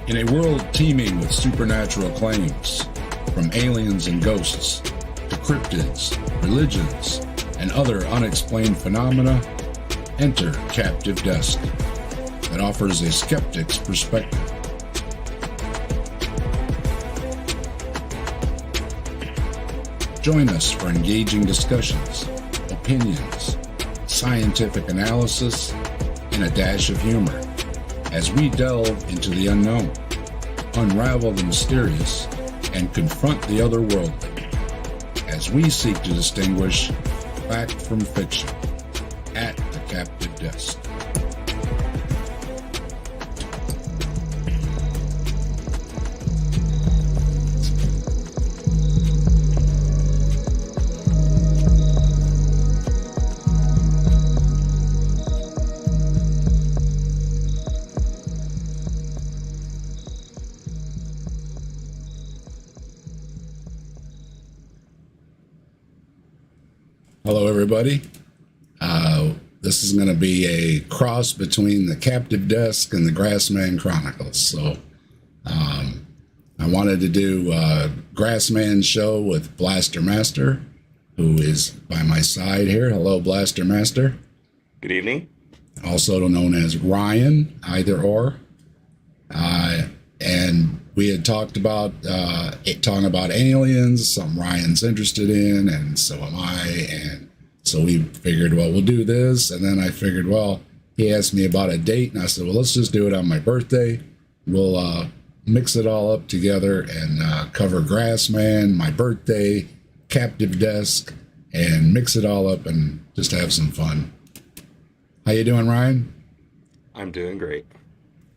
In a world teeming with supernatural claims, from aliens and ghosts to cryptids, religions, and other unexplained phenomena, enter Captive Desk that offers a skeptic's perspective. Join us for engaging discussions, opinions, scientific analysis, and a dash of humor as we delve into the unknown, unravel the mysterious, and confront the otherworldly as we seek to distinguish fact from fiction at the Captive Desk. Hello, everybody. This is going to be a cross between the Captive Desk and the Grassman Chronicles. So I wanted to do a Grassman show with BlasterMaster, who is by my side here. Hello, BlasterMaster. Good evening. Also known as Ryan, either or. And we had talked about talking about aliens, something Ryan's interested in, and so am I. And so we figured, well, we'll do this. And then I figured, well, he asked me about a date, and I said, well, let's just do it on my birthday. We'll mix it all up together and cover Grassman, my birthday, Captive Desk, and mix it all up and just have some fun. How you doing, Ryan? I'm doing great.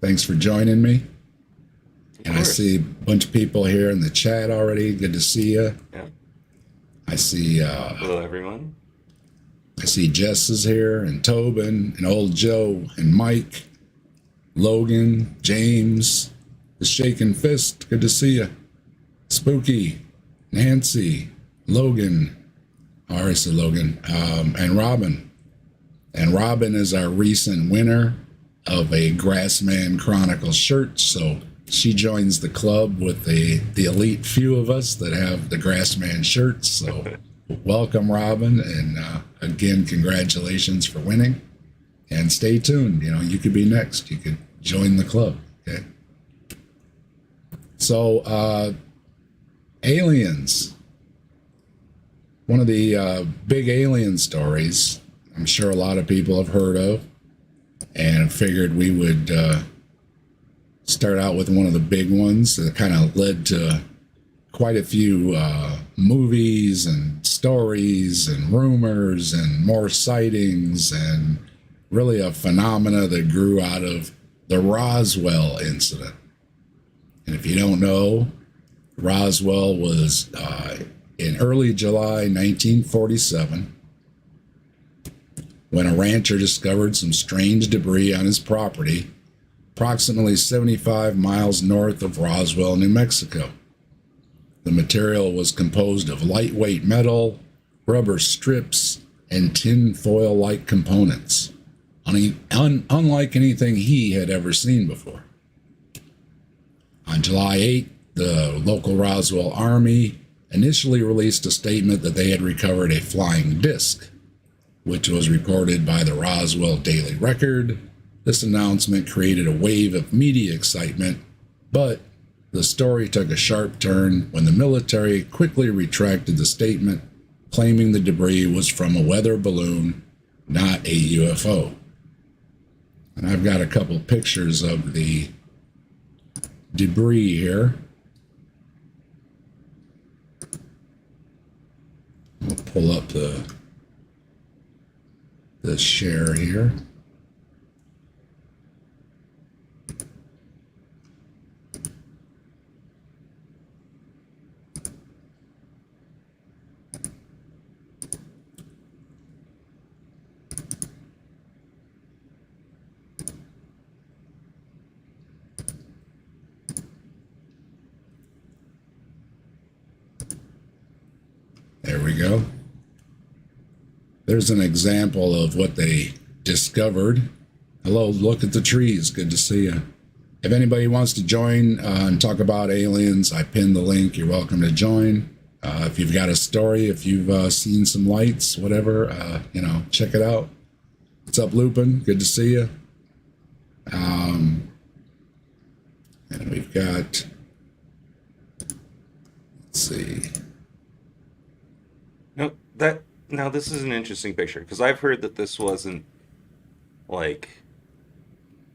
Thanks for joining me. And I course. see a bunch of people here in the chat already. Good to see you. Yeah. I see Hello, everyone. I see Jess is here, and Tobin, and old Joe, and Mike, Logan, James, the Shaking Fist. Good to see you. Spooky, Nancy, Logan, or I said Logan, and Robin. And Robin is our recent winner of a Grassman Chronicles shirt, so she joins the club with the elite few of us that have the Grassman shirts. So welcome, Robin, and again, congratulations for winning. And stay tuned. You know, you could be next. You could join the club. Okay. So, aliens. One of the big alien stories I'm sure a lot of people have heard of, and figured we would start out with one of the big ones that kind of led to quite a few movies and stories and rumors and more sightings, and really a phenomena that grew out of the Roswell incident. And if you don't know, Roswell was in early July 1947 when a rancher discovered some strange debris on his property approximately 75 miles north of Roswell, New Mexico. The material was composed of lightweight metal, rubber strips, and tin foil-like components, unlike anything he had ever seen before. On July 8, the local Roswell Army initially released a statement that they had recovered a flying disc, which was reported by the Roswell Daily Record. This announcement created a wave of media excitement, but the story took a sharp turn when the military quickly retracted the statement, claiming the debris was from a weather balloon, not a UFO. And I've got a couple pictures of the debris here. We'll pull up the share here. There we go. There's an example of what they discovered. Hello, look at the trees. Good to see you. if anybody wants to join and talk about aliens, I pinned the link. You're welcome to join. If you've got a story, if you've seen some lights, whatever, check it out. What's up, Lupin? Good to see you. And we've got, let's see. Now this is an interesting picture because I've heard that this wasn't like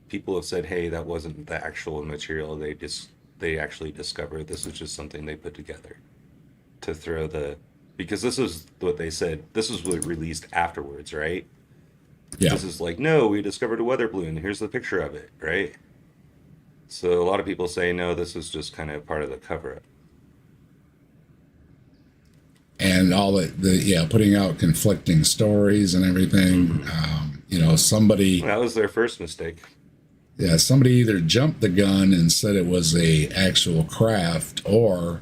people have said, hey, that wasn't the actual material they actually discovered. This is just something they put together to throw because this is what they said. This is what released afterwards, right? Yeah. This is like, no, we discovered a weather balloon. Here's the picture of it, right? So a lot of people say, no, this is just kind of part of the cover-up. And all putting out conflicting stories and everything. Somebody. That was their first mistake. Yeah, somebody either jumped the gun and said it was a actual craft, or,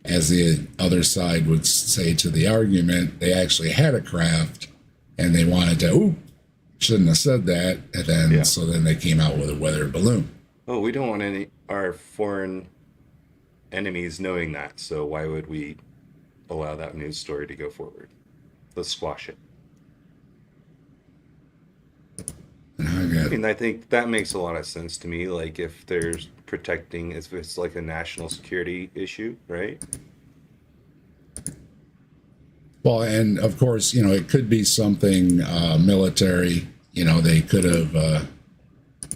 as the other side would say to the argument, they actually had a craft and they wanted to, shouldn't have said that, and then so then they came out with a weather balloon. Oh, we don't want our foreign enemies knowing that, so why would we allow that news story to go forward? Let's squash it. I think that makes a lot of sense to me. Like if there's if it's like a national security issue, right? Well, and of course, it could be something military. They could have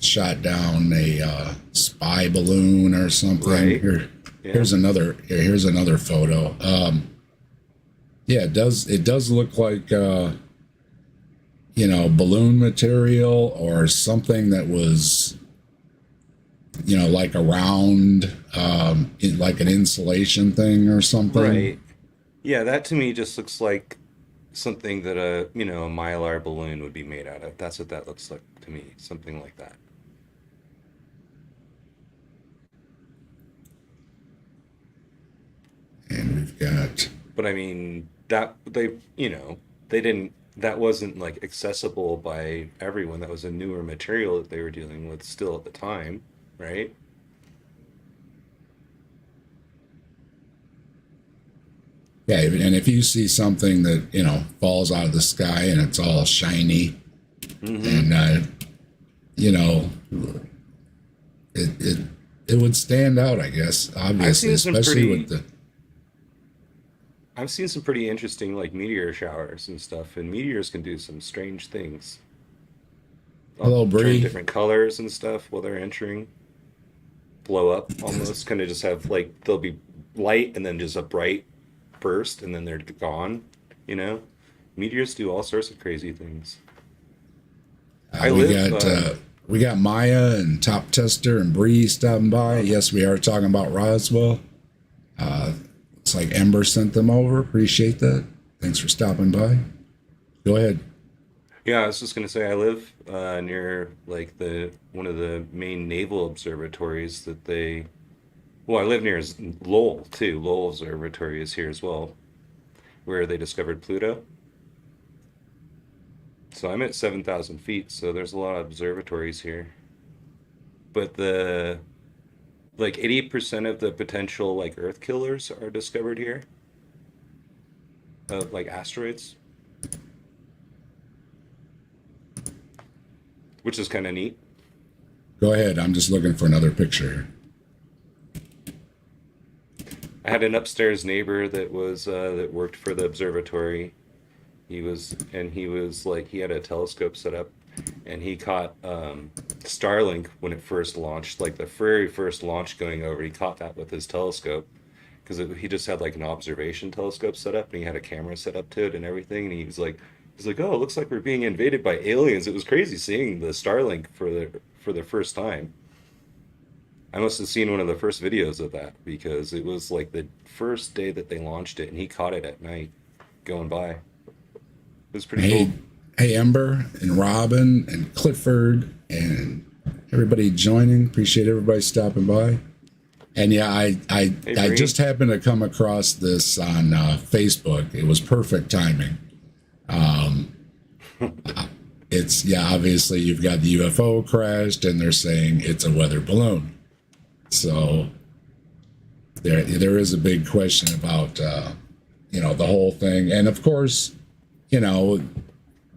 shot down a spy balloon or something. Right. Here's another photo. It does look like balloon material or something that was like a round like an insulation thing or something. Right. Yeah, that to me just looks like something that a Mylar balloon would be made out of. That's what that looks like to me, something like that. And we've got, but I mean that they didn't, that wasn't like accessible by everyone. That was a newer material that they were dealing with still at the time, right? yeah, and if you see something that falls out of the sky and it's all shiny, and it would stand out, I guess, obviously, especially with the. I've seen some pretty interesting like meteor showers and stuff, and meteors can do some strange things. Hello, Turn Bree. different colors and stuff while they're entering, blow up almost, kind of just have like they'll be light and then just a bright burst and then they're gone. Meteors do all sorts of crazy things. We got Maya and Top Tester and Bree stopping by. Yes, we are talking about Roswell. It's like Ember sent them over. Appreciate that. Thanks for stopping by. Go ahead. Yeah, I was just gonna say I live near like one of the main naval observatories that they. Well, I live near Lowell too. Lowell Observatory is here as well, where they discovered Pluto. So I'm at 7,000 feet, so there's a lot of observatories here. But like 80% of the potential like Earth killers are discovered here, of like asteroids, which is kind of neat. Go ahead. I'm just looking for another picture here. I had an upstairs neighbor that worked for the observatory. He was like, he had a telescope set up, and he caught Starlink when it first launched, like the very first launch going over. He caught that with his telescope because he just had like an observation telescope set up, and he had a camera set up to it and everything. And he's like, oh, it looks like we're being invaded by aliens. It was crazy seeing the Starlink for the first time. I must have seen one of the first videos of that because it was like the first day that they launched it, and he caught it at night going by. It was pretty cool. Hey, Ember and Robin and Clifford and everybody joining. Appreciate everybody stopping by. And yeah, I just happened to come across this on it's, yeah, obviously you've got the UFO crashed and they're saying it's a weather balloon. So there is a big question about, the whole thing. And of course,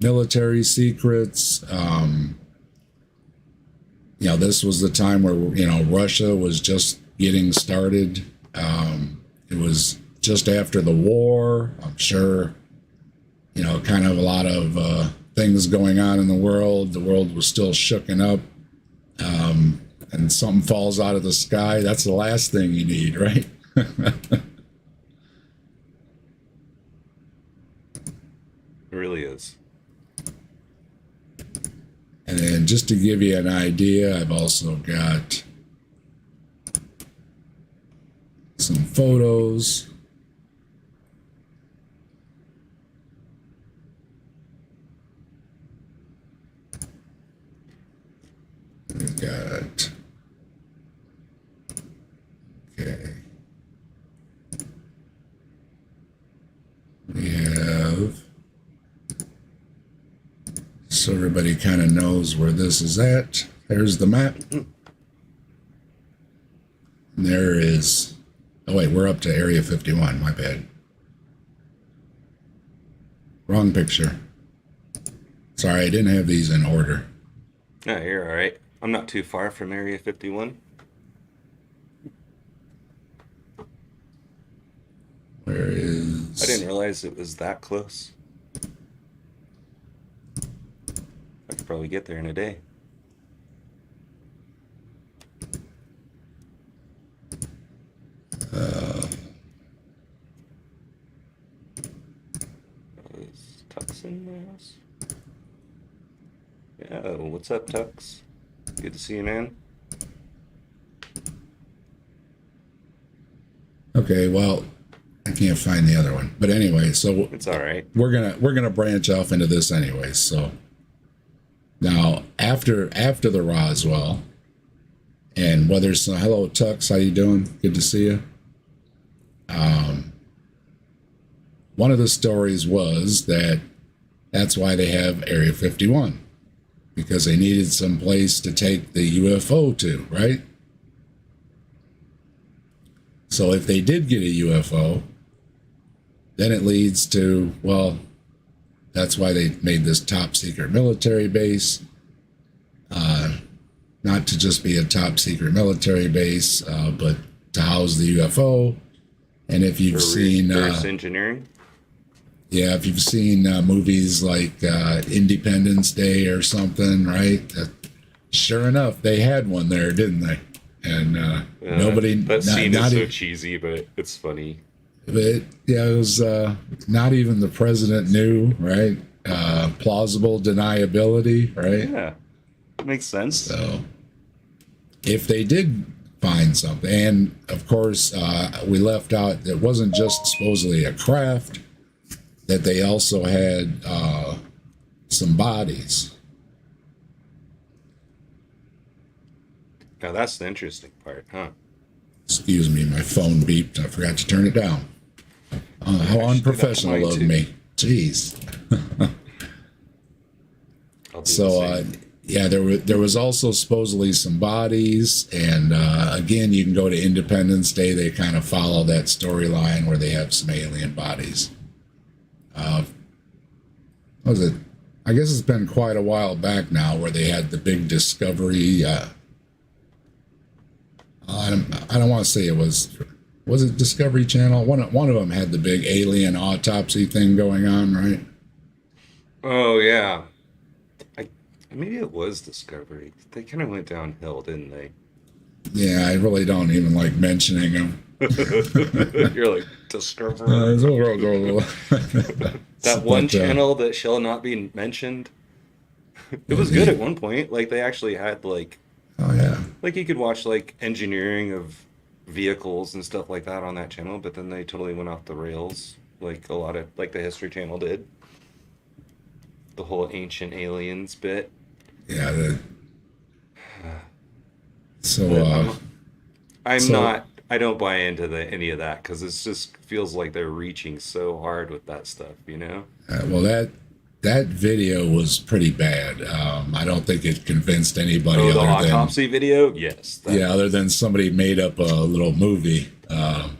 military secrets. This was the time where, Russia was just getting started. It was just after the war. I'm sure, kind of a lot of things going on in the world. The world was still shooken up. And something falls out of the sky. That's the last thing you need, right? It really is. And then just to give you an idea, I've also got some photos. We've got, okay. We have, so everybody kind of knows where this is at. There's the map. And there is, oh wait, we're up to Area 51, my bad. Wrong picture. Sorry, I didn't have these in order. No, you're all right. I'm not too far from Area 51. Where is... I didn't realize it was that close. I could probably get there in a day. Is Tux in the house? Yeah, what's up, Tux? Good to see you, man. Okay, well, I can't find the other one. But anyway, so It's all right. we're gonna branch off into this anyway. So now after the Roswell, and whether it's hello Tux, how you doing? Good to see you. One of the stories was that's why they have Area 51, because they needed some place to take the UFO to, right? So if they did get a UFO, then it leads to, well, that's why they made this top secret military base. Not to just be a top secret military base, but to house the UFO. And if you've seen, reverse engineering. yeah, if you've seen movies like Independence Day or something, right? Sure enough, they had one there, didn't they? And nobody, That scene not is so even, cheesy, but it's funny. but yeah, it was not even the president knew, right? Plausible deniability, right? Yeah, makes sense. So if they did find something, and of course we left out, it wasn't just supposedly a craft, that they also had some bodies. Now that's the interesting part, huh? Excuse me, my phone beeped. I forgot to turn it down. How unprofessional mine of too. me. Jeez. I'll do the So same. yeah, there was also supposedly some bodies, and again, you can go to Independence Day. They kind of follow that storyline where they have some alien bodies. What was it? I guess it's been quite a while back now where they had the big discovery. I don't want to say it was it Discovery Channel? One of them had the big alien autopsy thing going on, right? Oh yeah, maybe it was Discovery. They kind of went downhill, didn't they? Yeah, I really don't even like mentioning them. You're like Discovery. That one channel that shall not be mentioned. It was good at one point. Like they actually had Oh yeah. like you could watch like engineering of vehicles and stuff like that on that channel, but then they totally went off the rails, like a lot of like the History Channel did. The whole ancient aliens bit. Yeah. So But I'm so- not. I don't buy into any of that because it just feels like they're reaching so hard with that stuff, you know? well, that video was pretty bad. I don't think it convinced anybody Oh, the other than autopsy video? Yes. yeah, other than somebody made up a little movie.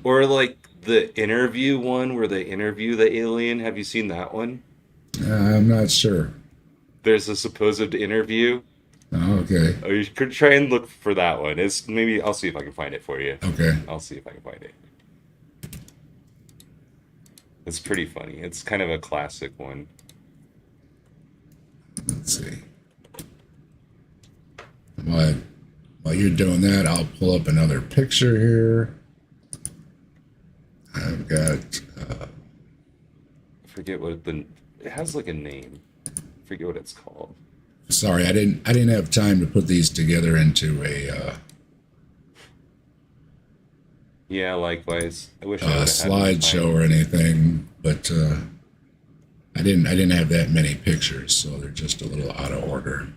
Or like the interview one where they interview the alien. Have you seen that one? I'm not sure. There's a supposed interview. Oh, okay. Oh, you could try and look for that one. It's maybe I'll see if I can find it for you. Okay. I'll see if I can find it. It's pretty funny. It's kind of a classic one. Let's see. While you're doing that, I'll pull up another picture here. I've got. I forget what it has like a name. I forget what it's called. Sorry, I didn't have time to put these together into a Yeah, likewise. I wish I would have had slideshow or anything, but I didn't have that many pictures, so they're just a little out of order.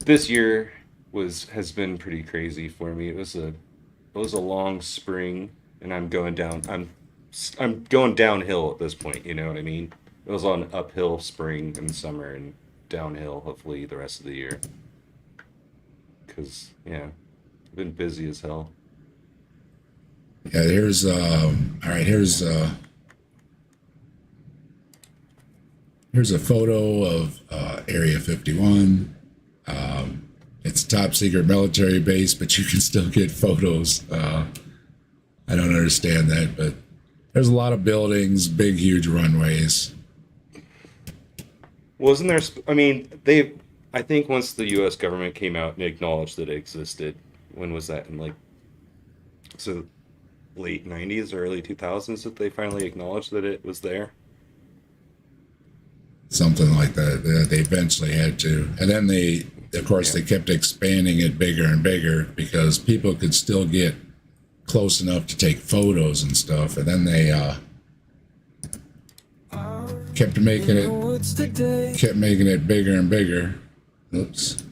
This year has been pretty crazy for me. It was a long spring, and I'm going downhill at this point. You know what I mean? It was on uphill spring and summer, and downhill hopefully the rest of the year. Cause yeah, I've been busy as hell. Yeah, here's all right. Here's a photo of Area 51. It's a top secret military base, but you can still get photos. I don't understand that, but there's a lot of buildings, big, huge runways. Wasn't there? I mean, I think once the U.S. government came out and acknowledged that it existed, when was that? In like, so late '90s or early 2000s that they finally acknowledged that it was there. Something like that. They eventually had to, and then they kept expanding it bigger and bigger because people could still get close enough to take photos and stuff, and then they kept making it bigger and bigger. Oops.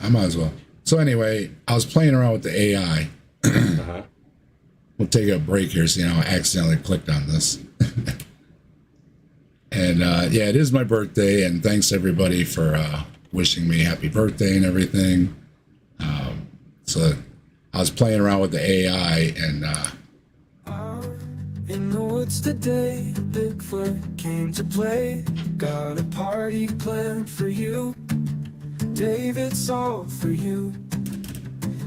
I might as well. So anyway, I was playing around with the AI. Uh-huh. We'll take a break here. See how I accidentally clicked on this. And yeah, it is my birthday, and thanks everybody for wishing me happy birthday and everything. So I was playing around with the AI, and in the woods today, Bigfoot came to play. Got a party planned for you, Dave, it's all for you.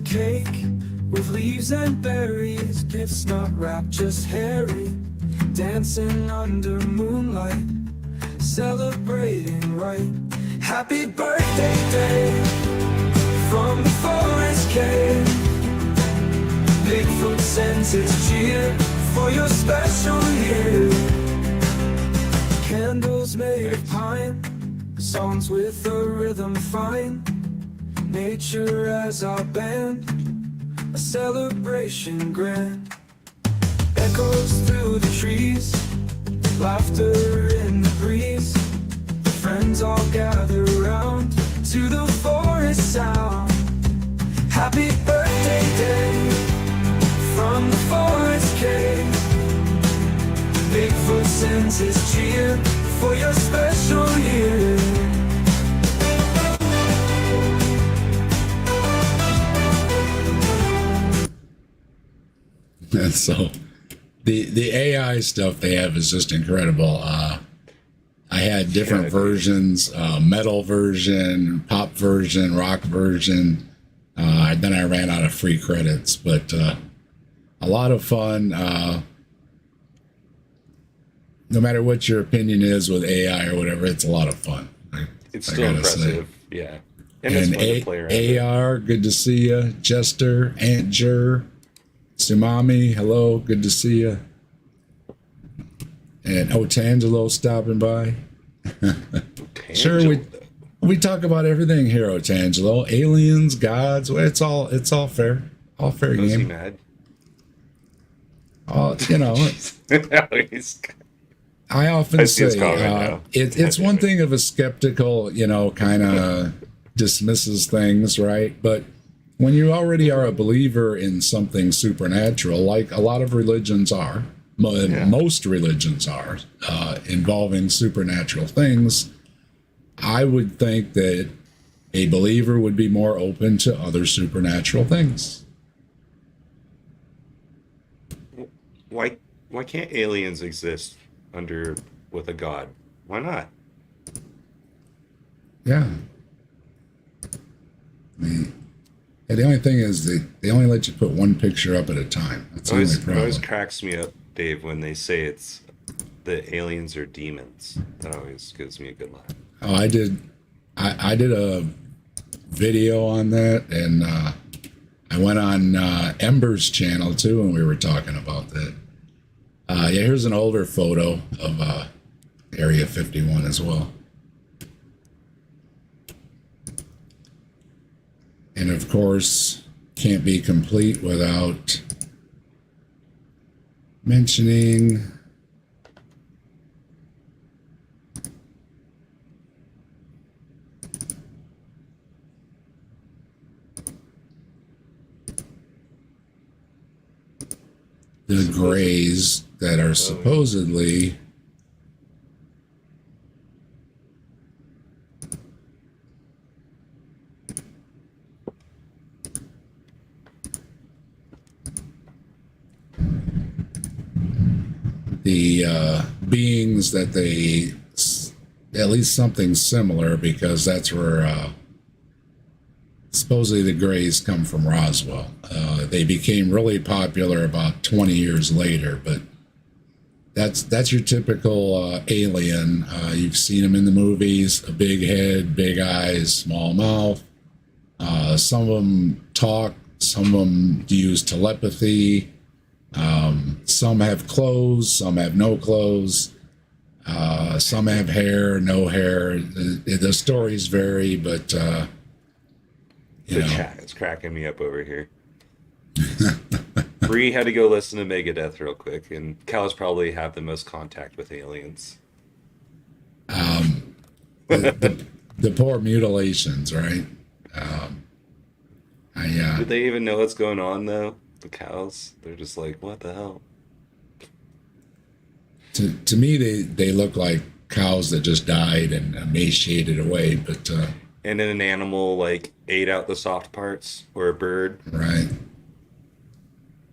Cake with leaves and berries, gifts not wrapped, just hairy. Dancing under moonlight, celebrating right. Happy birthday, Dave, from the forest cave. Bigfoot sends his cheer for your special year. Candles made of pine, songs with a rhythm fine. Nature as our band, a celebration grand. Echoes through the trees, laughter in the breeze. Friends all gather round to the forest sound. Happy birthday, Dave, from the forest cave. Bigfoot sends his cheer for your special year. and so the AI stuff they have is just incredible. I had different versions, metal version, pop version, rock version. Then I ran out of free credits, but a lot of fun. No matter what your opinion is with AI or whatever, it's a lot of fun. It's still impressive, yeah. And it's And fun to play around. AR, good to see you. Jester, Aunt Jer, Tsunami, hello, good to see you. And Otangelo stopping by. Sure, we talk about everything here, Otangelo. Aliens, gods, it's all fair. All fair Was he game. mad? You know, I often I see his say comment now. it's one thing if a skeptical, kind of dismisses things, right? But when you already are a believer in something supernatural, like a lot of religions are, Yeah. Most religions are involving supernatural things. I would think that a believer would be more open to other supernatural things. Why why can't aliens exist under with a god? Why not? Yeah. I mean, yeah, the only thing is they only let you put one picture up at a time. That's the only It always problem. cracks me up, Dave, when they say it's the aliens are demons. That always gives me a good laugh. Oh, I did a video on that, and I went on Ember's channel too, and we were talking about that. Yeah, here's an older photo of Area 51 as well. And of course, can't be complete without mentioning the grays that are supposedly the beings that they, at least something similar, because that's where supposedly the Greys come from Roswell. They became really popular about 20 years later, but that's your typical alien. You've seen them in the movies: a big head, big eyes, small mouth. Some of them talk. Some of them use telepathy. Some have clothes. Some have no clothes. Some have hair, no hair. The stories vary, but you The know. chat is cracking me up over here. Bree had to go listen to Megadeth real quick, and cows probably have the most contact with aliens. The poor mutilations, right? Do they even know what's going on though? The cows, they're just like, what the hell? To me, they look like cows that just died and emaciated away, but And then an animal like ate out the soft parts, or a bird, right.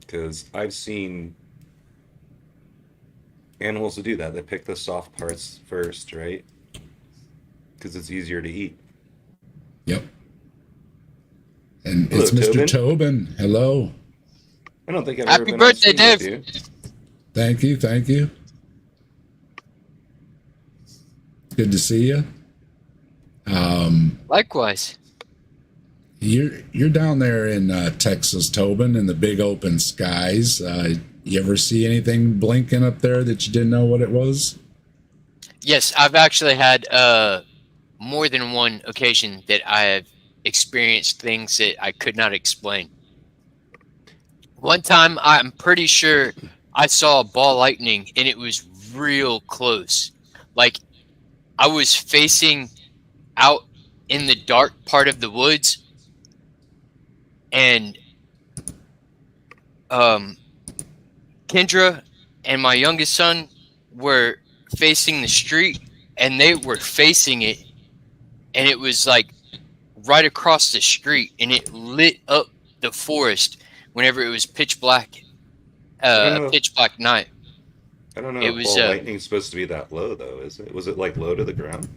because I've seen animals that do that. They pick the soft parts first, right? Because it's easier to eat. Yep. And Hello, it's Mr. Tobin. Tobin. Hello. I don't think I've ever Happy been on birthday, stream with Dave. you. Thank you. Thank you. Good to see you. Likewise. You're down there in Texas, Tobin, in the big open skies. You ever see anything blinking up there that you didn't know what it was? Yes, I've actually had more than one occasion that I have experienced things that I could not explain. One time, I'm pretty sure I saw a ball lightning, and it was real close. Like, I was facing out in the dark part of the woods, and Kendra and my youngest son were facing the street, and they were facing it, and it was like right across the street, and it lit up the forest whenever it was pitch black, I don't a know. pitch black night. I don't know It if was ball lightning's supposed to be that low though, is it? Was it like low to the ground?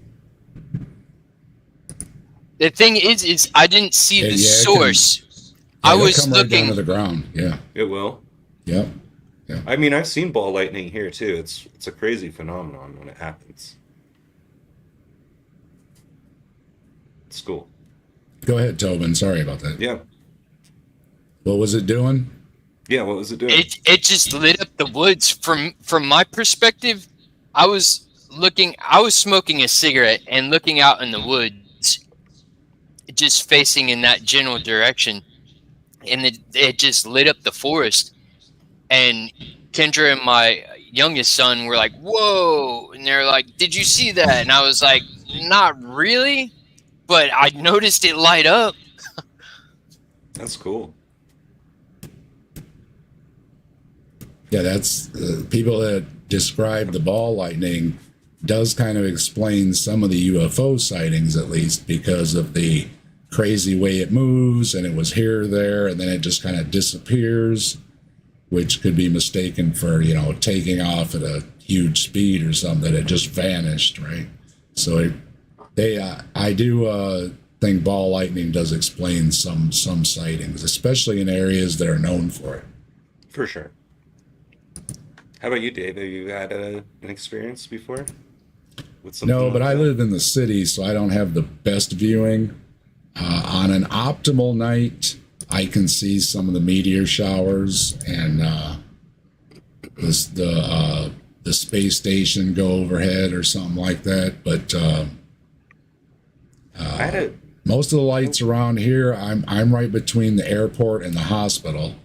the thing is I didn't see Yeah, the yeah, it source. Yeah, I they'll was come right down to looking. the ground. Yeah. It will. Yep. I mean, I've seen ball lightning here too. It's a crazy phenomenon when it happens. It's cool. Go ahead, Tobin. Sorry about that. Yeah. What was it doing? Yeah, what was it doing? It just lit up the woods. From my perspective, I was smoking a cigarette and looking out in the woods, just facing in that general direction, and it just lit up the forest. And Kendra and my youngest son were like, "Whoa!" And they're like, "Did you see that?" And I was like, "Not really, but I noticed it light up." That's cool. Yeah, that's people that describe the ball lightning does kind of explain some of the UFO sightings, at least because of the crazy way it moves, and it was here, there, and then it just kind of disappears, which could be mistaken for, taking off at a huge speed or something. It just vanished, right? So I do think ball lightning does explain some sightings, especially in areas that are known for it. For sure. How about you, Dave? Have you had an experience before with something No, like but I that? live in the city, so I don't have the best viewing. On an optimal night, I can see some of the meteor showers and the space station go overhead or something like that. But I had a most of the lights around here, I'm right between the airport and the hospital,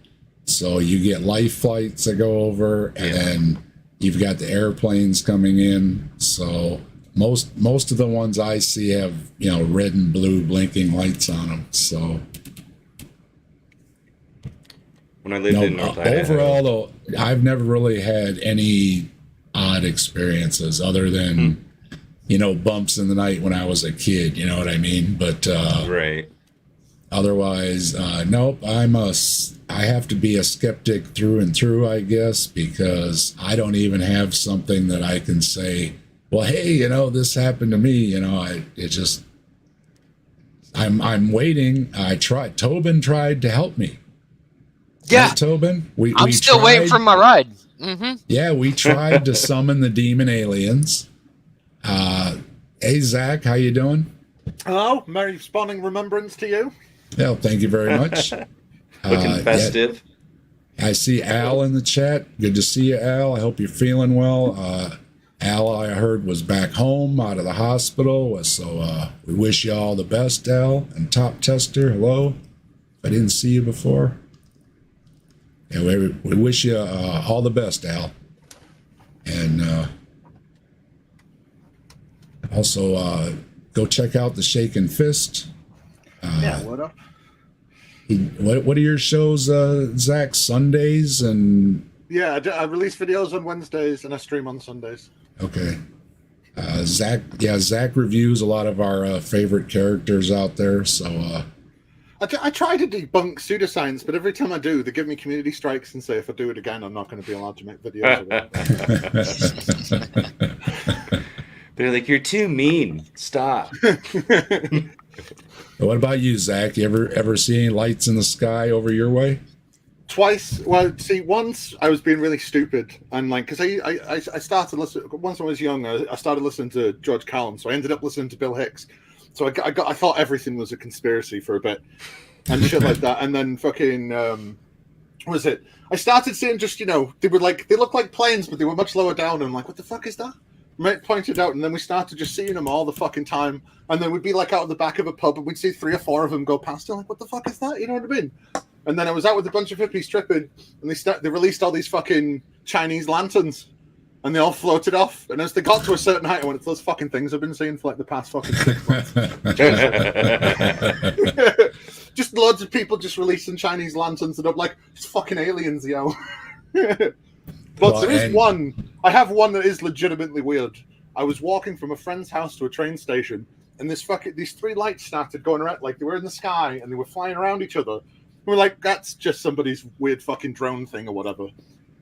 so you get life flights that go over, and then you've got the airplanes coming in. So most of the ones I see have red and blue blinking lights on them. So when I lived in North Idaho. overall though, I've never really had any odd experiences other than bumps in the night when I was a kid. You know what I mean? But Right. otherwise, nope. I have to be a skeptic through and through, I guess, because I don't even have something that I can say, well, hey, this happened to me. I'm waiting. Tobin tried to help me. Yeah, Right, Tobin? I'm still waiting for my ride. Mm-hmm. Yeah, we tried to summon the demon aliens. Hey, Zach, how you doing? Hello, merry spawning remembrance to you. Yeah, thank you very much. Looking festive. I see Al in the chat. Good to see you, Al. I hope you're feeling well. Al, I heard, was back home out of the hospital. So we wish you all the best, Al. And Top Tester, hello. I didn't see you before. Yeah, we wish you all the best, Al. And also go check out the Shaken Fist. Yeah, what up? What are your shows, Zach? Sundays and Yeah, I release videos on Wednesdays and I stream on Sundays. okay. Zach reviews a lot of our favorite characters out there. So I try to debunk pseudoscience, but every time I do, they give me community strikes and say if I do it again, I'm not going to be allowed to make videos. They're like, you're too mean. Stop. what about you, Zach? You ever see any lights in the sky over your way? Twice. Well, see, once I was being really stupid, and because I started listening once I was young. I started listening to George Callum, so I ended up listening to Bill Hicks. So I thought everything was a conspiracy for a bit, and shit like that. And then fucking what was it? I started seeing just they look like planes, but they were much lower down. And I'm like, what the fuck is that? Mate pointed out, and then we started just seeing them all the fucking time. And then we'd be out of the back of a pub, and we'd see 3 or 4 of them go past. And like, what the fuck is that? You know what I mean? And then I was out with a bunch of hippies tripping, and they released all these fucking Chinese lanterns, and they all floated off. And as they got to a certain height, I went, it's those fucking things I've been seeing for the past fucking 6 months. Just loads of people just releasing Chinese lanterns, and I'm like, it's fucking aliens, yo. But there is one. I have one that is legitimately weird. I was walking from a friend's house to a train station, and these 3 lights started going around, they were in the sky, and they were flying around each other. We're like, that's just somebody's weird fucking drone thing or whatever.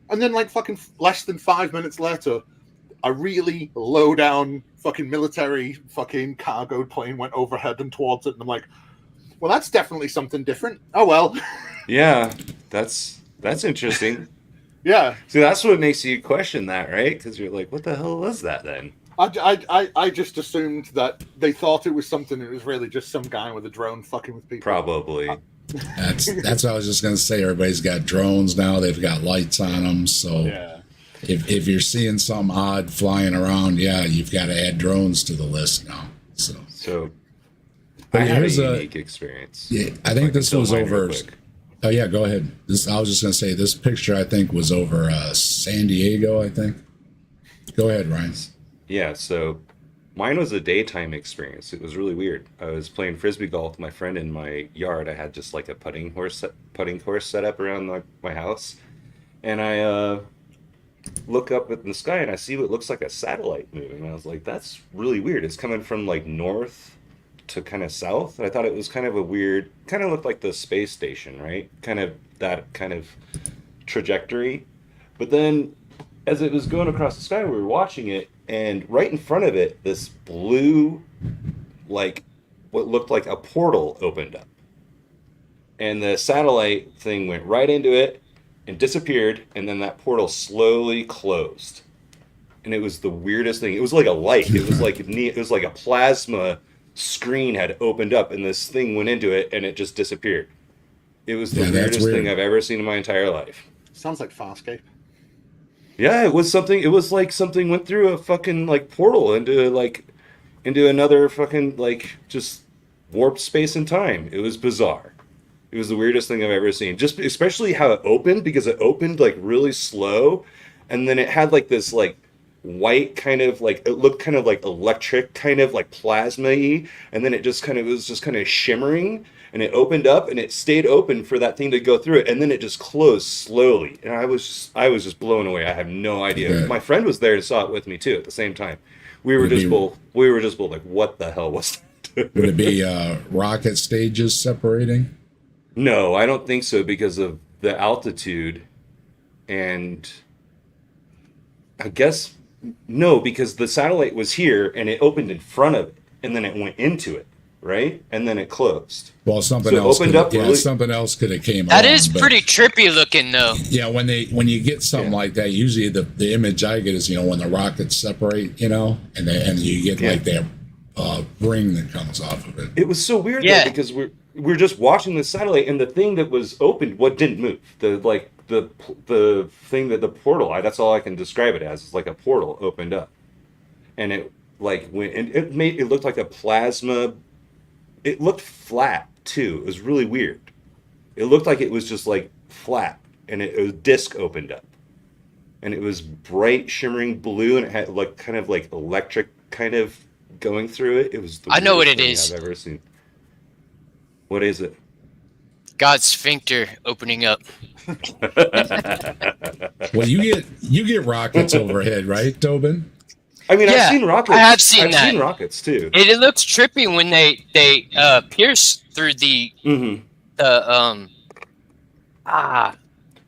And then fucking less than 5 minutes later, a really low down fucking military fucking cargo plane went overhead and towards it. And I'm like, well, that's definitely something different. Oh, well. Yeah, that's interesting. Yeah. See, that's what makes you question that, right? Because you're like, what the hell was that then? I just assumed that they thought it was something. It was really just some guy with a drone fucking with people. Probably. That's what I was just gonna say. Everybody's got drones now. They've got lights on them. So Yeah. if you're seeing some odd flying around, yeah, you've got to add drones to the list now. So But I had a here's unique experience. Yeah, I think this Still was mine real over. quick. Oh yeah, go ahead. I was just gonna say this picture I think was over San Diego. I think. Go ahead, Ryan. Yeah, so mine was a daytime experience. It was really weird. I was playing frisbee golf with my friend in my yard. I had just a putting course set up around my house, and I look up in the sky and I see what looks like a satellite moving. And I was like, that's really weird. It's coming from like north to kind of south. And I thought it was kind of a weird, kind of looked like the space station, right? Kind of that kind of trajectory. But then as it was going across the sky, we were watching it, and right in front of it, this blue, like what looked like a portal opened up. And the satellite thing went right into it and disappeared, and then that portal slowly closed. And it was the weirdest thing. It was like a light. It was like a plasma screen had opened up, and this thing went into it, and it just disappeared. It was the weirdest thing I've ever seen in my entire life. Sounds like Farscape. Yeah, it was something. It was like something went through a fucking like portal into another fucking like just warped space and time. It was bizarre. It was the weirdest thing I've ever seen. Just especially how it opened, because it opened like really slow, and then it had like this like white kind of like, it looked kind of like electric, kind of like plasma-y, and then it just kind of, it was just kind of shimmering, and it opened up and it stayed open for that thing to go through it, and then it just closed slowly. And I was just blown away. I have no idea. Yeah. My friend was there and saw it with me too at the same time. We were just both like, what the hell was that? Would it be rocket stages separating? No, I don't think so, because of the altitude, and I guess no, because the satellite was here and it opened in front of it, and then it went into it, right? And then it closed. Well, something So it else. opened up really- Something else could have came. That along, is but- pretty trippy looking, though. Yeah, when you get something like that, usually the image I get is when the rockets separate, and you get like that ring that comes off of it. It was so weird Yeah. though, because we're just watching the satellite, and the thing that was opened, what didn't move, the thing that the portal, that's all I can describe it as, is like a portal opened up, and it like went, and it looked like a plasma. It looked flat too. It was really weird. It looked like it was just like flat, and a disc opened up, and it was bright shimmering blue, and it had like kind of like electric kind of going through it. It was the I know what weirdest it thing is. I've ever seen. What is it? God's sphincter opening up. Well, you get rockets overhead, right, Tobin? I mean, Yeah, I've seen rockets. I have seen I've that. seen rockets too. It looks trippy when they pierce through the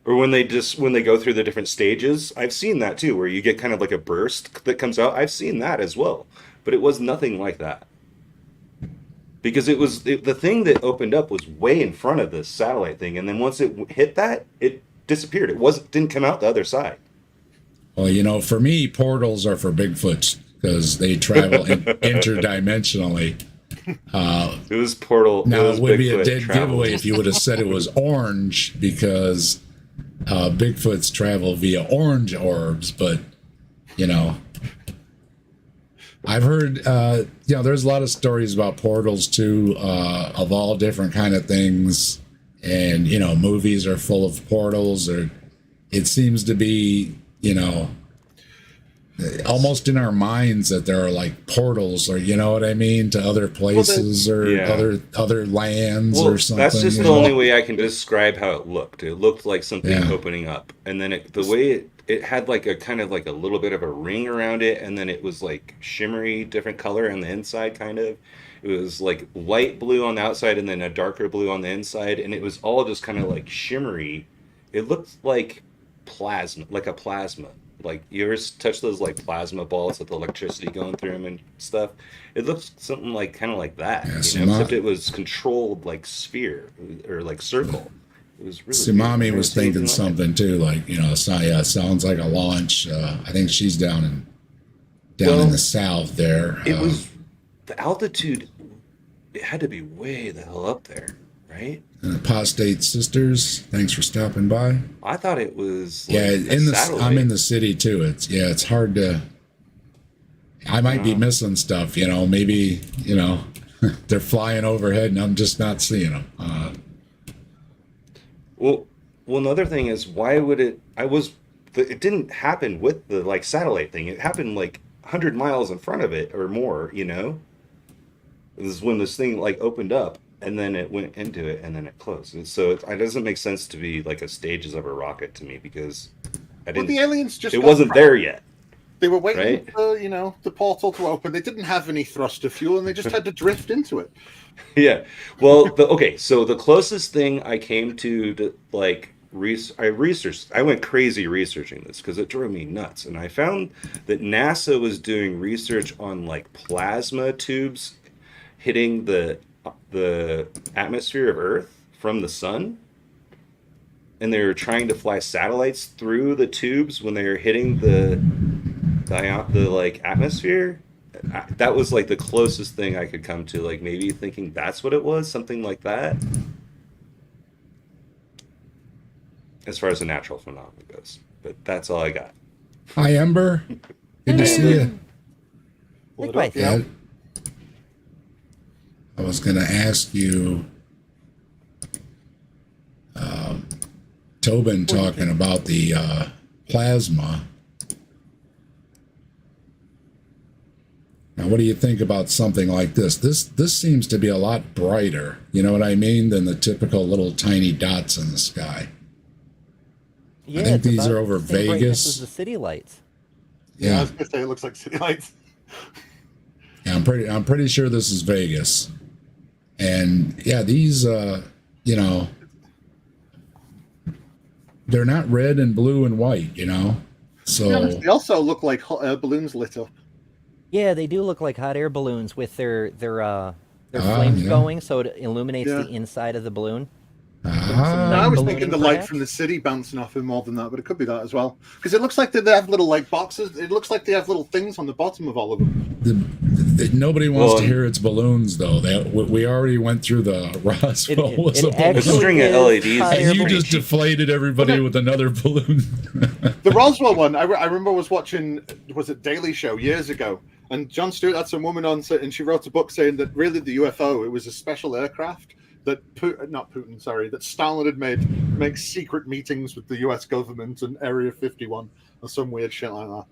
Or when they go through the different stages. I've seen that too, where you get kind of like a burst that comes out. I've seen that as well, but it was nothing like that. Because the thing that opened up was way in front of the satellite thing, and then once it hit that, it disappeared. Didn't come out the other side. Well, for me, portals are for Bigfoots because they travel interdimensionally. It was portal. Now was it would be a Bigfoot dead travel. giveaway if you would have said it was orange, because Bigfoots travel via orange orbs, but I've heard there's a lot of stories about portals too, of all different kind of things, and movies are full of portals, or it seems to be almost in our minds that there are like portals, or what I mean, to other places, or Yeah. other lands, Well, or something. that's just the only way I can describe how it looked. It looked like something Yeah. opening up, and then the way it had like a kind of like a little bit of a ring around it, and then it was like shimmery, different color on the inside, kind of. It was like light blue on the outside, and then a darker blue on the inside, and it was all just kind of like shimmery. It looked like plasma, like a plasma. Like, you ever touch those like plasma balls with electricity going through them and stuff? It looks something like kind of like that, Yeah, except it was controlled like sphere or like circle. It was really Simami weird. was thinking something too, like it sounds like a launch. I think she's down in the south there. It was the altitude. It had to be way the hell up there, right? Apostate Sisters, thanks for stopping by. I thought it was like I'm in the city too. It's hard to. I might be missing stuff, maybe they're flying overhead and I'm just not seeing them. Well, another thing is, why would it? It didn't happen with the like satellite thing. It happened like 100 miles in front of it or more. This is when this thing like opened up, and then it went into it, and then it closed. And so it doesn't make sense to be like a stages of a rocket to me, because I Well, didn't. the aliens just It got wasn't trapped. there yet. They were waiting Right? for, the portal to open. They didn't have any thruster fuel, and they just had to drift into it. Yeah. Well, okay. So the closest thing I came to like I researched. I went crazy researching this because it drove me nuts, and I found that NASA was doing research on like plasma tubes hitting the atmosphere of Earth from the sun, and they were trying to fly satellites through the tubes when they were hitting the like atmosphere. That was like the closest thing I could come to, like maybe thinking that's what it was, something like that. As far as the natural phenomenon goes, but that's all I got. Hi, Ember. Good to see you. Likewise. Yeah. I was going to ask you, Tobin talking about the plasma. Now, what do you think about something like this? This seems to be a lot brighter, you know what I mean, than the typical little tiny dots in the sky. Yeah, think it's these about are over the same brightness Vegas. as the city lights. I Yeah, was going to say it looks like city lights. yeah, I'm pretty sure this is Vegas, and yeah, these, they're not red and blue and white, So They also look like balloons lit up. Yeah, they do look like hot air balloons with their flames yeah. going, so it illuminates Yeah. the inside of the balloon. No, ah, I was ballooning, thinking the light perhaps? from the city bouncing off him more than that, but it could be that as well. Because it looks like they have little like boxes. It looks like they have little things on the bottom of all of them. nobody wants Well, to hear it's balloons, though. We already went through the Roswell was a balloon. A string of LEDs. hot And air you balloon. just deflated everybody with another balloon. The Roswell one, I remember I was watching, was it Daily Show years ago, and Jon Stewart had some woman on, and she wrote a book saying that really the UFO, it was a special aircraft that that Stalin had make secret meetings with the US government and Area 51 or some weird shit like that.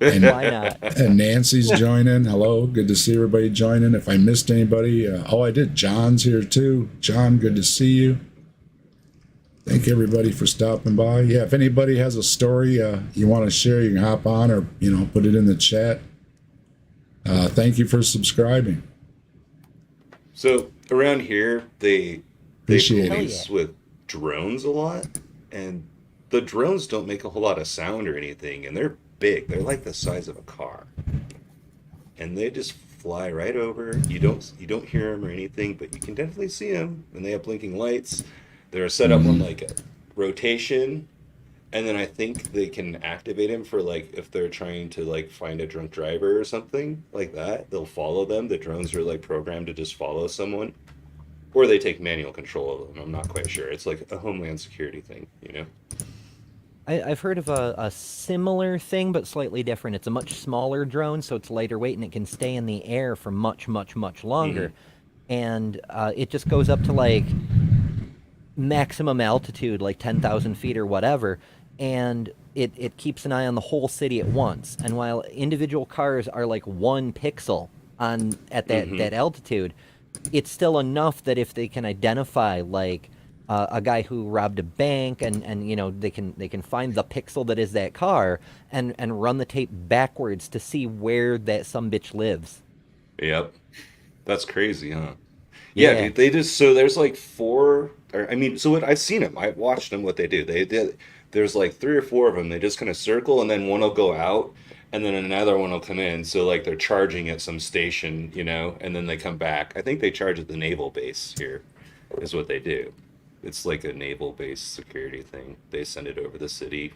And, Why not? and Nancy's joining. Hello, good to see everybody joining. If I missed anybody, I did. John's here too. John, good to see you. Thank everybody for stopping by. Yeah, if anybody has a story you want to share, you can hop on or put it in the chat. Thank you for subscribing. So around here, they Appreciate police with drones a lot, and the drones don't make a whole lot of sound or anything, and they're big. They're like the size of a car, and they just fly right over. You don't hear them or anything, but you can definitely see them, and they have blinking lights. They're set up on like a rotation, and then I think they can activate them for like if they're trying to like find a drunk driver or something like that. They'll follow them. The drones are like programmed to just follow someone, or they take manual control of them. I'm not quite sure. It's like a homeland security thing, I've heard of a similar thing, but slightly different. It's a much smaller drone, so it's lighter weight, and it can stay in the air for much, much, much longer. And it just goes up to like maximum altitude, like 10,000 feet or whatever, and it keeps an eye on the whole city at once. And while individual cars are like 1 pixel at that altitude, it's still enough that if they can identify like a guy who robbed a bank, and they can find the pixel that is that car and run the tape backwards to see where that sumbitch lives. Yep. That's crazy, huh? Yeah. Yeah, dude, they just there's like 4 or I mean, so what I've seen them. I've watched them what they do. There's like 3 or 4 of them. They just kind of circle and then one will go out and then another one will come in. So like they're charging at some station, and then they come back. I think they charge at the naval base here is what they do. It's like a naval base security thing. They send it over the city.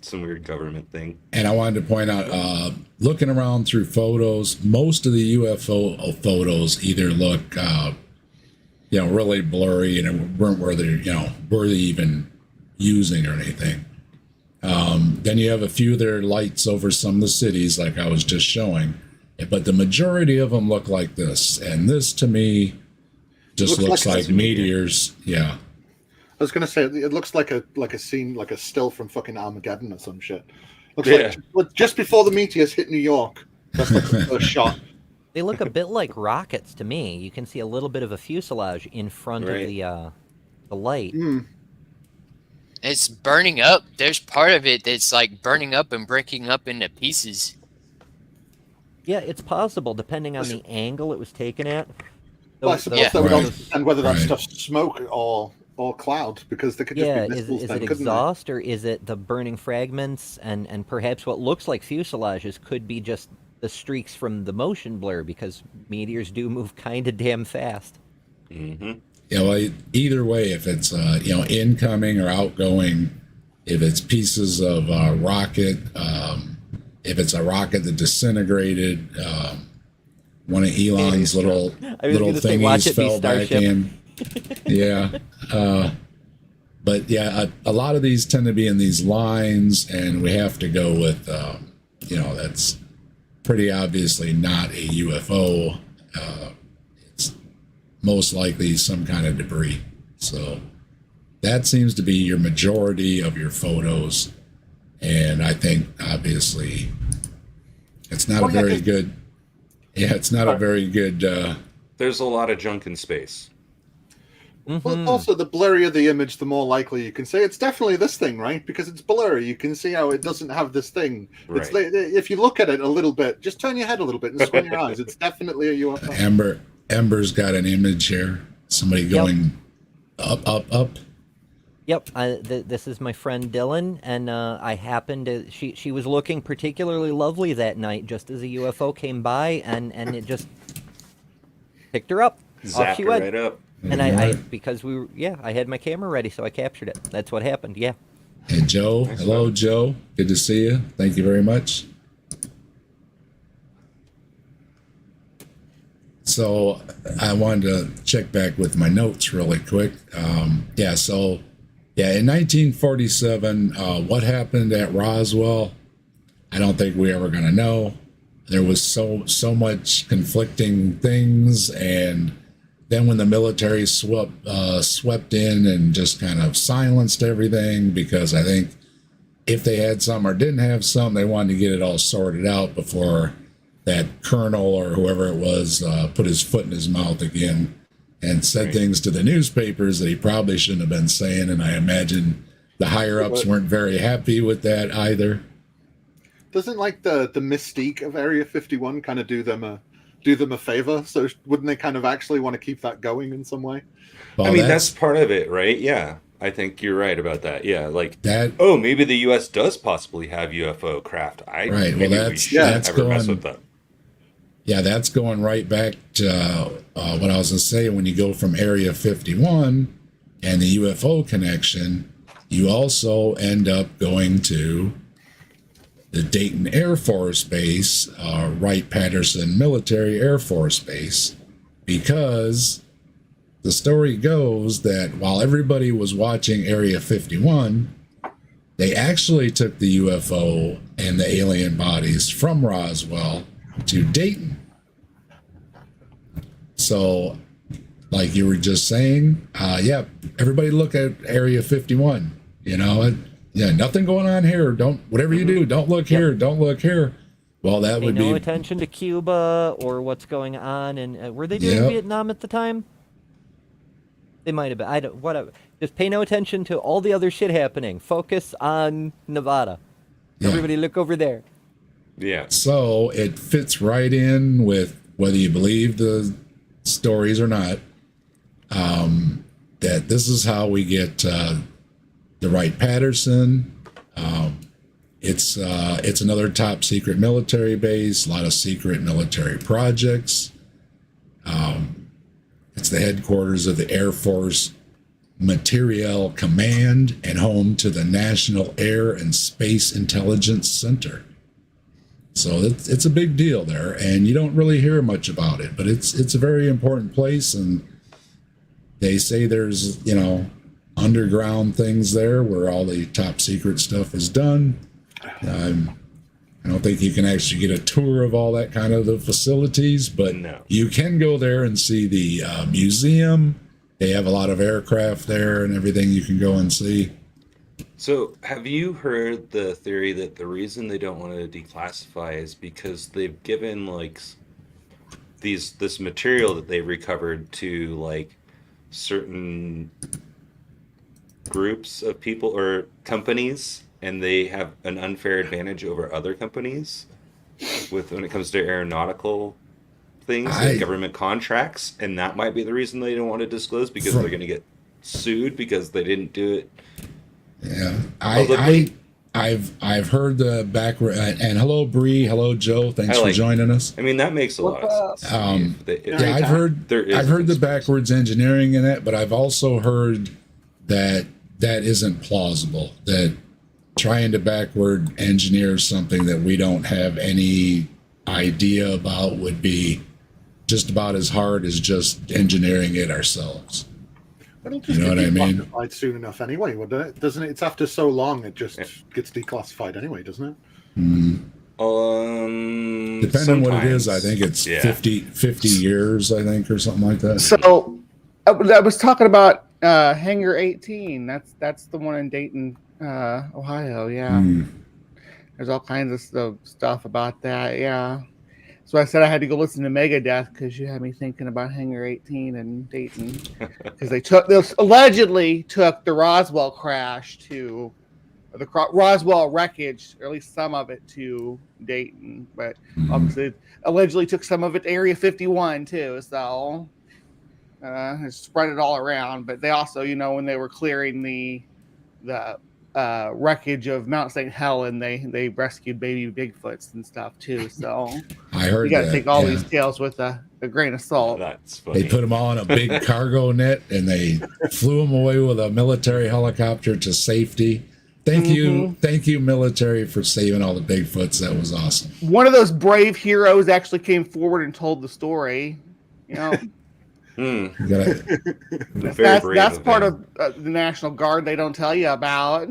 Some weird government thing. And I wanted to point out, looking around through photos, most of the UFO photos either look, really blurry and weren't worth even using or anything. Then you have a few that are lights over some of the cities, like I was just showing, but the majority of them look like this. And this, to me, just looks like meteors. Yeah. I was going to say it looks like a scene, like a still from fucking Armageddon or some shit. Looks like just before the meteors hit New York. That's like the first shot. They look a bit like rockets to me. You can see a little bit of a fuselage in front of the light. It's burning up. There's part of it that's like burning up and breaking up into pieces. Yeah, it's possible, depending on the angle it was taken at. Well, I Those, suppose those, that would Right. also depend whether that Right. stuff's smoke or cloud, because they could just yeah, be missiles is then, it couldn't they? exhaust or is it the burning fragments and perhaps what looks like fuselages could be just the streaks from the motion blur because meteors do move kind of damn fast. Mm-hmm. Yeah, well, either way, if it's incoming or outgoing, if it's pieces of rocket, if it's a rocket that disintegrated, one of Elon's little I was gonna say, watch thingies it be fell back Starship. in. Yeah, but yeah, a lot of these tend to be in these lines, and we have to go with that's pretty obviously not a UFO. It's most likely some kind of debris. So that seems to be your majority of your photos. And I think obviously it's not a very good, it's not a very good, There's a lot of junk in space. Well, also, the blurrier the image, the more likely you can say it's definitely this thing, right? Because it's blurry. You can see how it doesn't have this thing. It's Right. if you look at it a little bit, just turn your head a little bit and squint your eyes. It's definitely a UFO. Ember's got an image here. Somebody going up. Yep, this is my friend Dylan, and I happened to. She was looking particularly lovely that night, just as a UFO came by, and it just picked her up. Off Zapped she her went. right up. And I because I had my camera ready, so I captured it. That's what happened. Yeah. Hey, Joe. Hello, Joe. Good to see you. Thank you very much. So I wanted to check back with my notes really quick. In 1947, what happened at Roswell, I don't think we're ever going to know. There was so much conflicting things, and then when the military swept in and just kind of silenced everything, because I think if they had some or didn't have some, they wanted to get it all sorted out before that colonel or whoever it was put his foot in his mouth again and said things to the newspapers that he probably shouldn't have been saying. And I imagine the higher ups weren't very happy with that either. Doesn't like the mystique of Area 51 kind of do them a favor? So wouldn't they kind of actually want to keep that going in some way? Well, I mean, that's part of it, right? Yeah. I think you're right about that. Yeah, like that. Oh, maybe the U.S. does possibly have UFO craft. Right. Maybe Well, we shouldn't ever mess with them. Yeah, that's going right back to what I was going to say. When you go from Area 51 and the UFO connection, you also end up going to the Dayton Air Force Base, Wright-Patterson Military Air Force Base, because the story goes that while everybody was watching Area 51, they actually took the UFO and the alien bodies from Roswell to Dayton. So, like you were just saying, everybody look at Area 51. Nothing going on here. Whatever you do, don't look here. Don't look here. Well, that would be no attention to Cuba or what's going on. And were they doing Vietnam at the time? They might have been. Whatever. Just pay no attention to all the other shit happening. Focus on Nevada. Yeah. Everybody look over there. Yeah. So it fits right in with whether you believe the stories or not. That this is how we get the Wright-Patterson. It's another top secret military base. A lot of secret military projects. It's the headquarters of the Air Force Materiel Command and home to the National Air and Space Intelligence Center. So it's a big deal there, and you don't really hear much about it, but it's a very important place, and they say there's underground things there where all the top secret stuff is done. I don't think you can actually get a tour of all that kind of the facilities, but you can go there and see the museum. They have a lot of aircraft there and everything you can go and see. So, have you heard the theory that the reason they don't want to declassify is because they've given this material that they recovered to certain groups of people or companies, and they have an unfair advantage over other companies when it comes to aeronautical things, like I government contracts, and that might be the reason they don't want to disclose because they're from going to get sued because they didn't do it yeah, publicly. I've heard the backward and hello Bree, hello Joe, thanks I for like. joining us. I mean, that makes a lot of sense. to me Yeah, if they- there is I've a heard the conspiracy. backwards engineering in it, but I've also heard that that isn't plausible. That trying to backward engineer something that we don't have any idea about would be just about as hard as just engineering it ourselves. It'll just You know get what I mean? declassified soon enough anyway, wouldn't it? Doesn't it? It's after so long, it just gets declassified anyway, doesn't it? Depending on what it is, I sometimes. think it's Yeah. 50 years, I think, or something like that. So I was talking about Hangar 18. That's the one in Dayton, Ohio. Yeah, there's all kinds of stuff about that. Yeah. So I said I had to go listen to Megadeth because you had me thinking about Hangar 18 and Dayton because they allegedly took the Roswell crash to the Roswell wreckage, or at least some of it, to Dayton, but obviously allegedly took some of it to Area 51 too. So spread it all around. But they also, when they were clearing the wreckage of Mount St. Helen, they rescued baby Bigfoots and stuff too. So I heard you got to that, take all yeah. these tales with a grain of salt. That's funny. They put them all in a big cargo net and they flew them away with a military helicopter to safety. Thank you, military, for saving all the Bigfoots. That was awesome. One of those brave heroes actually came forward and told the story. You gotta, Very brave That's of part him. of the National Guard they don't tell you about.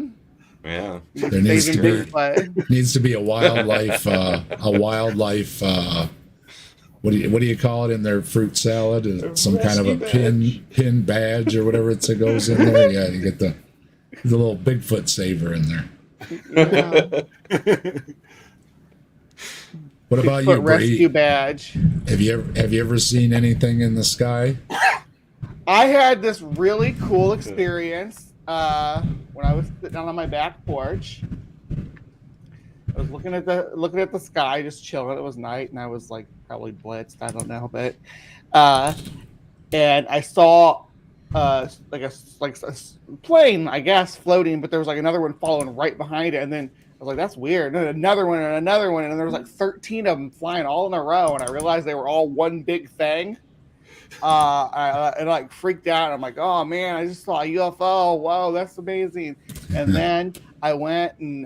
Yeah. there needs to be Bigfoot. needs to be a wildlife what do you call it in their fruit salad? Some kind of a pin badge or whatever it goes in there. Yeah, you get the little Bigfoot saver in there. What about you, Bigfoot rescue Bree? badge. Have you ever seen anything in the sky? I had this really cool experience when I was sitting on my back porch. I was looking at the sky, just chilling. It was night, and I was like probably blitzed. I don't know, but and I saw like a plane, I guess, floating, but there was like another one following right behind it, and then I was like, that's weird. And then another one and another one, and there was like 13 of them flying all in a row, and I realized they were all one big thing. I like freaked out. And I'm like, oh man, I just saw a UFO. Whoa, that's amazing. And then I went and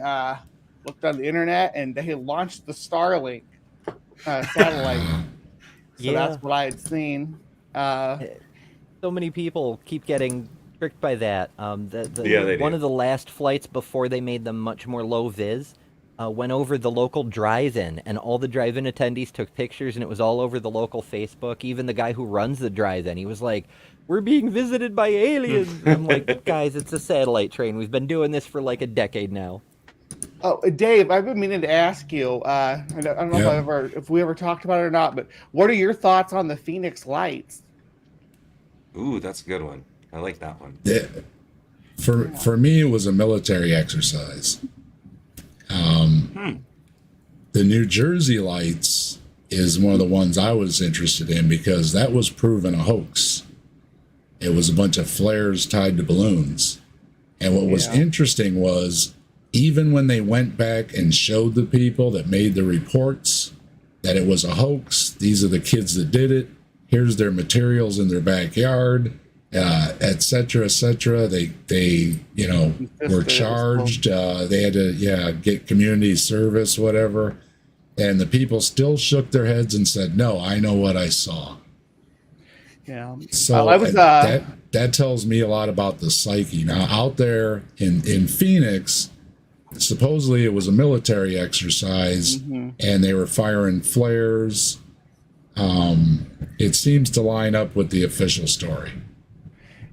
looked on the internet, and they had launched the Starlink satellite. So that's what I had seen. So many people keep getting tricked by that. They One do. of the last flights before they made them much more low vis went over the local drive-in, and all the drive-in attendees took pictures, and it was all over the local Facebook. Even the guy who runs the drive-in, he was like, "We're being visited by aliens." I'm like, guys, it's a satellite train. We've been doing this for like a decade now. Oh, Dave, I've been meaning to ask you. I don't know if we ever talked about it or not, but what are your thoughts on the Phoenix Lights? Ooh, that's a good one. I like that one. Yeah. For me, it was a military exercise. The New Jersey lights is one of the ones I was interested in because that was proven a hoax. It was a bunch of flares tied to balloons. And what was interesting was even when they went back and showed the people that made the reports that it was a hoax, these are the kids that did it, here's their materials in their backyard, et cetera, et cetera. They were charged. They had to, get community service, whatever. And the people still shook their heads and said, no, I know what I saw. Yeah. So I was, that tells me a lot about the psyche. Now, out there in Phoenix, supposedly it was a military exercise, and they were firing flares. It seems to line up with the official story.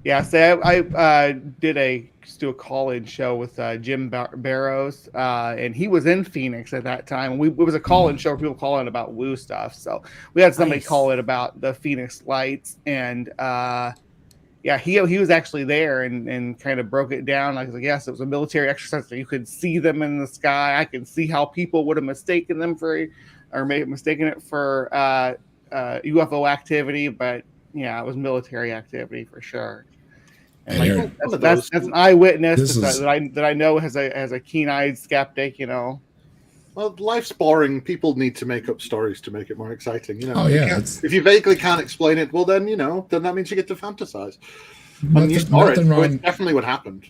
Yeah, so I did do a call-in show with Jim Barrows, and he was in Phoenix at that time. It was a call-in show where people call in about woo stuff. So we had somebody call in about the Phoenix Lights, and yeah, he was actually there and kind of broke it down. Like, yes, it was a military exercise. So you could see them in the sky. I can see how people would have mistaken them for, or mistaken it for UFO activity. But yeah, it was military activity for sure. And And like here, that's an eyewitness This is- that I know has a keen-eyed skeptic. You know. Well, life's boring. People need to make up stories to make it more exciting. You know. oh yeah, If you vaguely can't explain it, well, then then that means you get to fantasize. And you nothing, saw it. nothing So wrong. it's definitely what happened.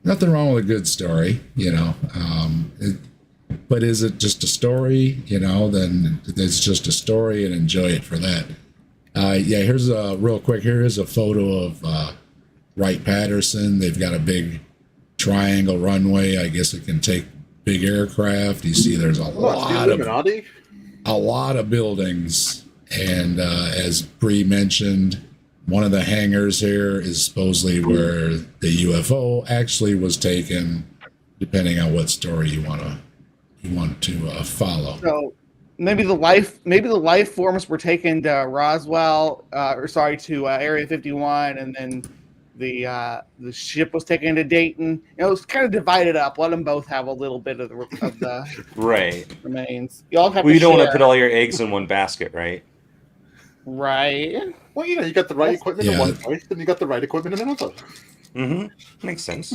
Nothing wrong with a good story, but is it just a story? Then it's just a story, and enjoy it for that. Yeah, here's a real quick. Here is a photo of Wright-Patterson. They've got a big triangle runway. I guess it can take big aircraft. You see, there's a lot of buildings, and as Bree mentioned, one of the hangars here is supposedly where the UFO actually was taken, depending on what story you want to follow. So maybe the life forms were taken to Roswell, to Area 51, and then the ship was taken to Dayton. It was kind of divided up. Let them both have a little bit of the Right. remains. You all have Well, to you don't want to share. put all your eggs in one basket, right? Right. Well, you got the right equipment in Yeah. one place, and you got the right equipment in another. Mm-hmm. Makes sense.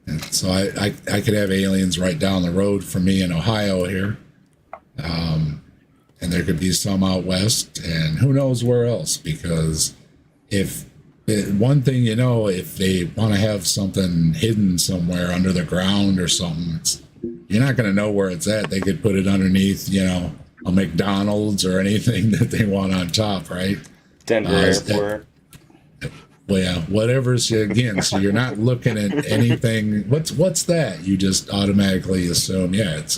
And so I could have aliens right down the road from me in Ohio here. And there could be some out west, and who knows where else, because one thing if they want to have something hidden somewhere under the ground or something, you're not going to know where it's at. They could put it underneath, a McDonald's or anything that they want on top, right? Denver Airport. Well, yeah, whatever's again. So you're not looking at anything. What's that? You just automatically assume, it's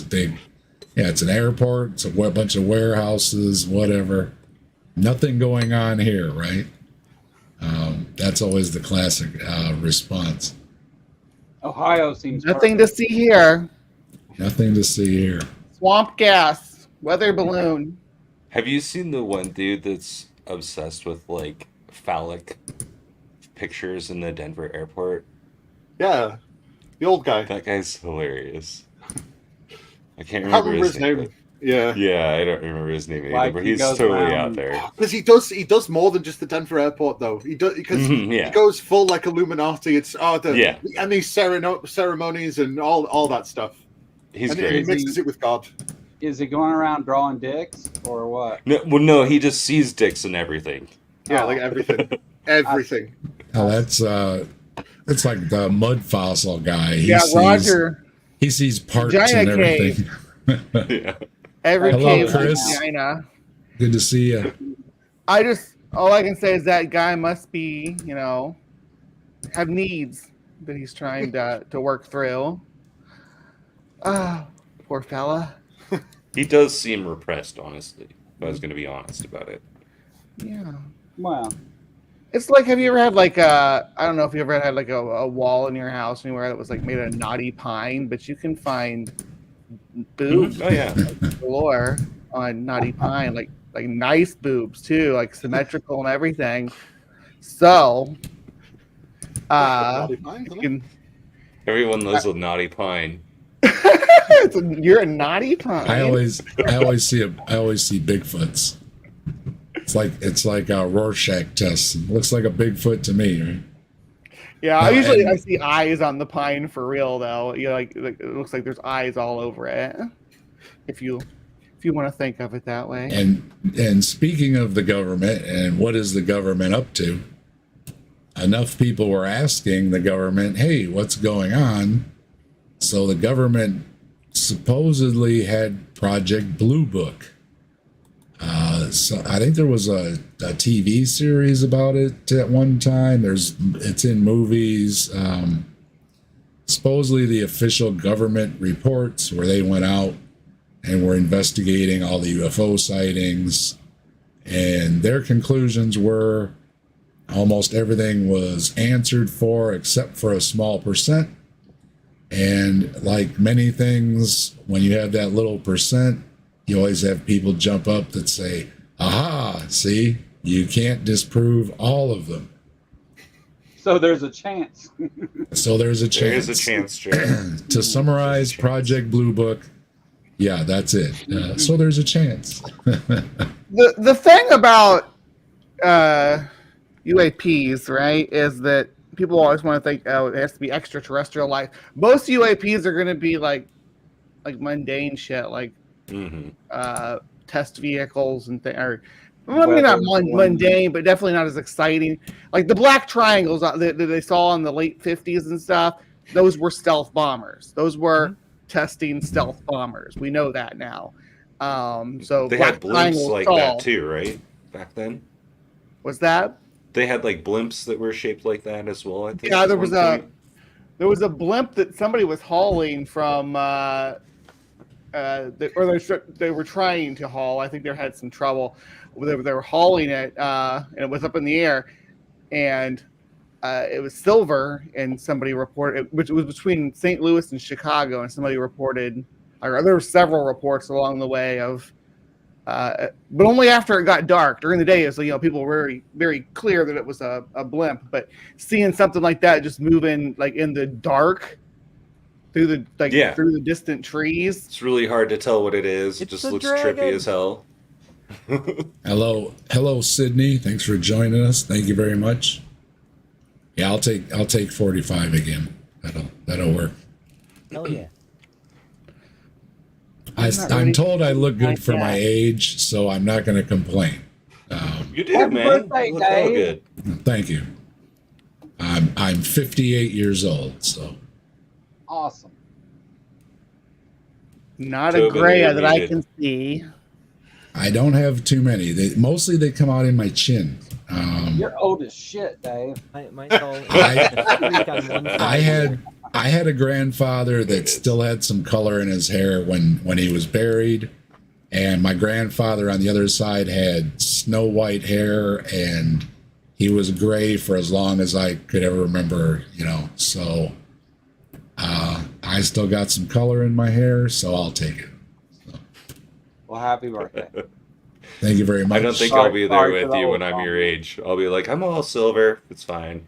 an airport. It's a bunch of warehouses, whatever. Nothing going on here, right? That's always the classic response. Ohio seems Nothing to see here. Nothing to see here. Swamp gas, weather balloon. Have you seen the one dude that's obsessed with like phallic pictures in the Denver airport? Yeah, the old guy. That guy's hilarious. I can't I can't remember his name. Yeah, Yeah, I don't remember his name either, Like, but he he's goes totally around- out there. because he does more than just the Denver airport though. He does because Yeah. he goes full like Illuminati. It's Yeah. and these ceremonies and all that stuff. He's and great. he mixes it with God. Is he going around drawing dicks or what? No, he just sees dicks and everything. Yeah, Oh. like everything, everything. Oh, that's like the mud fossil guy. Roger. He sees parts Vagina and everything. Yeah. Every Hello, cave Chris. has vagina. Good to see you. All I can say is that guy must be, have needs that he's trying to work through. Ah, poor fella. He does seem repressed, honestly. If I was going to be honest about it. Yeah. Well, It's like, have you ever had I don't know if you ever had like a wall in your house anywhere that was like made of knotty pine, but you can find boobs Oh yeah. galore on knotty pine, like nice boobs too, like symmetrical and everything. So, you can, Everyone loves a naughty pine. you're a knotty pine. I always see Bigfoots. It's like a Rorschach test. It looks like a Bigfoot to me, right? Yeah, No, usually and- I see eyes on the pine for real though. Like it looks like there's eyes all over it. If you want to think of it that way. And speaking of the government and what is the government up to, enough people were asking the government, hey, what's going on? So the government supposedly had Project Blue Book. So I think there was a TV series about it at one time. It's in movies. Supposedly the official government reports where they went out and were investigating all the UFO sightings, and their conclusions were almost everything was answered for except for a small percent. And like many things, when you have that little percent, you always have people jump up that say, aha, see, You can't disprove all of them. So there's a chance. So there's a There chance. is a chance, Jay. To summarize Project Blue Book, yeah, that's it. So there's a chance. The thing about UAPs, right, is that people always want to think, oh, it has to be extraterrestrial life. Most UAPs are going to be like mundane shit, like Mm-hmm. test vehicles and things. Or maybe not mundane, but definitely not as exciting. Like the black triangles that they saw in the late 50s and stuff. Those were stealth bombers. Those were testing stealth bombers. We know that now. So They black had blimps triangles like saw- that too, right? Back then, Was that? they had like blimps that were shaped like that as well. I think. Yeah, at there one was point. there was a blimp that somebody was hauling from, they were trying to haul. I think they had some trouble. They were hauling it, and it was up in the air, and it was silver. And somebody reported, which was between St. Louis and Chicago, and somebody reported. Or there were several reports along the way of. But only after it got dark. During the day, is people were very, very clear that it was a blimp. But seeing something like that just moving like in the dark through the through the distant trees. It's really hard to tell what it is. It It's just a looks dragon. trippy as hell. Hello, Sydney. Thanks for joining us. Thank you very much. Yeah, I'll take 45 again. That'll work. Hell yeah. I'm told I look good for my age, so I'm not going to complain. You did, Happy man. birthday, You look real Dave. good. Thank you. I'm 58 years old, so Awesome. Not a Tobin, gray you're that I muted. can see. I don't have too many. Mostly they come out in my chin. You're old as shit, Dave. Mine's all I had a grandfather that still had some color in his hair when he was buried, and my grandfather on the other side had snow white hair, and he was gray for as long as I could ever remember. So I still got some color in my hair, so I'll take it. Well, happy birthday. Thank you very much. I don't think Sorry- I'll be there sorry for with the you old when I'm song. your age. I'll be like, I'm all silver. It's fine.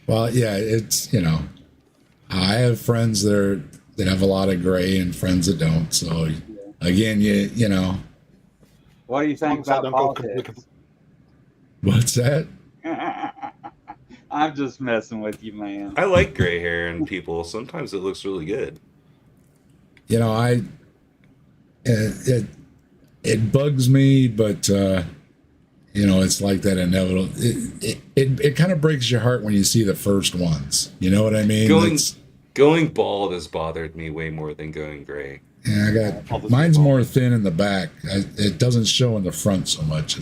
Well, yeah, it's I have friends that have a lot of gray and friends that don't. So again, you know, What do you think Songs that about don't go politics? what's that? I'm just messing with you, man. I like gray hair in people. Sometimes it looks really good. It bugs me, but it's like that inevitable. It kind of breaks your heart when you see the first ones. You know what I mean? Going bald has bothered me way more than going gray. Yeah, mine's more thin in the back. It doesn't show in the front so much.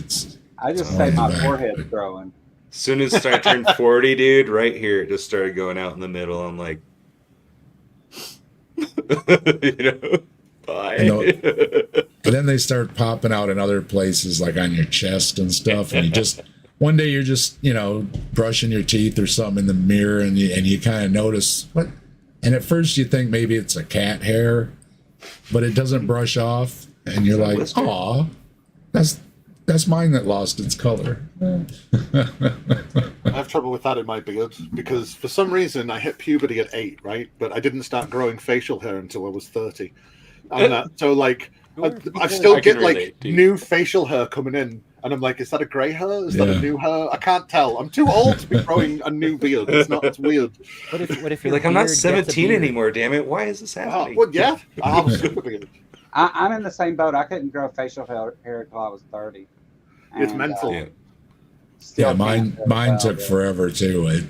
I just Oh, say my yeah. forehead's growing. As soon as I turned 40, dude, right here, it just started going out in the middle. I'm like, bye. And then they start popping out in other places, like on your chest and stuff. And one day you're just, brushing your teeth or something in the mirror, and you kind of notice what. And at first you think maybe it's a cat hair, but it doesn't brush off, and you're like, blister? "Aw, that's mine that lost its color." I have trouble with that in my beard because for some reason I hit puberty at 8, right? But I didn't start growing facial hair until I was 30. And so I still I can get relate, dude. new facial hair coming in, and I'm like, is that a grey hair? Is that Yeah. a new hair? I can't tell. I'm too old to be growing a new beard. It's weird. What if You're your like, I'm not beard gets a 17 beard? anymore, damn it. Why is this happening? Well, yeah, I have a super beard. I'm in the same boat. I couldn't grow facial hair until I was 30. It's And, mental. Yeah. still Yeah, mine can't grow well, took dude. forever too.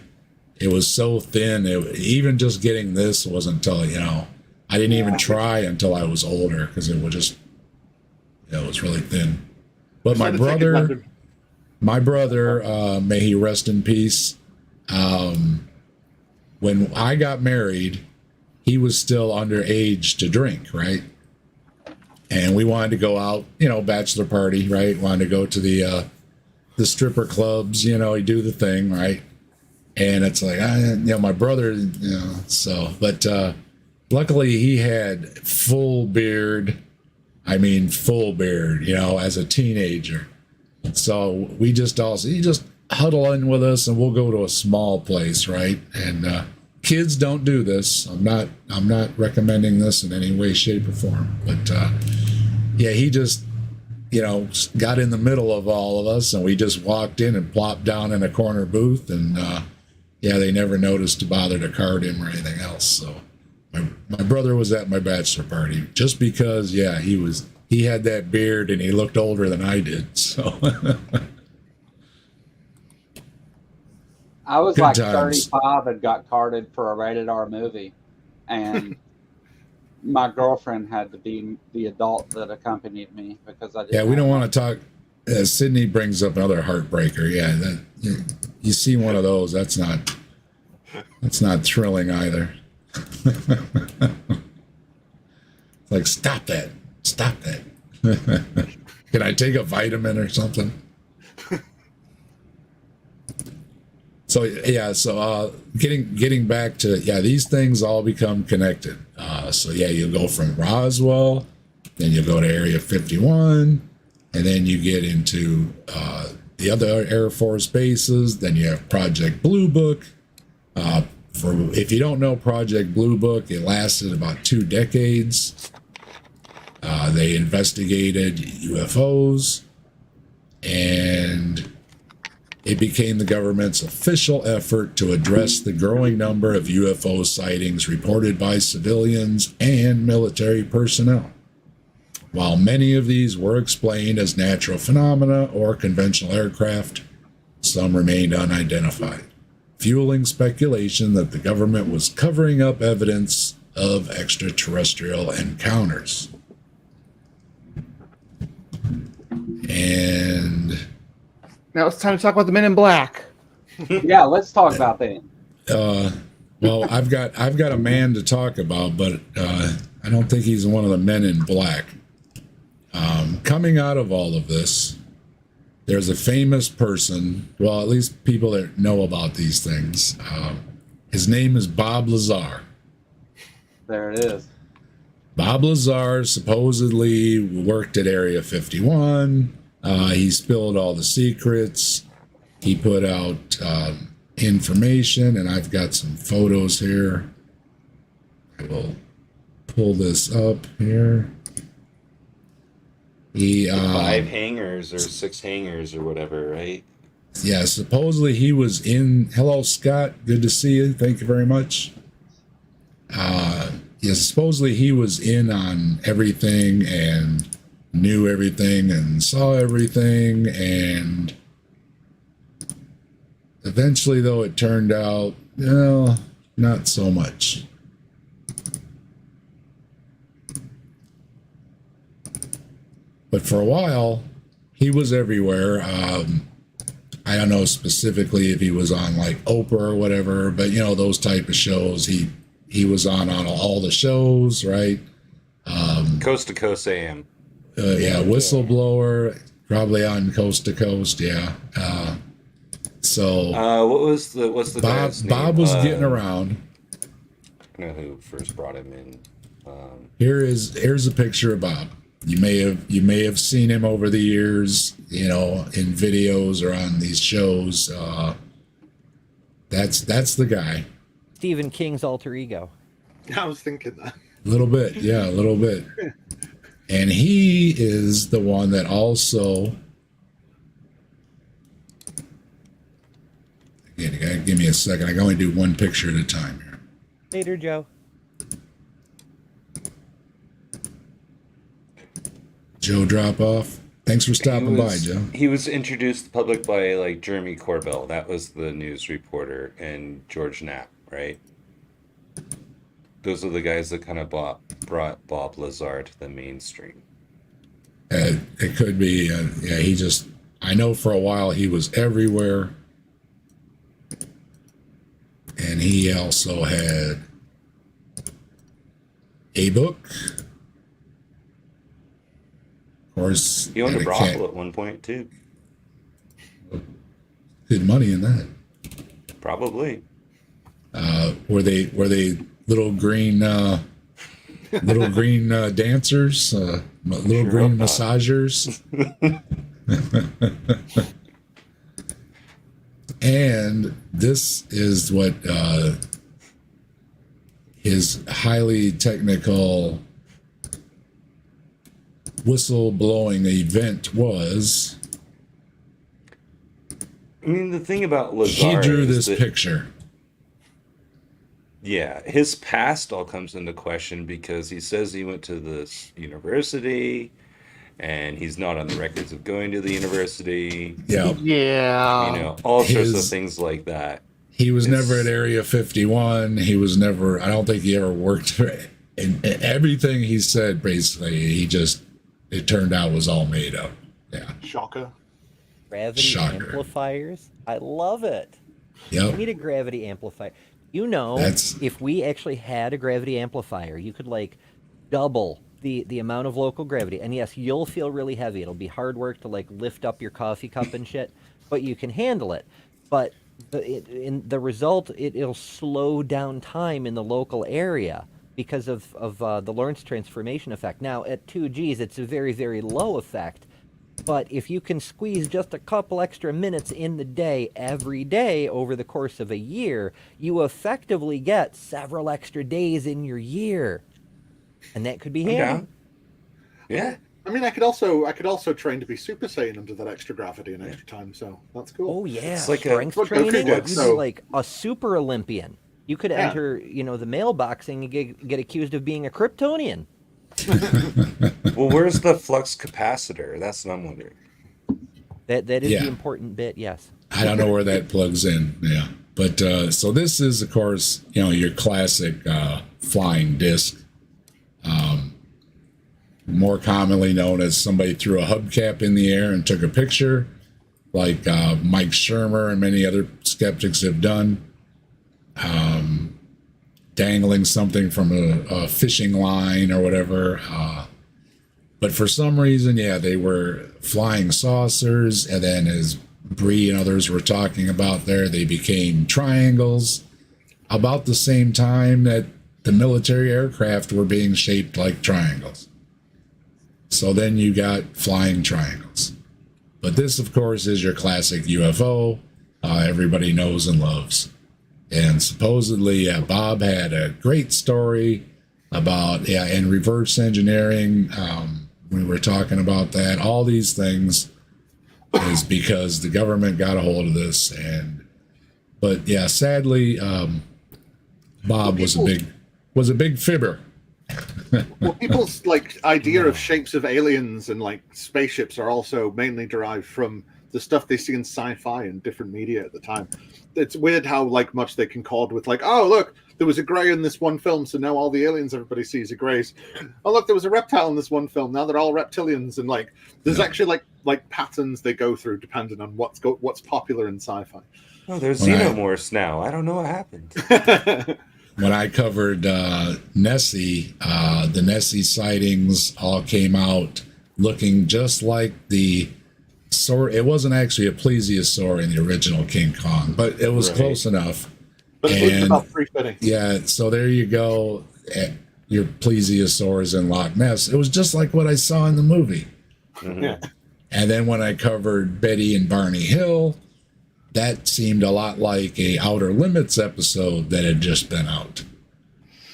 It was so thin. Even just getting this wasn't until I didn't even try until I was older because it was really thin. But my brother, may he rest in peace. When I got married, he was still underage to drink, right? And we wanted to go out, bachelor party, right? Wanted to go to the stripper clubs, you do the thing, right? And it's like, my brother, but luckily he had full beard. I mean, full beard, as a teenager. So we just all say, you just huddle in with us and we'll go to a small place, right? And kids don't do this. I'm not recommending this in any way, shape, or form. But yeah, he just, got in the middle of all of us, and we just walked in and plopped down in a corner booth, and yeah, they never noticed to bother to card him or anything else. So my brother was at my bachelor party just because, yeah, he had that beard and he looked older than I did. So I was Good like times. 35 and got carded for a rated R movie, and my girlfriend had to be the adult that accompanied me because I didn't. Yeah, we don't have- want to talk. Sydney brings up another heartbreaker. Yeah, you see one of those. That's not thrilling either. It's like, stop that. Can I take a vitamin or something? So yeah, getting back to, yeah, these things all become connected. So yeah, you go from Roswell, then you go to Area 51, and then you get into the other Air Force bases. Then you have Project Blue Book. If you don't know Project Blue Book, it lasted about 2 decades. They investigated UFOs, and it became the government's official effort to address the growing number of UFO sightings reported by civilians and military personnel. While many of these were explained as natural phenomena or conventional aircraft, some remained unidentified, fueling speculation that the government was covering up evidence of extraterrestrial encounters. And Now it's time to talk about the Men in Black. Yeah, let's talk about that. well, I've got a man to talk about, but I don't think he's one of the Men in Black. Coming out of all of this, there's a famous person, well, at least people that know about these things. His name is Bob Lazar. There it is. Bob Lazar supposedly worked at Area 51. He spilled all the secrets. He put out information, and I've got some photos here. I will pull this up here. He 5 hangars or 6 hangars or whatever, right? yeah, supposedly he was in. Hello, Scott. Good to see you. Thank you very much. Yeah, supposedly he was in on everything and knew everything and saw everything, and eventually, though, it turned out, well, not so much. But for a while, he was everywhere. I don't know specifically if he was on like Oprah or whatever, but those type of shows. He was on all the shows, right? Coast to Coast AM. Yeah, whistleblower, probably on Coast to Coast. Yeah. So what's the guy's name? Bob was getting around. I know who first brought him in. Here's a picture of Bob. You may have seen him over the years, in videos or on these shows. That's the guy. Stephen King's alter ego. I was thinking that. A little bit, yeah, a little bit. And he is the one that also. Again, you gotta give me a second. I can only do one picture at a time here. Later, Joe. Joe drop off. Thanks for stopping by, Joe. He was introduced to the public by like Jeremy Corbell. That was the news reporter, and George Knapp, right? Those are the guys that kind of brought Bob Lazar to the mainstream. It could be. Yeah, I know for a while he was everywhere. And he also had a book. Of course, He owned had a brothel at one point too. good money in that. Probably. Were they little green dancers, little green massagers? And this is what his highly technical whistleblowing event was. I mean, the thing about Lazar He drew is this that, picture. yeah, his past all comes into question because he says he went to this university and he's not on the records of going to the university. Yeah. Yeah. All sorts of His- things like that. He was It's- never at Area 51. He was never, I don't think he ever worked. And everything he said, basically, it turned out was all made up. Yeah. Shocker. Gravity Shocker. amplifiers. I love it. We Yep. need a gravity amplifier. You know, That's- if we actually had a gravity amplifier, you could like double the amount of local gravity. And yes, you'll feel really heavy. It'll be hard work to like lift up your coffee cup and shit, but you can handle it. But in the result, it'll slow down time in the local area because of the Lorentz transformation effect. Now, at 2 Gs, it's a very, very low effect. But if you can squeeze just a couple extra minutes in the day every day over the course of a year, you effectively get several extra days in your year. And that could be I'm handy. down. Yeah. I mean, I could also train to be Super Saiyan under that extra gravity and extra time, so that's cool. Oh yeah, It's like strength what Goku training. did, You'd be so- like a super Olympian. You could Yeah. enter, the male boxing and get accused of being a Kryptonian. Well, where's the flux capacitor? That's what I'm wondering. That is Yeah. the important bit. Yes. I don't know where that plugs in. Yeah. But so this is, of course, your classic flying disc. More commonly known as somebody threw a hubcap in the air and took a picture, like Mike Shermer and many other skeptics have done. Dangling something from a fishing line or whatever. But for some reason, yeah, they were flying saucers. And then as Bree and others were talking about there, they became triangles about the same time that the military aircraft were being shaped like triangles. So then you got flying triangles. But this, of course, is your classic UFO everybody knows and loves. And supposedly, Bob had a great story about, and reverse engineering. We were talking about that. All these things is because the government got a hold of this. But yeah, sadly, Bob was a big fibber. Well, people's idea of shapes of aliens and spaceships are also mainly derived from the stuff they see in sci-fi and different media at the time. It's weird how much they concord with oh look, there was a gray in this one film, so now all the aliens everybody sees are grays. Oh look, there was a reptile in this one film, now they're all reptilians. And there's actually patterns they go through depending on what's popular in sci-fi. Oh, there's Right. xenomorphs now. I don't know what happened. When I covered Nessie, the Nessie sightings all came out looking just like the saur. It wasn't actually a plesiosaur in the original King Kong, but it was Right. close enough. But it was And- about 350. Yeah, so there you go. Your plesiosaurs in Loch Ness. It was just like what I saw in the movie. Mhm. Yeah. And then when I covered Betty and Barney Hill, that seemed a lot like a Outer Limits episode that had just been out.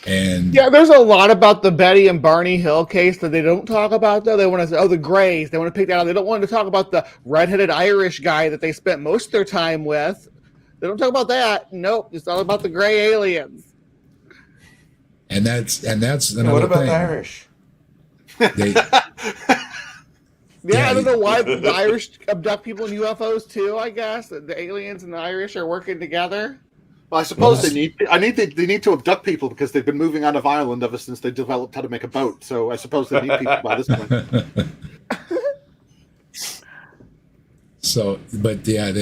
And Yeah, there's a lot about the Betty and Barney Hill case that they don't talk about, though. They want to say, the Greys. They want to pick that out. They don't want to talk about the redheaded Irish guy that they spent most of their time with. They don't talk about that. Nope, it's all about the gray aliens. and that's another What about thing. the Irish? They, Yeah, I don't Yeah. know why the Irish abduct people in UFOs too. I guess the aliens and the Irish are working together. Well, I suppose Well, they need to abduct people because they've been moving out of Ireland ever since they developed how to make a boat. So I suppose they need people by this point. So, but yeah,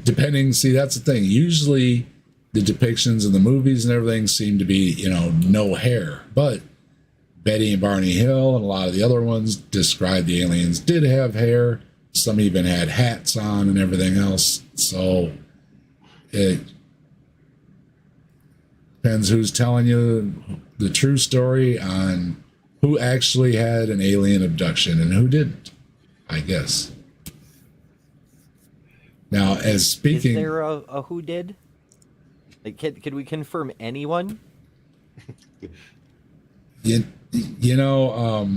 depending. See, that's the thing. Usually, the depictions in the movies and everything seem to be, no hair. But Betty and Barney Hill and a lot of the other ones describe the aliens did have hair. Some even had hats on and everything else. So it depends who's telling you the true story on who actually had an alien abduction and who didn't, I guess. Now, as Is speaking, there a who did? Like, could we confirm anyone? you know,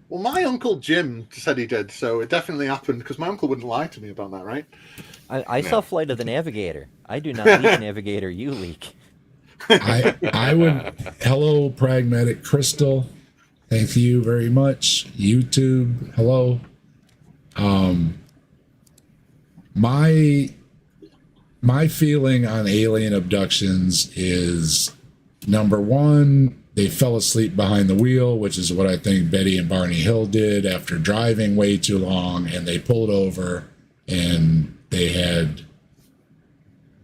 Well, my uncle Jim said he did, so it definitely happened because my uncle wouldn't lie to me about that, right? I No. saw Flight of the Navigator. I do not leak, Navigator. You leak. I would. Hello, Pragmatic Crystal. Thank you very much. YouTube. Hello. My feeling on alien abductions is, number one, they fell asleep behind the wheel, which is what I think Betty and Barney Hill did after driving way too long, and they pulled over and they had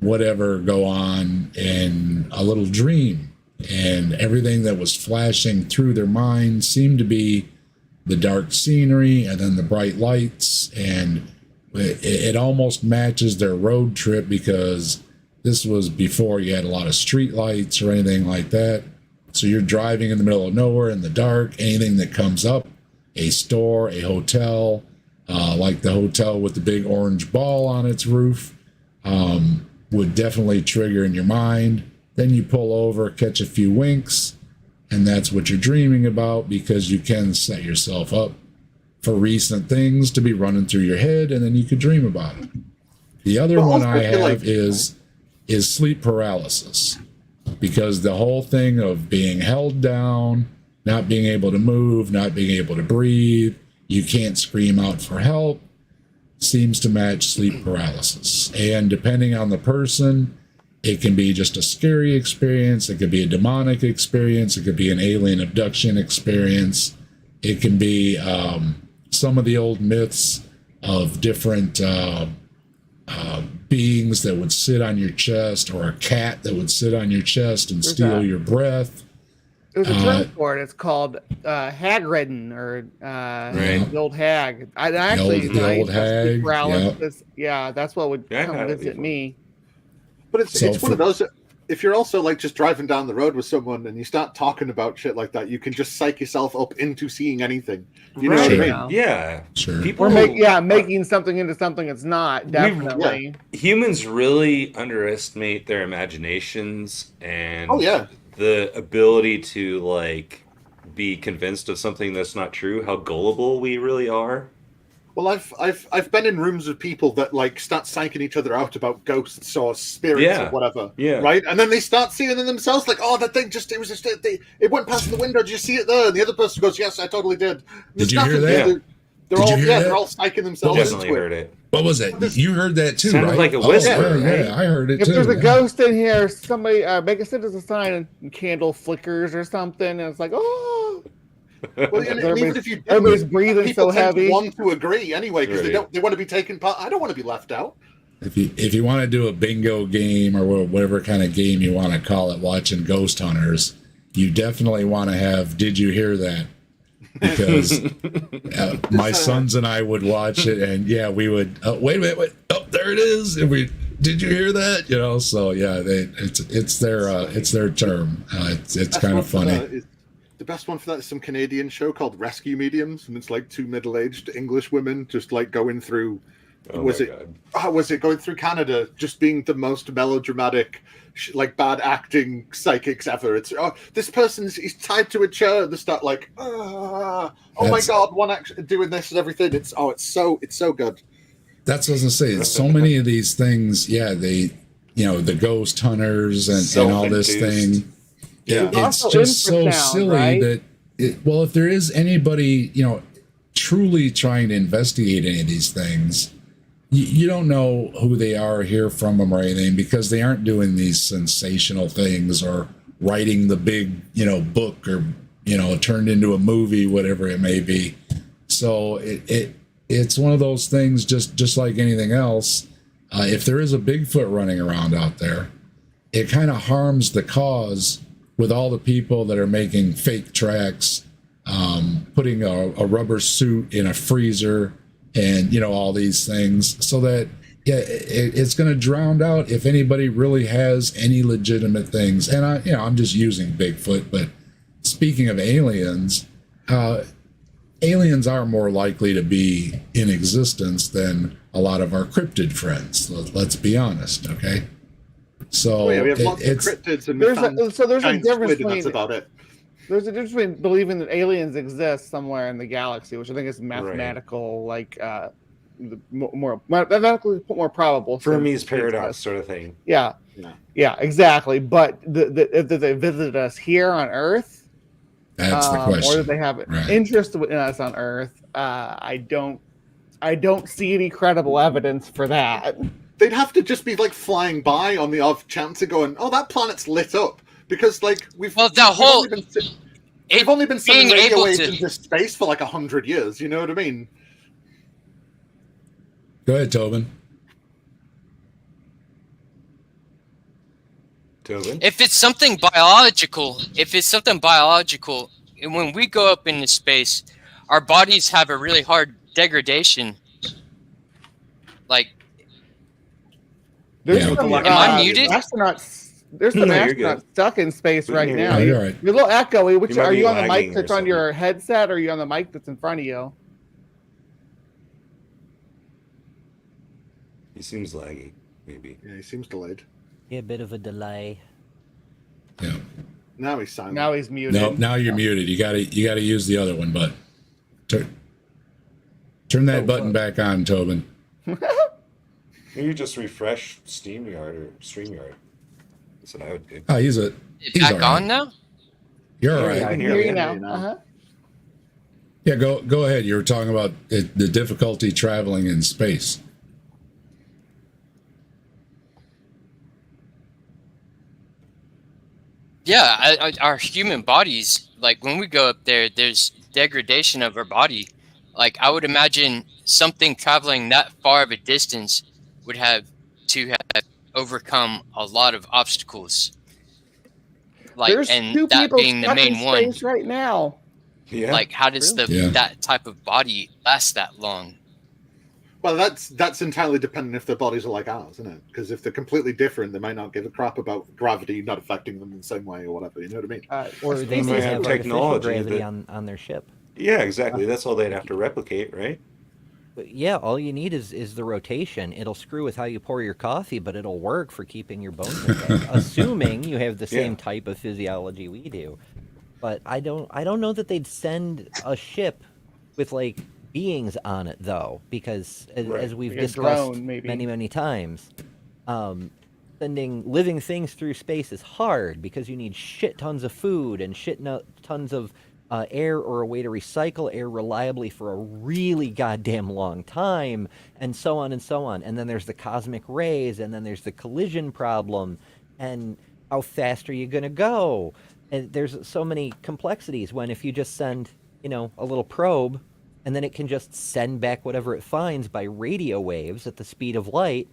whatever go on in a little dream, and everything that was flashing through their mind seemed to be the dark scenery and then the bright lights, and it almost matches their road trip because this was before you had a lot of street lights or anything like that. So you're driving in the middle of nowhere in the dark. Anything that comes up, a store, a hotel, like the hotel with the big orange ball on its roof, would definitely trigger in your mind. Then you pull over, catch a few winks, and that's what you're dreaming about, because you can set yourself up for recent things to be running through your head, and then you could dream about it. The other But one also, I I feel have like- is sleep paralysis, because the whole thing of being held down, not being able to move, not being able to breathe, you can't scream out for help, seems to match sleep paralysis. And depending on the person, it can be just a scary experience, it could be a demonic experience, it could be an alien abduction experience, it can be some of the old myths of different beings that would sit on your chest, or a cat that would sit on your chest and There's steal that. your breath. There's a term for it. It's called hag-ridden, or Right. the old hag. I actually the old I have sleep hag, paralysis. Yeah, that's what would Yeah, come that'd be visit fun. me. But it's So one of for- those. If you're also like just driving down the road with someone and you start talking about shit like that, you can just psych yourself up into seeing anything. You know what I Sure. mean? Yeah. Yeah. Sure. People We're making something into something it's not. Definitely. humans really underestimate their imaginations and Oh yeah. the ability to like be convinced of something that's not true, how gullible we really are. Well, I've been in rooms with people that like start psyching each other out about ghosts or spirits Yeah. or whatever. Yeah. Right, and then they start seeing it themselves, like, oh, that thing it went past the window. Did you see it there? And the other person goes, yes, I totally did. Did you hear that? They're Did all you hear that? they're all psyching themselves Definitely into heard it. it. What was that? You heard that too, Sounded right? like a whisper, yeah, right? yeah, I heard it If too. there's a yeah. ghost in here, somebody make a citizen sign and candle flickers or something, and it's like, oh, Well, and even if you everybody's didn't, breathing people so tend to heavy. want to agree anyway because Right. they want to be taken part. I don't want to be left out. If you want to do a bingo game or whatever kind of game you want to call it, watching Ghost Hunters, you definitely want to have "Did you hear that?" Because my sons and I would watch it, and yeah, we would. Wait, oh, there it is. And we did you hear that? You know, so yeah, it's their term. It's Best kind one of for funny. that is- the best one for that is some Canadian show called Rescue Mediums, and it's like two middle-aged English women just like going through. Oh was my it? God. Was it going through Canada, just being the most melodramatic, like bad acting psychics ever? It's this person's he's tied to a chair. They start like, oh my That's- god, one action doing this and everything. It's so good. That's what I was gonna say. So many of these things, yeah, the ghost hunters and all this Self-induced. thing. Yeah. It's Also just so infrasound, silly right? that if there is anybody, truly trying to investigate any of these things, you don't know who they are, hear from them or anything, because they aren't doing these sensational things or writing the big, book or, turned into a movie, whatever it may be. So it's one of those things, just like anything else. If there is a Bigfoot running around out there, it kind of harms the cause with all the people that are making fake tracks, putting a rubber suit in a freezer and, all these things, so that, it's going to drown out if anybody really has any legitimate things. And I'm just using Bigfoot, but speaking of aliens, aliens are more likely to be in existence than a lot of our cryptid friends. Let's be honest, okay? So Oh, yeah, we have it- lots of it's cryptids and we There's found a giant difference squid, and that's between about it. there's a difference between believing that aliens exist somewhere in the galaxy, which I think is mathematical, like more mathematically more probable. Fermi's since paradox exist. sort of thing. Yeah, Yeah. yeah, exactly. But if they visited us here on Earth, that's the question. or that they have Right. interest in us on Earth, I don't see any credible evidence for that. They'd have to just be like flying by on the off chance of going, oh, that planet's lit up. Because like we've only been sending being radio able waves to- into space for like 100 years, you know what I mean? Go ahead, Tobin. Tobin? If it's something biological, and when we go up into space, our bodies have a really hard degradation. Like, There's Yeah. some Am I muted? astronauts. There's some No, you're astronauts good. stuck in space We right can hear now. you. You're, All right. you're a little echoey. Which You might are be you on the lagging mic or that's on something. your headset, or are you on the mic that's in front of you? He seems laggy, maybe. Yeah, he seems delayed. Yeah, a bit of a delay. Yeah. Now he's silent. Now he's muted. No, now you're muted. You gotta use the other one, but turn that button back on, Tobin. Maybe just refresh SteamYard or StreamYard. That's what I would do. Oh, he's it's all back right. on now? You're all Yeah, right. I can Yeah, hear yeah, you now. yeah. Uh-huh. Yeah, go ahead. You were talking about the difficulty traveling in space. Yeah, our human bodies, like when we go up there, there's degradation of our body. Like I would imagine something traveling that far of a distance would have to have overcome a lot of obstacles. Like, There's and two that people being the stuck in main one. space right now. Yeah. Like, how does Yeah. that type of body last that long? Well, that's entirely dependent if their bodies are like ours, isn't it? Because if they're completely different, they might not give a crap about gravity not affecting them in the same way or whatever. You know what I mean? Or they Species may have have artificial technology gravity that- on their ship. Yeah, exactly. That's all they'd have to replicate, right? But yeah, all you need is the rotation. It'll screw with how you pour your coffee, but it'll work for keeping your bones intact, assuming you have the same Yeah. type of physiology we do. But I don't know that they'd send a ship with like beings on it though, because Right. as we've Like a discussed drone, maybe. many times, sending living things through space is hard because you need shit tons of food and tons of air or a way to recycle air reliably for a really goddamn long time, and so on and so on. And then there's the cosmic rays, and then there's the collision problem, and how fast are you going to go? And there's so many complexities when if you just send, a little probe, and then it can just send back whatever it finds by radio waves at the speed of light.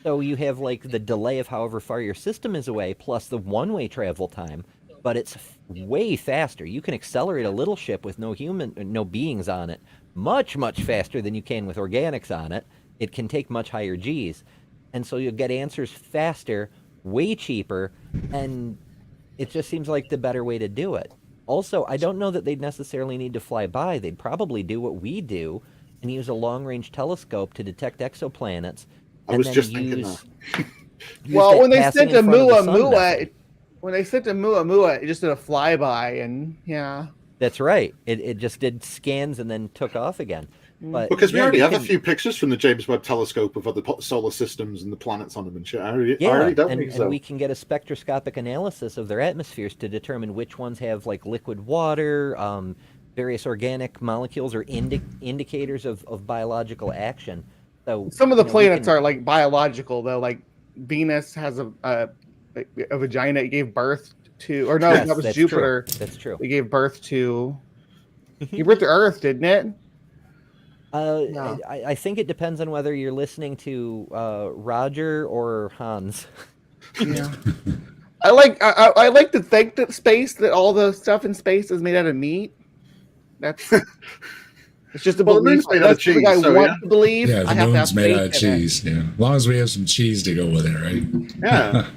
So you have like the delay of however far your system is away, plus the one-way travel time, but it's way faster. You can accelerate a little ship with no beings on it, much faster than you can with organics on it. It can take much higher Gs, and so you'll get answers faster, way cheaper, and it just seems like the better way to do it. Also, I don't know that they'd necessarily need to fly by. They'd probably do what we do and use a long-range telescope to detect exoplanets. I and was then just thinking use Well, that when they passing sent in to front of the sun Muamua, method. it just did a flyby, and yeah. That's right. It just did scans and then took off again. But Because we yeah, already you have a can- few pictures from the James Webb Telescope of other solar systems and the planets on them and shit. I already Yeah, don't and, think and so. we can get a spectroscopic analysis of their atmospheres to determine which ones have like liquid water, various organic molecules, or indicators of biological action. So Some of the we planets can- are like biological, though. Like Venus has a vagina it gave birth to, or no, Yes, that was that's Jupiter. True. That's true. It gave birth to. Gave birth to Earth, didn't it? No. I think it depends on whether you're listening to Roger or Hans. Yeah. I like to think that all the stuff in space is made out of meat. That's it's just a Well, the belief. moon's made out of That's something cheese, I so want yeah. to believe. Yeah, I the have to moon's have made faith out of in it. cheese. Yeah, as long as we have some cheese to go with it, right? Yeah.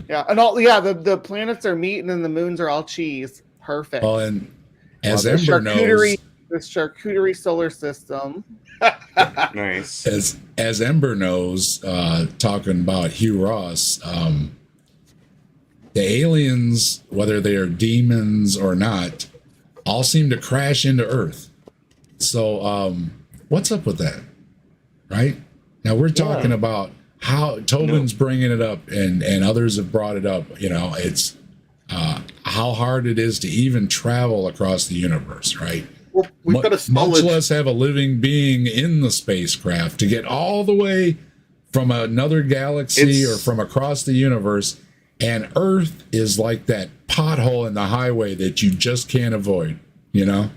Yeah, and all the planets are meat, and then the moons are all cheese. Perfect. Well, and as The Ember knows, charcuterie this charcuterie solar system. Nice. As Ember knows, talking about Hugh Ross, the aliens, whether they are demons or not, all seem to crash into Earth. So, what's up with that? Right now, we're talking about how Tobin's bringing it up, and others have brought it up. You know, it's how hard it is to even travel across the universe, right? Well, we've got a solid. Much less have a living being in the spacecraft to get all the way from another galaxy or from across the universe. And Earth is like that pothole in the highway that you just can't avoid, you know?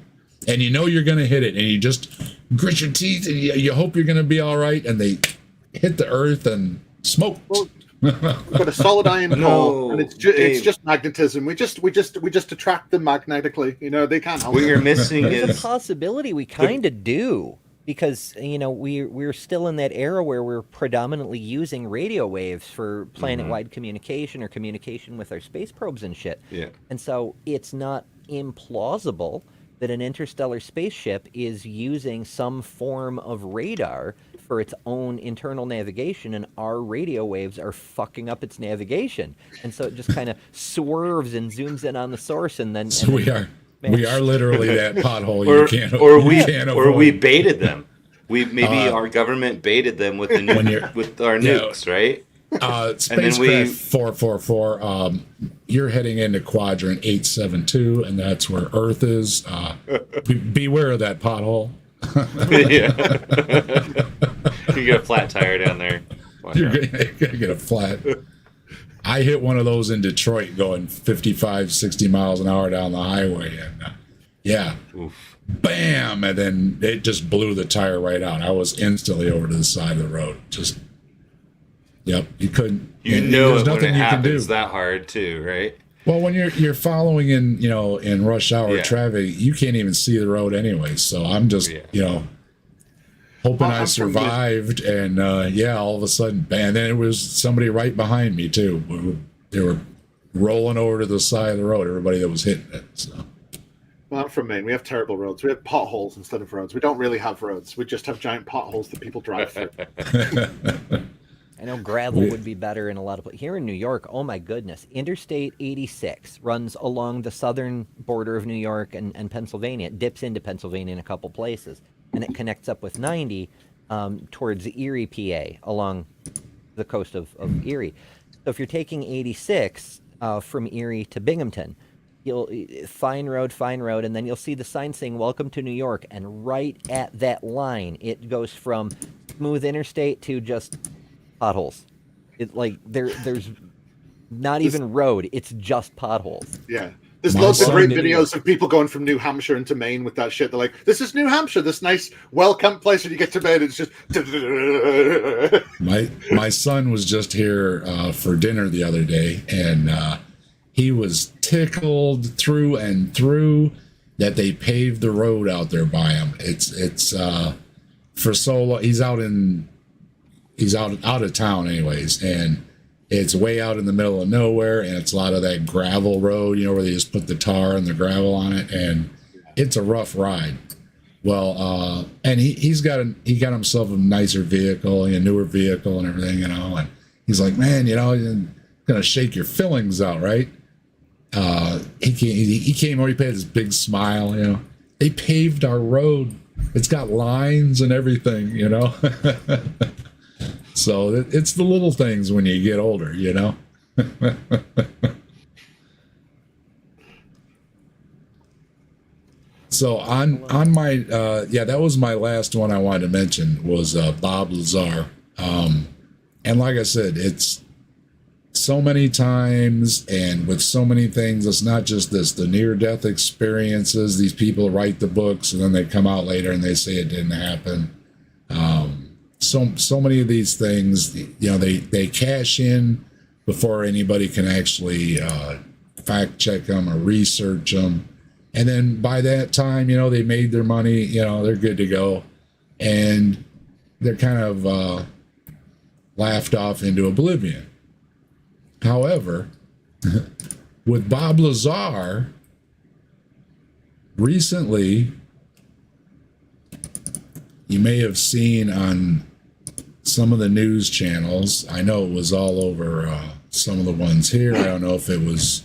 And you know you're going to hit it, and you just grit your teeth, and you hope you're going to be all right, and they hit the Earth and smoke. Well, we've got a solid iron core, and it's just magnetism. We just attract them magnetically. You know, they can't help What it. you're missing There's is a possibility we kind of do, because we're still in that era where we're predominantly using radio waves for planet-wide communication or communication with our space probes and shit. Yeah. And so it's not implausible that an interstellar spaceship is using some form of radar for its own internal navigation, and our radio waves are fucking up its navigation. And so it just kind of swerves and zooms in on the source, and then... So we are literally that pothole or, you can't or avoid. we baited them. Our government baited them with the with our nukes, right? Spacecraft 444, you're heading into quadrant 872, and that's where Earth is. Beware of that pothole. Yeah. You get a flat tire down there. You're gonna get a flat. I hit one of those in Detroit going 55, 60 miles an hour down the highway, and Oof. Bam, and then it just blew the tire right out. I was instantly over to the side of the road. Just Yep, you couldn't. You know there's it when nothing it you can happens do. that hard too, right? Well, when you're following in rush hour traffic, you can't even see the road anyway. So I'm just hoping I survived, and all of a sudden, bam! Then it was somebody right behind me too. They were rolling over to the side of the road. Everybody that was hitting it. So. Well, I'm from Maine. We have terrible roads. We have potholes instead of roads. We don't really have roads. We just have giant potholes that people drive through. I know gravel would be better in a lot of places. Here in New York, oh my goodness, Interstate 86 runs along the southern border of New York and Pennsylvania. It dips into Pennsylvania in a couple places, and it connects up with 90 towards Erie, PA, along the coast of Erie. So if you're taking 86 from Erie to Binghamton, you'll fine road, and then you'll see the sign saying "Welcome to New York," and right at that line, it goes from smooth interstate to just potholes. It there's not even road; it's just potholes. Yeah, there's lots of great videos of people going from New Hampshire into Maine with that shit. They're like, "This is New Hampshire, this nice, well-kept place." When you get to Maine, it's just. My son was just here for dinner the other day, and he was tickled through and through that they paved the road out there by him. It's for so long. He's out of town anyways, and it's way out in the middle of nowhere, and it's a lot of that gravel road, where they just put the tar and the gravel on it, and it's a rough ride. Well, and he got himself a nicer vehicle, a newer vehicle and everything, and he's like, man, you're gonna shake your fillings out, right? He came over, he paid this big smile, they paved our road. It's got lines and everything, So it's the little things when you get older, So on my that was my last one I wanted to mention was Bob Lazar, and like I said, it's so many times and with so many things. It's not just the near-death experiences. These people write the books and then they come out later and they say it didn't happen. So many of these things, they cash in before anybody can actually fact check them or research them. And then by that time, they made their money, they're good to go. And they're kind of laughed off into oblivion. However, with Bob Lazar, recently, you may have seen on some of the news channels. I know it was all over some of the ones here. I don't know if it was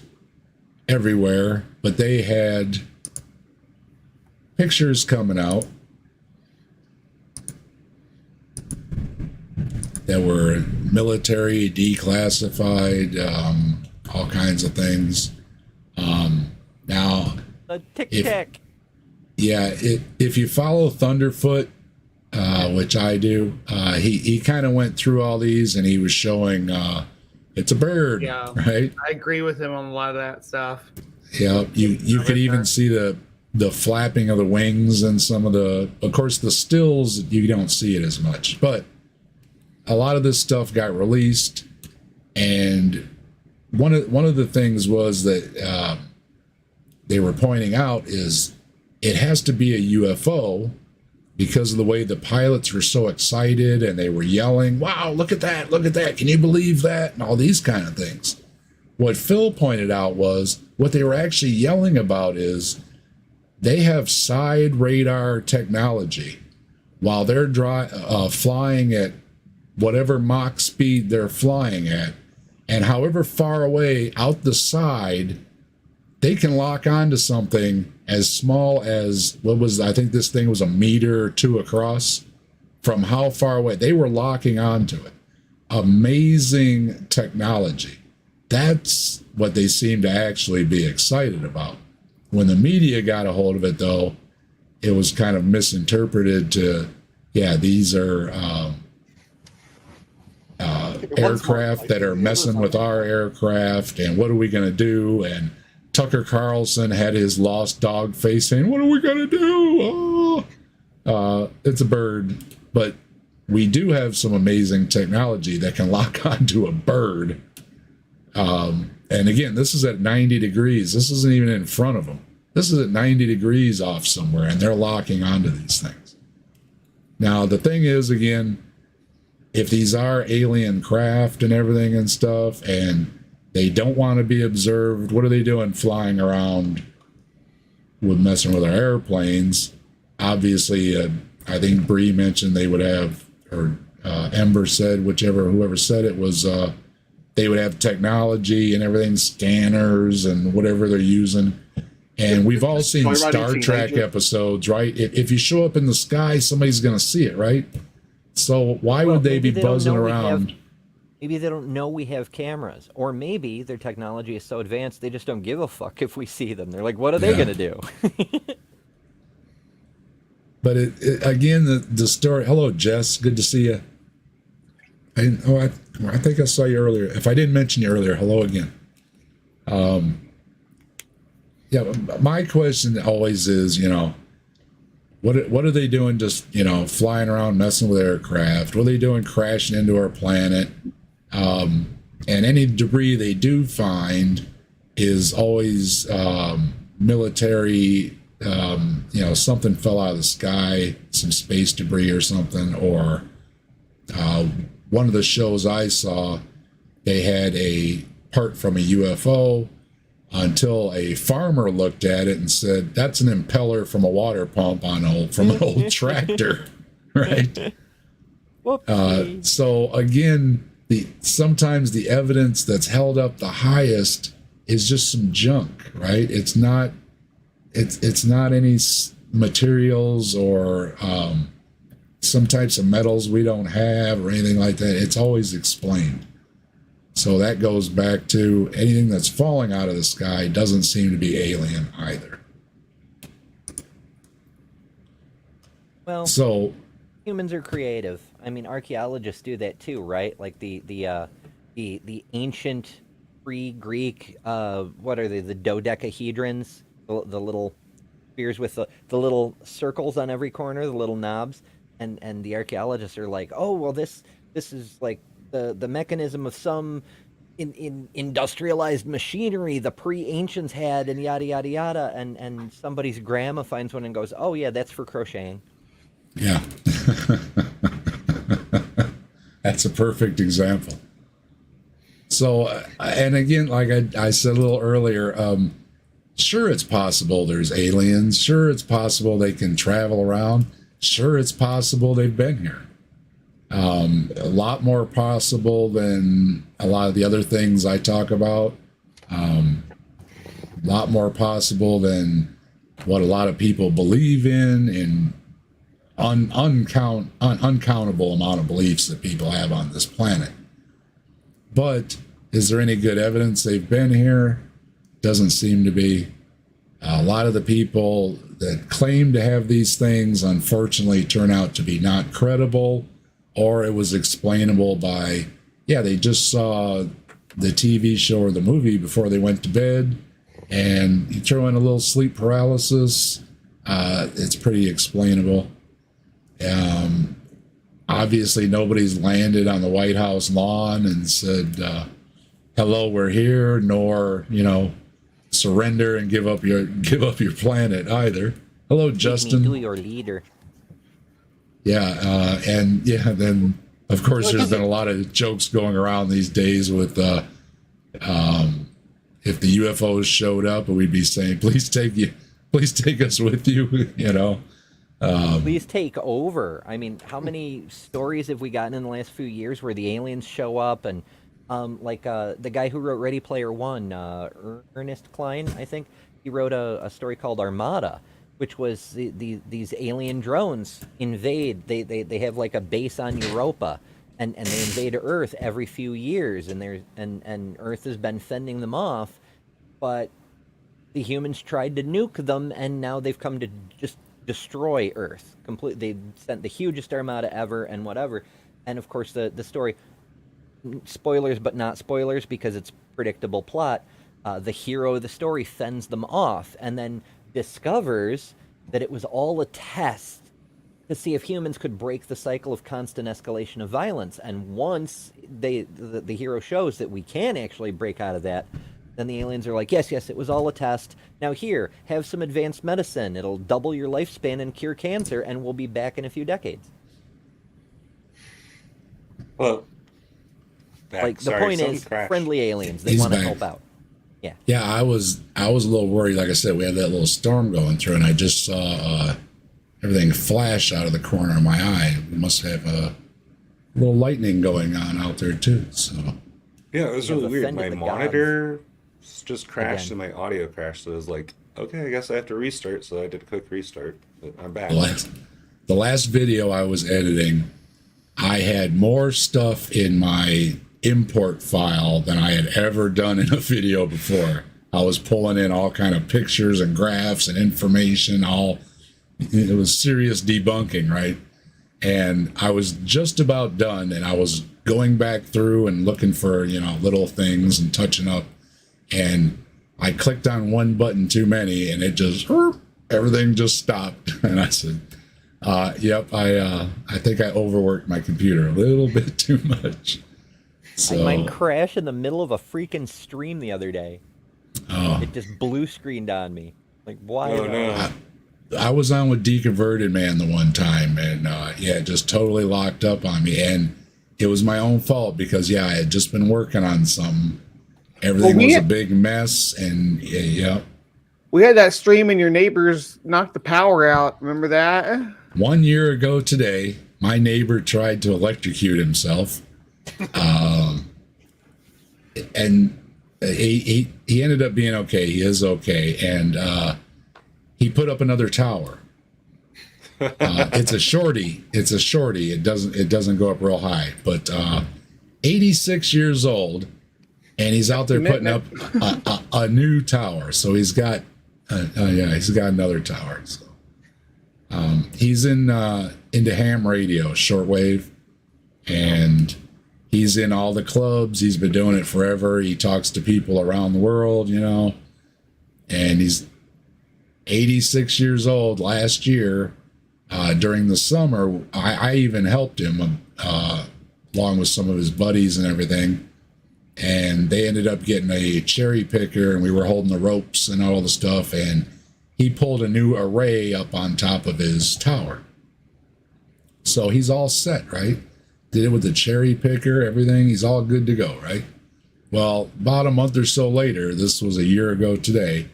everywhere, but they had pictures coming out that were military, declassified, all kinds of things. Now, A tic-tac. if you follow Thunderfoot, which I do, he kind of went through all these, and he was showing it's a bird, Yeah. right? I agree with him on a lot of that stuff. Yeah, you could even see the flapping of the wings and some of the, of course, the stills, you don't see it as much, but a lot of this stuff got released, and one of the things was that they were pointing out is it has to be a UFO because of the way the pilots were so excited and they were yelling, "Wow, look at that, can you believe that?" and all these kind of things. What Phil pointed out was what they were actually yelling about is they have side radar technology while they're flying at whatever Mach speed they're flying at, and however far away out the side, they can lock onto something as small as, I think this thing was a meter or two across from how far away. They were locking onto it. Amazing technology. That's what they seem to actually be excited about. When the media got a hold of it, though, it was kind of misinterpreted to, these are aircraft that are messing with our aircraft, and what are we going to do? And Tucker Carlson had his lost dog face saying, "What are we going to do?" It's a bird, but we do have some amazing technology that can lock onto a bird. And again, this is at 90 degrees. This isn't even in front of them. This is at 90 degrees off somewhere, and they're locking onto these things. Now, the thing is, again, if these are alien craft and everything and stuff, and they don't want to be observed, what are they doing flying around with messing with our airplanes? Obviously, I think Bree mentioned they would have, or Ember said, whoever said it was, they would have technology and everything, scanners and whatever they're using. And we've all seen Star Trek episodes, right? If you show up in the sky, somebody's going to see it, right? So why would they be buzzing around? Maybe they don't know we have cameras, or maybe their technology is so advanced they just don't give a fuck if we see them. They're like, what are they going to do? But again, the story. Hello, Jess. Good to see you. I think I saw you earlier. If I didn't mention you earlier, hello again. My question always is, what are they doing? Just flying around, messing with aircraft. What are they doing, crashing into our planet? And any debris they do find is always military. Something fell out of the sky, some space debris or something, or one of the shows I saw, they had a part from a UFO until a farmer looked at it and said, "That's an impeller from a water pump from an old tractor," right? So again, sometimes the evidence that's held up the highest is just some junk, right? It's not any materials or some types of metals we don't have or anything like that. It's always explained. So that goes back to anything that's falling out of the sky doesn't seem to be alien either. Well, so humans are creative. I mean, archaeologists do that too, right? Like the ancient pre-Greek, what are they? The dodecahedrons, the little spheres with the little circles on every corner, the little knobs, and the archaeologists are like, oh well, this is like the mechanism of some in industrialized machinery the pre-ancients had, and yada yada yada, and somebody's grandma finds one and goes, oh yeah, that's for crocheting. Yeah. That's a perfect example. So, and again, like I said a little earlier, sure, it's possible there's aliens. Sure, it's possible they can travel around. sure, it's possible they've been here. A lot more possible than a lot of the other things I talk about. A lot more possible than what a lot of people believe in, and uncountable amount of beliefs that people have on this planet. But is there any good evidence they've been here? Doesn't seem to be. A lot of the people that claim to have these things, unfortunately, turn out to be not credible, or it was explainable by, yeah, they just saw the TV show or the movie before they went to bed, and you throw in a little sleep paralysis, it's pretty explainable. Obviously, nobody's landed on the White House lawn and said, hello, we're here, nor, surrender and give up your planet either. Hello, Justin. Make me your leader. Yeah, then of course there's been a lot of jokes going around these days with if the UFOs showed up, we'd be saying, please take us with you, Please take over. I mean, how many stories have we gotten in the last few years where the aliens show up and the guy who wrote Ready Player One, Ernest Cline, I think, he wrote a story called Armada, which was these alien drones invade. They have like a base on Europa, and they invade Earth every few years, and Earth has been fending them off, but the humans tried to nuke them, and now they've come to just destroy Earth completely. They sent the hugest armada ever, and whatever. And of course, the story, spoilers but not spoilers because it's predictable plot. The hero of the story fends them off, and then discovers that it was all a test to see if humans could break the cycle of constant escalation of violence. And once the hero shows that we can actually break out of that, then the aliens are like, yes, it was all a test. Now here, have some advanced medicine. It'll double your lifespan and cure cancer, and we'll be back in a few decades. Well, the point is, friendly aliens. They He's want to back. help out. Yeah, I was a little worried. Like I said, we had that little storm going through, and I just saw everything flash out of the corner of my eye. We must have a little lightning going on out there too. So yeah, it was You really weird. offended My the monitor just crashed Again. and my audio crashed. So I was like, okay, I guess I have to restart. So I did a quick restart. But I'm back. the last video I was editing, I had more stuff in my import file than I had ever done in a video before. I was pulling in all kind of pictures and graphs and information. It was serious debunking, right? And I was just about done, and I was going back through and looking for little things and touching up, and I clicked on one button too many, and it just everything just stopped. And I said, yep, I think I overworked my computer a little bit too much. So Mine crashed in the middle of a freaking stream the other day. Oh. It just blue screened on me. Like, why? Oh no. I was on with Deconverted Man the one time, and it just totally locked up on me, and it was my own fault because I had just been working on something. Everything was a big mess, and We had that stream and your neighbors knocked the power out. Remember that? 1 year ago today, my neighbor tried to electrocute himself, and he ended up being okay. He is okay, and he put up another tower. It's a shorty. It doesn't go up real high, but 86 years old, and he's out there putting up a new tower. So he's got another tower. So he's into ham radio, shortwave, and he's in all the clubs. He's been doing it forever. He talks to people around the world, and he's 86 years old. Last year, during the summer, I even helped him along with some of his buddies and everything. And they ended up getting a cherry picker, and we were holding the ropes and all the stuff. And he pulled a new array up on top of his tower. So he's all set, right? Did it with the cherry picker, everything. He's all good to go, right? Well, about a month or so later, this was a year ago today,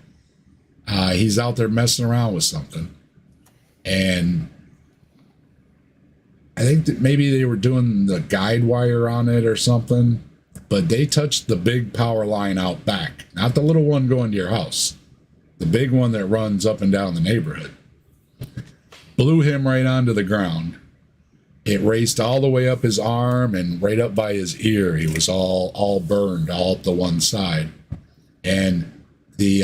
he's out there messing around with something. And I think that maybe they were doing the guide wire on it or something, but they touched the big power line out back, not the little one going to your house, the big one that runs up and down the neighborhood. Blew him right onto the ground. It raced all the way up his arm and right up by his ear. He was all burned, all up the one side. And the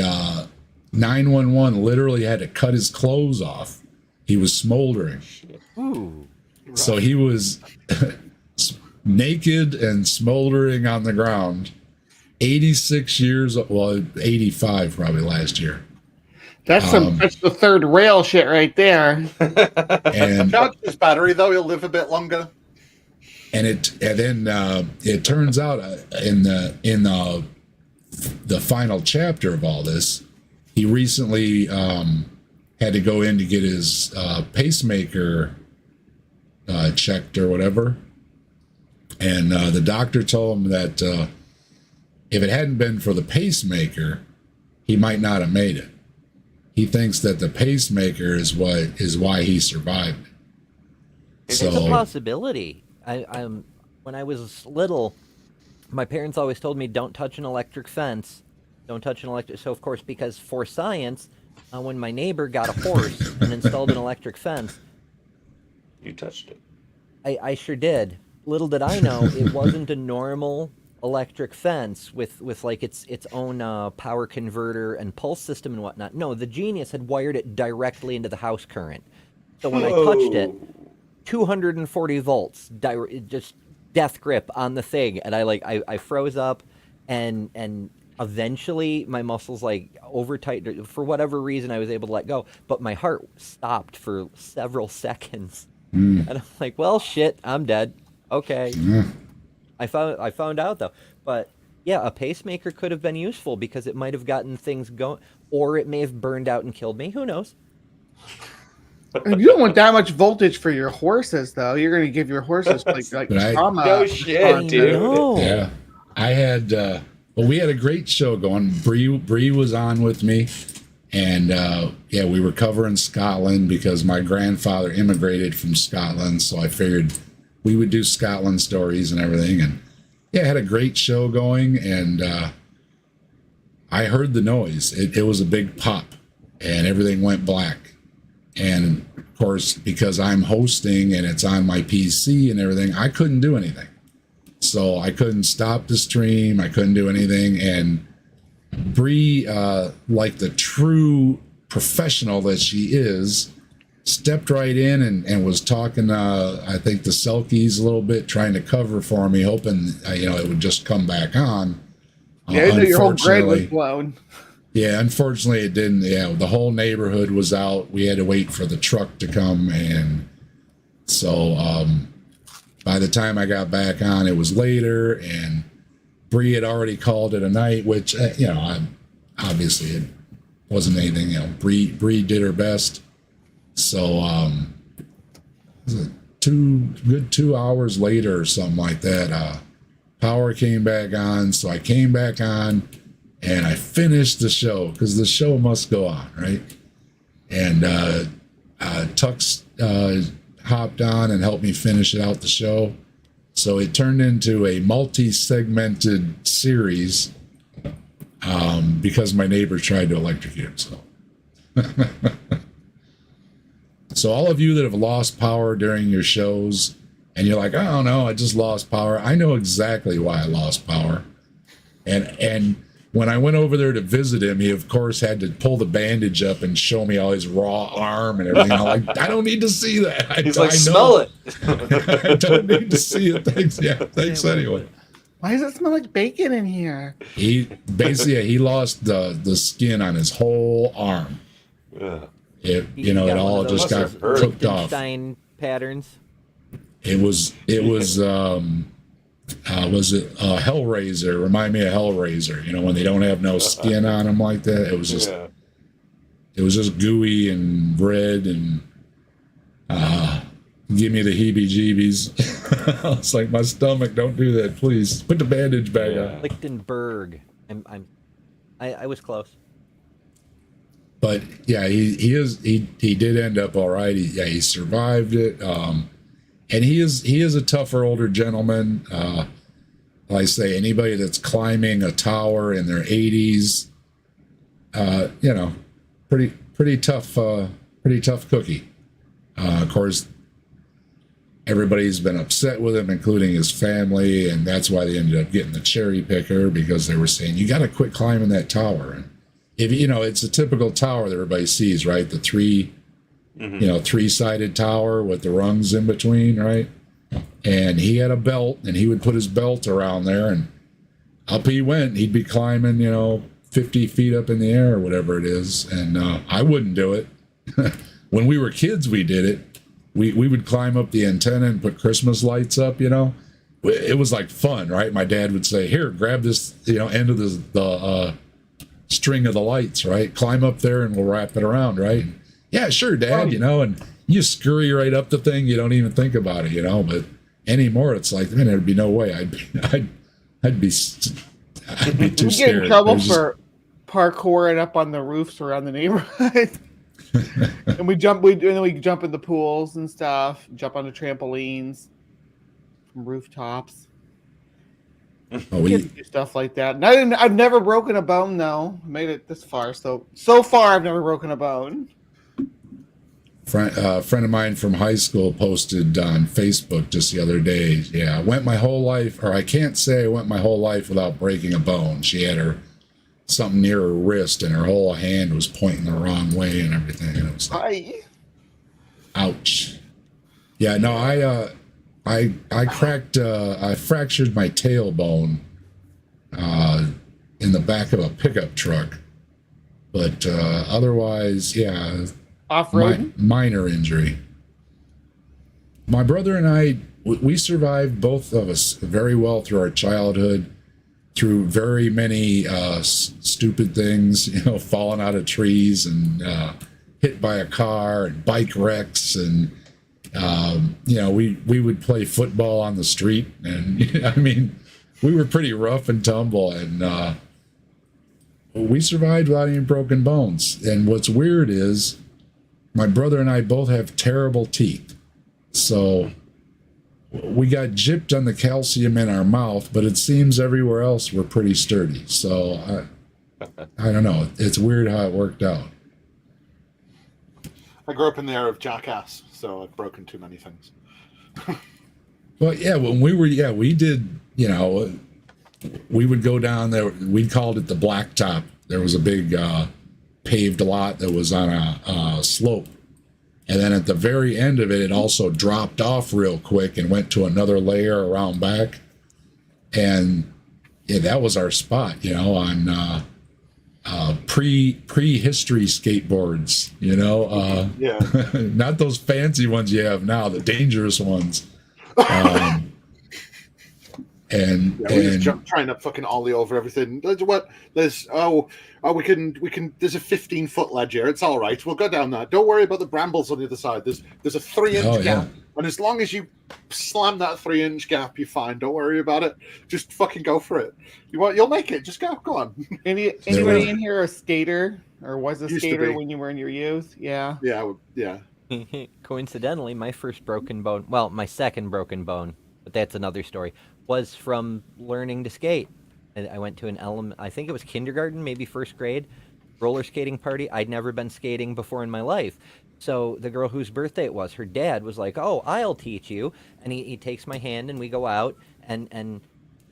911 literally had to cut his clothes off. He was smoldering. Ooh. So he was naked and smoldering on the ground. 86 years, well, 85 probably last year. That's the third rail shit right there. And Charge his battery though; he'll live a bit longer. then it turns out in the final chapter of all this, he recently had to go in to get his pacemaker checked or whatever, and the doctor told him that if it hadn't been for the pacemaker, he might not have made it. He thinks that the pacemaker is why he survived. It's a possibility. I'm when I was little, my parents always told me don't touch an electric fence, don't touch an electric. So of course, because for science, when my neighbor got a horse and installed an electric fence, You touched it. I sure did. Little did I know it wasn't a normal electric fence with like its own power converter and pulse system and whatnot. No, the genius had wired it directly into the house current. So when I touched it, 240 volts, just death grip on the thing, and I froze up, and eventually my muscles like over tightened. For whatever reason, I was able to let go, but my heart stopped for several seconds, and I'm like, well, shit, I'm dead. Okay. I found out though, but yeah, a pacemaker could have been useful because it might have gotten things going, or it may have burned out and killed me. Who knows? You don't want that much voltage for your horses, though. You're going to give your horses like trauma. No shit, dude. No. Yeah, I had. Well, we had a great show going. Bree was on with me, and yeah, we were covering Scotland because my grandfather immigrated from Scotland, so I figured we would do Scotland stories and everything. And yeah, I had a great show going, and I heard the noise. It was a big pop, and everything went black. And of course, because I'm hosting and it's on my PC and everything, I couldn't do anything. So I couldn't stop the stream. I couldn't do anything. And Bree, like the true professional that she is, stepped right in and was talking, I think, the Selkies a little bit, trying to cover for me, hoping, it would just come back on. Yeah, your whole grid was blown. Yeah, unfortunately it didn't. Yeah, the whole neighborhood was out. We had to wait for the truck to come, and so by the time I got back on, it was later, and Bree had already called it a night, which obviously it wasn't anything. Bree did her best. So was it 2 hours later or something like that, power came back on. So I came back on. And I finished the show because the show must go on, right? And Tux hopped on and helped me finish it out the show. So it turned into a multi-segmented series because my neighbor tried to electrocute himself. So all of you that have lost power during your shows and you're like, oh no, I just lost power. I know exactly why I lost power. And when I went over there to visit him, he of course had to pull the bandage up and show me all his raw arm and everything. I'm like, I don't need to see that. He's like, smell it. I don't need to see it. Thanks. Yeah, thanks anyway. Why does it smell like bacon in here? He lost the skin on his whole arm. Yeah. It all just got cooked off. Patterns. It was Hellraiser? Remind me of Hellraiser. When they don't have no skin on them like that. It was just gooey and red and give me the heebie-jeebies. It's like my stomach. Don't do that, please. Put the bandage back on. Lichtenberg. I was close. But yeah, he did end up all right. He survived it. and he is a tougher older gentleman. Like I say, anybody that's climbing a tower in their 80s, you know, pretty tough cookie. Of course, everybody's been upset with him, including his family, and that's why they ended up getting the cherry picker, because they were saying, you got to quit climbing that tower. And if you know, it's a typical tower that everybody sees, right? The three-sided tower with the rungs in between, right? And he had a belt, and he would put his belt around there, and up he went. He'd be climbing, 50 feet up in the air or whatever it is. And I wouldn't do it. When we were kids, we did it. We would climb up the antenna and put Christmas lights up, It was like fun, right? My dad would say, here, grab this, end of the string of the lights, right? Climb up there and we'll wrap it around, right? Yeah, sure, Dad, and you scurry right up the thing. You don't even think about it, But anymore, it's like, man, there'd be no way. I'd be too You scared. get in trouble for parkouring up on the roofs around the neighborhood. And we jump in the pools and stuff, jump on the trampolines from rooftops. Do stuff like that. And I've never broken a bone though. I made it this far, so far I've never broken a bone. A friend of mine from high school posted on Facebook just the other day. Yeah, I went my whole life, or I can't say I went my whole life without breaking a bone. She had something near her wrist, and her whole hand was pointing the wrong way and everything. And it was like, ouch. Yeah, no, I fractured my tailbone in the back of a pickup truck, but otherwise, yeah. Off-road? Minor injury. My brother and I, we survived, both of us, very well through our childhood, through very many stupid things, falling out of trees and hit by a car and bike wrecks. And, we would play football on the street. And, I mean, we were pretty rough and tumble. And we survived without any broken bones. And what's weird is, my brother and I both have terrible teeth. So we got gypped on the calcium in our mouth, but it seems everywhere else we're pretty sturdy. So I don't know. It's weird how it worked out. I grew up in the era of Jackass, so I've broken too many things. Well, yeah, when we did, we would go down there. We called it the blacktop. There was a big paved lot that was on a slope, and then at the very end of it, it also dropped off real quick and went to another layer around back, and yeah, that was our spot, on prehistory skateboards, Yeah. not those fancy ones you have now, the dangerous ones. And we just trying to fucking ollie over everything. We can. There's a 15-foot ledge here. It's all right. We'll go down that. Don't worry about the brambles on the other side. There's a 3-inch gap, and as long as you slam that 3-inch gap, you're fine. Don't worry about it. Just fucking go for it. You'll make it. Just go on. Anybody in here a skater or was a skater when you were in your youth? Yeah. Yeah. Coincidentally, my first broken bone, well, my second broken bone, but that's another story, was from learning to skate. And I went to I think it was kindergarten, maybe first grade, roller skating party. I'd never been skating before in my life. So the girl whose birthday it was, her dad was like, oh, I'll teach you. And he takes my hand and we go out, and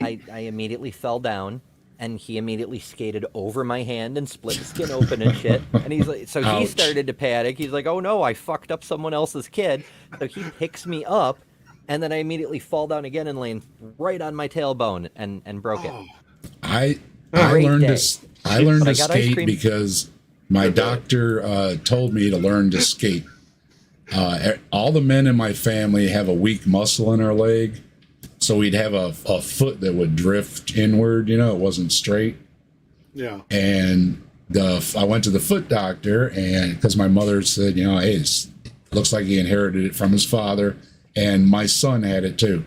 I immediately fell down, and he immediately skated over my hand and split the skin open and shit. And he's like, so he started to panic. He's like, oh no, I fucked up someone else's kid. So he picks me up, and then I immediately fall down again and land right on my tailbone and broke it. I learned to skate because my doctor told me to learn to skate. All the men in my family have a weak muscle in our leg, so we'd have a foot that would drift inward. It wasn't straight. Yeah. And I went to the foot doctor, and because my mother said, hey, it looks like he inherited it from his father. And my son had it too.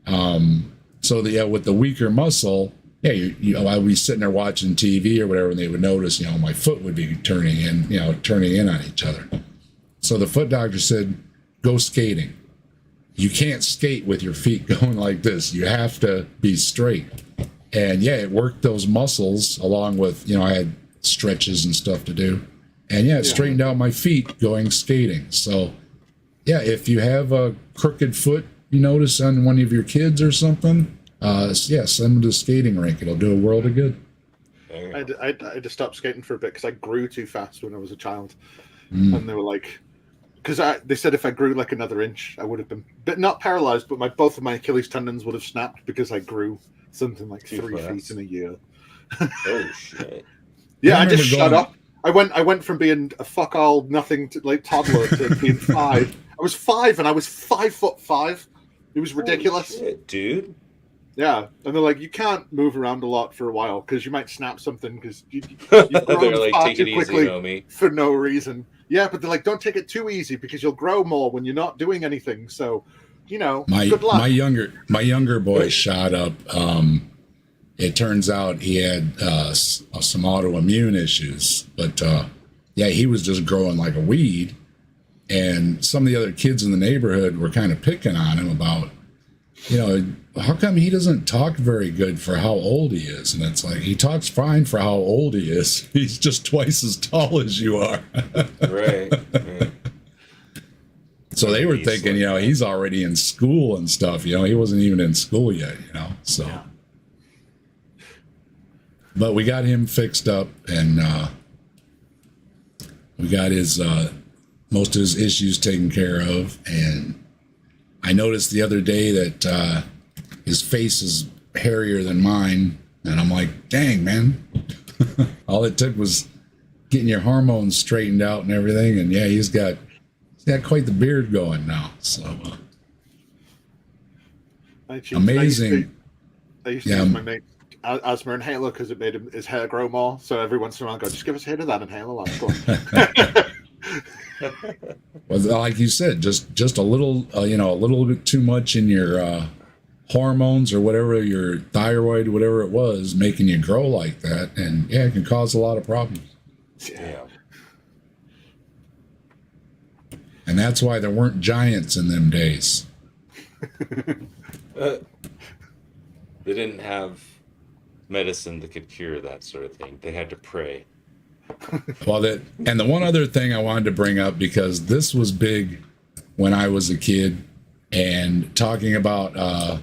So with the weaker muscle, I'd be sitting there watching TV or whatever, and they would notice, my foot would be turning in on each other. So the foot doctor said, go skating. you can't skate with your feet going like this. You have to be straight. And yeah, it worked those muscles along with, I had stretches and stuff to do. And yeah, it straightened out my feet going skating. So yeah, if you have a crooked foot, you notice on one of your kids or something, send them to the skating rink. It'll do a world of good. I had to stop skating for a bit because I grew too fast when I was a child. And they were like, because they said if I grew like another inch, I would have been, but not paralyzed, but both of my Achilles tendons would have snapped because I grew something like 3 feet in a year. Oh shit! Yeah, I just shut up. I went from being a fuck all nothing to like toddler to being 5. I was 5 and I was 5'5". It was ridiculous, Shit, dude. Yeah, and they're like, you can't move around a lot for a while because you might snap something because you've They're grown like, far take too it easy, quickly homie. for no reason. Yeah, but they're like, don't take it too easy because you'll grow more when you're not doing anything. So, good luck. My younger boy shot up. It turns out he had some autoimmune issues, but he was just growing like a weed. And some of the other kids in the neighborhood were kind of picking on him about, how come he doesn't talk very good for how old he is? And it's like, he talks fine for how old he is. He's just twice as tall as you are. Right. So they were thinking, he's already in school and stuff. He wasn't even in school yet, so. Yeah. But we got him fixed up, and we got his most of his issues taken care of. And I noticed the other day that his face is hairier than mine, and I'm like, dang, man. All it took was getting your hormones straightened out and everything, and yeah, he's got quite the beard going now. So amazing. I used to use my mate asthma inhaler because it made his hair grow more. So every once in a while, I go, just give us a hit of that inhaler. Go on. Well, like you said, just a little, a little bit too much in your hormones or whatever, your thyroid, whatever it was, making you grow like that, and yeah, it can cause a lot of problems. Yeah. And that's why there weren't giants in them days. They didn't have medicine that could cure that sort of thing. They had to pray. And the one other thing I wanted to bring up, because this was big when I was a kid, and talking about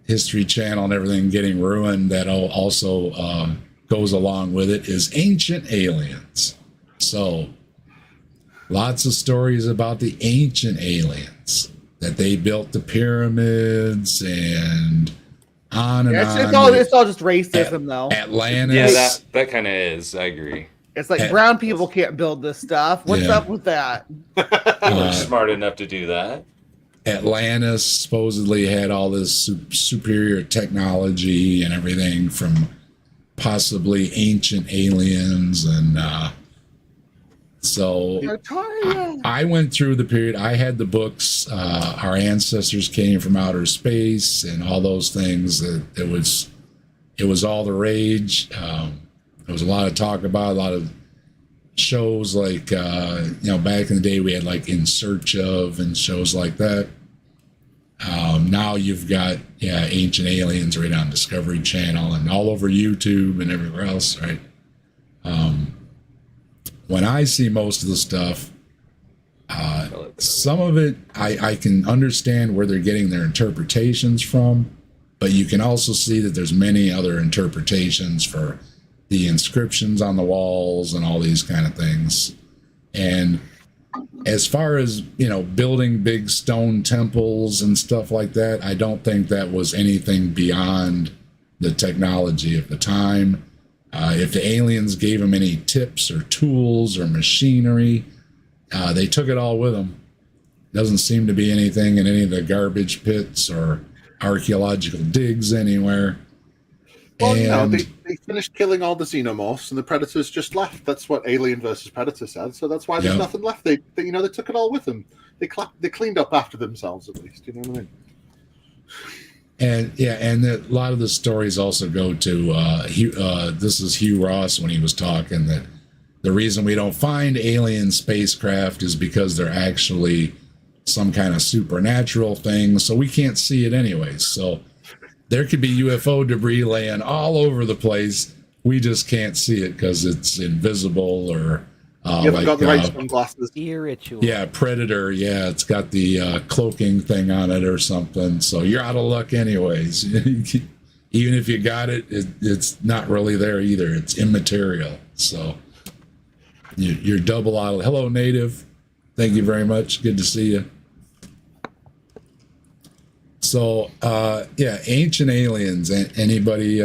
History Channel and everything getting ruined, that also goes along with it, is ancient aliens. So lots of stories about the ancient aliens, that they built the pyramids and on and on. It's all just racism, though. Atlantis. Yeah, that kind of is. I agree. It's like brown people can't build this stuff. What's up with that? We're smart enough to do that. Atlantis supposedly had all this superior technology and everything from possibly ancient aliens, and so I went through the period. I had the books. Our ancestors came from outer space and all those things. It was all the rage. There was a lot of talk about, a lot of shows like back in the day we had like In Search Of and shows like that. Now you've got Ancient Aliens right on Discovery Channel and all over YouTube and everywhere else, right? When I see most of the stuff, some of it I can understand where they're getting their interpretations from, but you can also see that there's many other interpretations for the inscriptions on the walls and all these kind of things. And as far as, building big stone temples and stuff like that, I don't think that was anything beyond the technology of the time. If the aliens gave them any tips or tools or machinery, they took it all with them. Doesn't seem to be anything in any of the garbage pits or archaeological digs anywhere. Well, they finished killing all the xenomorphs and the predators just left. That's what Alien versus Predator said. So that's why there's nothing left. They took it all with them. They cleaned up after themselves, at least. You know what I mean? And a lot of the stories also go to this is Hugh Ross when he was talking, that the reason we don't find alien spacecraft is because they're actually some kind of supernatural thing, so we can't see it anyways. So there could be UFO debris laying all over the place. We just can't see it because it's invisible or You haven't got the right sunglasses. Spiritual. yeah, Predator. Yeah, it's got the cloaking thing on it or something. So you're out of luck anyways. Even if you got it, it's not really there either. It's immaterial. So you're double out of. Hello, Native. Thank you very much. Good to see you. So yeah, ancient aliens. Anybody?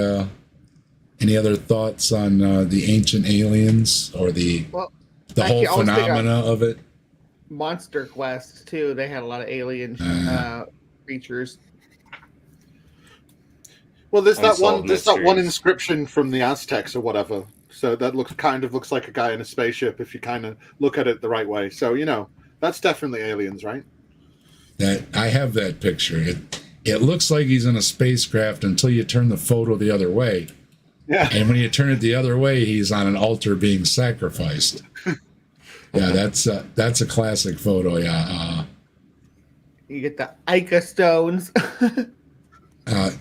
Any other thoughts on the ancient aliens or the actually, whole phenomena of it? Monster Quest too. They had a lot of alien creatures. Well, there's that one. Unsolved There's that one mysteries. inscription from the Aztecs or whatever. So that looks like a guy in a spaceship if you kind of look at it the right way. So that's definitely aliens, right? That I have that picture. It looks like he's in a spacecraft until you turn the photo the other way. Yeah. And when you turn it the other way, he's on an altar being sacrificed. Yeah, that's a classic photo. Yeah. You get the Ica stones.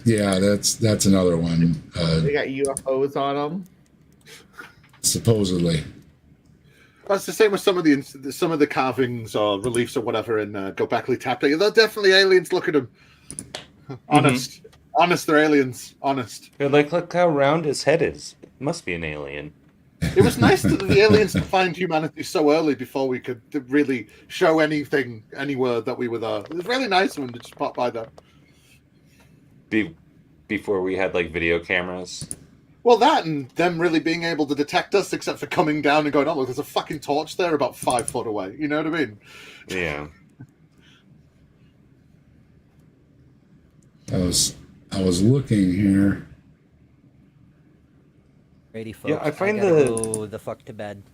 Yeah, that's another one. They got UFOs on them. Supposedly. That's the same with some of the carvings or reliefs or whatever in Göbekli Tepe. They're definitely aliens. Look at them. Honest, they're aliens. Honest. They're like, look how round his head is. It must be an alien. It was nice that the aliens could find humanity so early before we could really show anything anywhere that we were there. It was really nice when they just popped by there. Before we had like video cameras. Well, that and them really being able to detect us, except for coming down and going, "Oh, look, there's a fucking torch there about 5 foot away." You know what I mean? Yeah. I was looking here. Ready, folks. Yeah, I find gotta go the fuck to bed.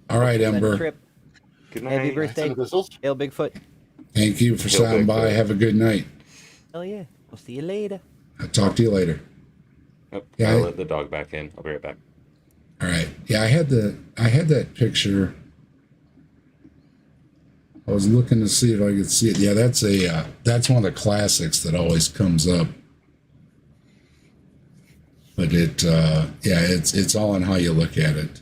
All right, Bed Ember. Trip. Good Happy night. birthday, Whistles. Hail Bigfoot. Thank you for Yo, stopping by. Bigfoot. Have a good night. Hell yeah. We'll see you later. I'll talk to you later. Oh, Yeah, I'll let the dog back in. I'll be right back. All right. Yeah, I had that picture. I was looking to see if I could see it. Yeah, that's one of the classics that always comes up. But it's all on how you look at it.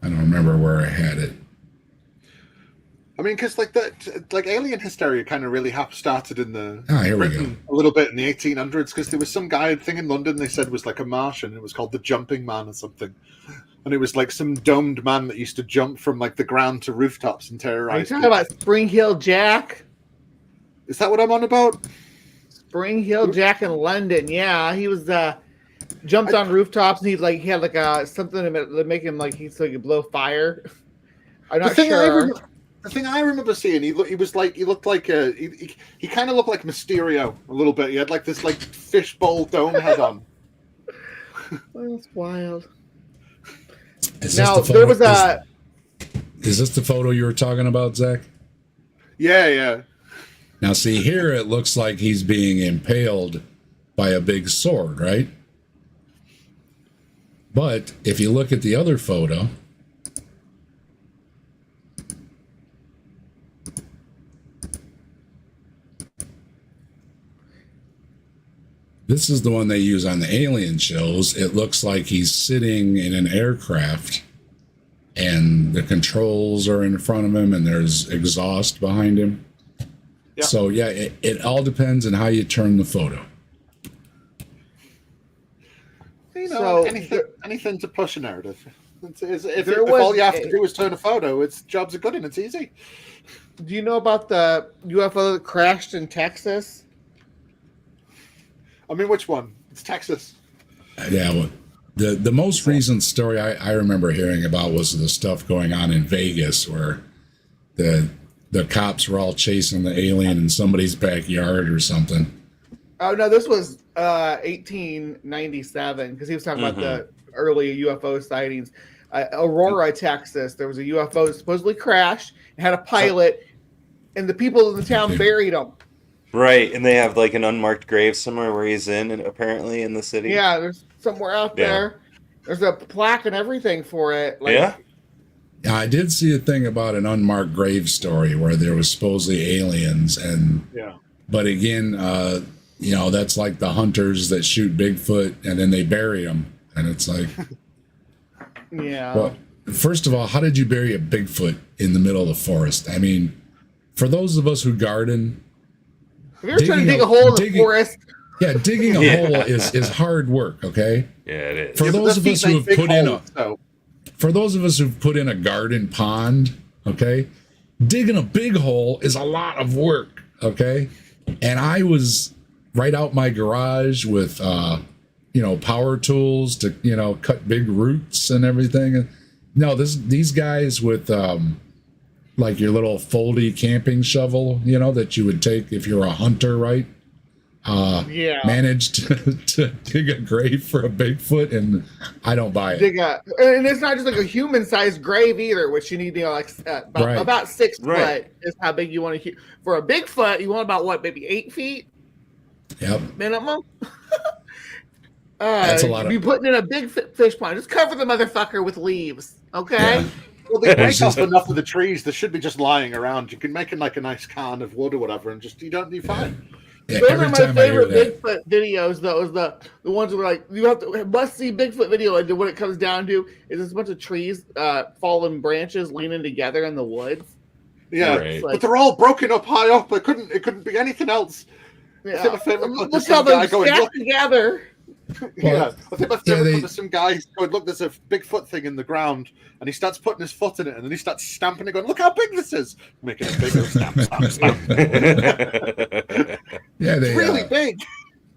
I don't remember where I had it. I mean, because like alien hysteria kind of really started in the Here we go. Britain a little bit in the 1800s, because there was some guy thing in London they said was like a Martian. It was called the Jumping Man or something, and it was like some domed man that used to jump from like the ground to rooftops and Are you terrorize talking people. about Spring Hill Jack? Is that what I'm on about? Spring Hill Jack in London. Yeah, he was jumped on rooftops and he had like something to make him like so he could blow fire. I'm not sure. The thing I remember seeing, he looked like he kind of looked like Mysterio a little bit. He had like this like fishbowl dome head on. That's wild. Is Now this the there photo, was a. is this the photo you were talking about, Zach? Yeah. Now, see here, it looks like he's being impaled by a big sword, right? But if you look at the other photo, this is the one they use on the alien shows. It looks like he's sitting in an aircraft and the controls are in front of him and there's exhaust behind him. Yeah. So, yeah, it all depends on how you turn the photo. So anything to push a narrative. If all you have to do is turn a photo, it's jobs are good and it's easy. Do you know about the UFO that crashed in Texas? I mean, which one? It's Texas. Yeah, well, the most recent story I remember hearing about was the stuff going on in Vegas where the cops were all chasing the alien in somebody's backyard or something. Oh no, this was 1897 because he was talking about the early UFO sightings. Aurora, Texas. There was a UFO that supposedly crashed and had a pilot, and the people in the town buried him. Right, and they have like an unmarked grave somewhere where he's in, and apparently in the city. Yeah, there's somewhere out there. There's a plaque and everything for it. Like, Yeah. I did see a thing about an unmarked grave story where there was supposedly aliens, and Yeah. but again, that's like the hunters that shoot Bigfoot and then they bury them, and it's like, Yeah. well, first of all, how did you bury a Bigfoot in the middle of the forest? I mean, for those of us who garden, If you're trying to dig a hole in the forest, yeah, digging a hole is hard work. Okay, Yeah, it is. for those of us who have put in so. for those of us who've put in a garden pond, okay, digging a big hole is a lot of work, okay? And I was right out my garage with, power tools to, cut big roots and everything. No, these guys with, like your little foldy camping shovel, that you would take if you're a hunter, right? Managed to dig a grave for a Bigfoot, and I don't buy it. And it's not just like a human-sized grave either, which you need, about 6 foot is how big you want to. For a Bigfoot, you want about what, maybe 8 feet? Yep. Minimum. That's a lot. Be putting in a big fish pond. Just cover the motherfucker with leaves, okay? Yeah. Well, they break off enough of the trees. They should be just lying around. You can make it like a nice can of wood or whatever, and just you fine. Yeah, Those every are my time I hear favorite that, Bigfoot videos, though, is the ones where like you have to must see Bigfoot video, and what it comes down to is there's a bunch of trees, fallen branches leaning together in the woods. Yeah, Right. but they're all broken up high up. It couldn't be anything else. Yeah. Look how they're stacked together. Yeah, I think my favorite they- one is some guy going, look, there's a Bigfoot thing in the ground, and he starts putting his foot in it, and then he starts stamping it, going, look how big this is, making it bigger, stamp, stamp, stamp. yeah, It's really big.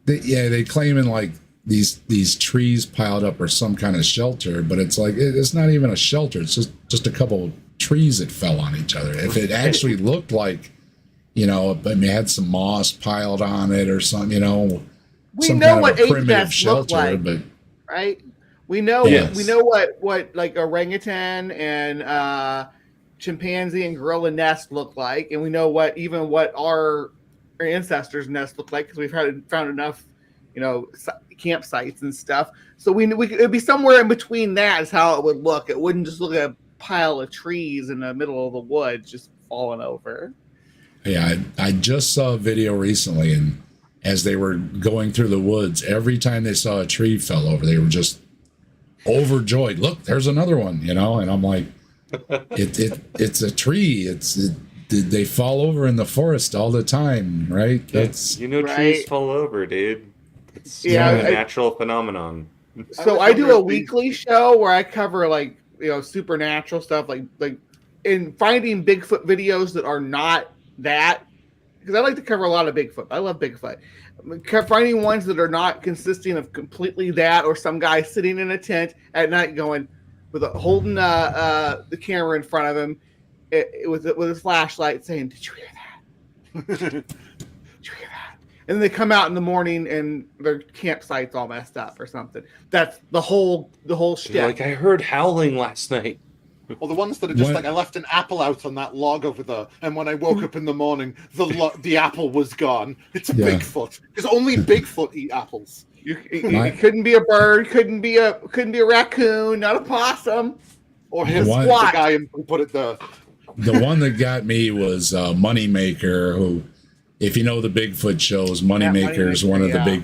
they claim in like these trees piled up are some kind of shelter, but it's like it's not even a shelter. It's just a couple trees that fell on each other. If it actually looked like, it had some moss piled on it or something, We some know kind what of a ape primitive nests look shelter, like, but right? We know Yes. we know what like orangutan and chimpanzee and gorilla nests look like, and we know what our ancestors' nests look like because we've found enough, campsites and stuff. So it'd be somewhere in between. That is how it would look. It wouldn't just look like a pile of trees in the middle of the woods just falling over. yeah, I just saw a video recently, and as they were going through the woods, every time they saw a tree fell over, they were just overjoyed. Look, there's another one, and I'm like, it's a tree. They fall over in the forest all the time, right? That's trees Right. fall over, dude. It's Yeah, a natural phenomenon. So I do a weekly show where I cover like supernatural stuff, like in finding Bigfoot videos that are not that, because I like to cover a lot of Bigfoot. I love Bigfoot. Finding ones that are not consisting of completely that, or some guy sitting in a tent at night going holding the camera in front of him with his flashlight saying, "Did you hear that? Did you hear that?" And then they come out in the morning and their campsite's all messed up or something. That's the whole shit. You're like, I heard howling last night. Or the ones that are just What? like, I left an apple out on that log over there, and when I woke up in the morning, the apple was gone. It's a Yeah. Bigfoot. Because only Bigfoot eat apples. It couldn't be a bird, couldn't be a raccoon, not a possum. Or his What? the guy who put it there. the one that got me was Moneymaker, who, if you know the Bigfoot shows, Moneymaker is Moneymaker, one of the yeah. big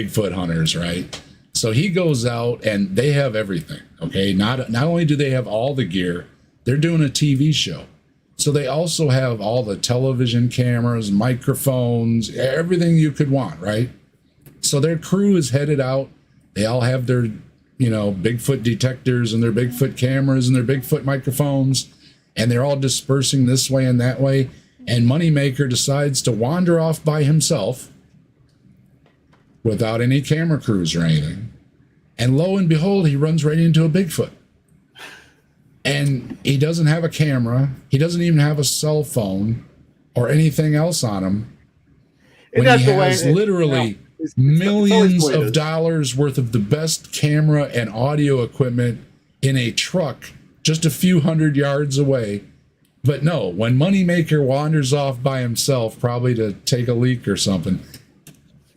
Bigfoot hunters, right? So he goes out and they have everything. Okay, not only do they have all the gear, they're doing a TV show. So they also have all the television cameras, microphones, everything you could want, right? So their crew is headed out. They all have their, Bigfoot detectors and their Bigfoot cameras and their Bigfoot microphones, and they're all dispersing this way and that way. And Moneymaker decides to wander off by himself without any camera crews or anything. And lo and behold, he runs right into a Bigfoot. And he doesn't have a camera. He doesn't even have a cell phone or anything else on him. And When that's he the way has it is. literally It's millions always the way it of is. dollars worth of the best camera and audio equipment in a truck just a few hundred yards away. But no, when Moneymaker wanders off by himself, probably to take a leak or something,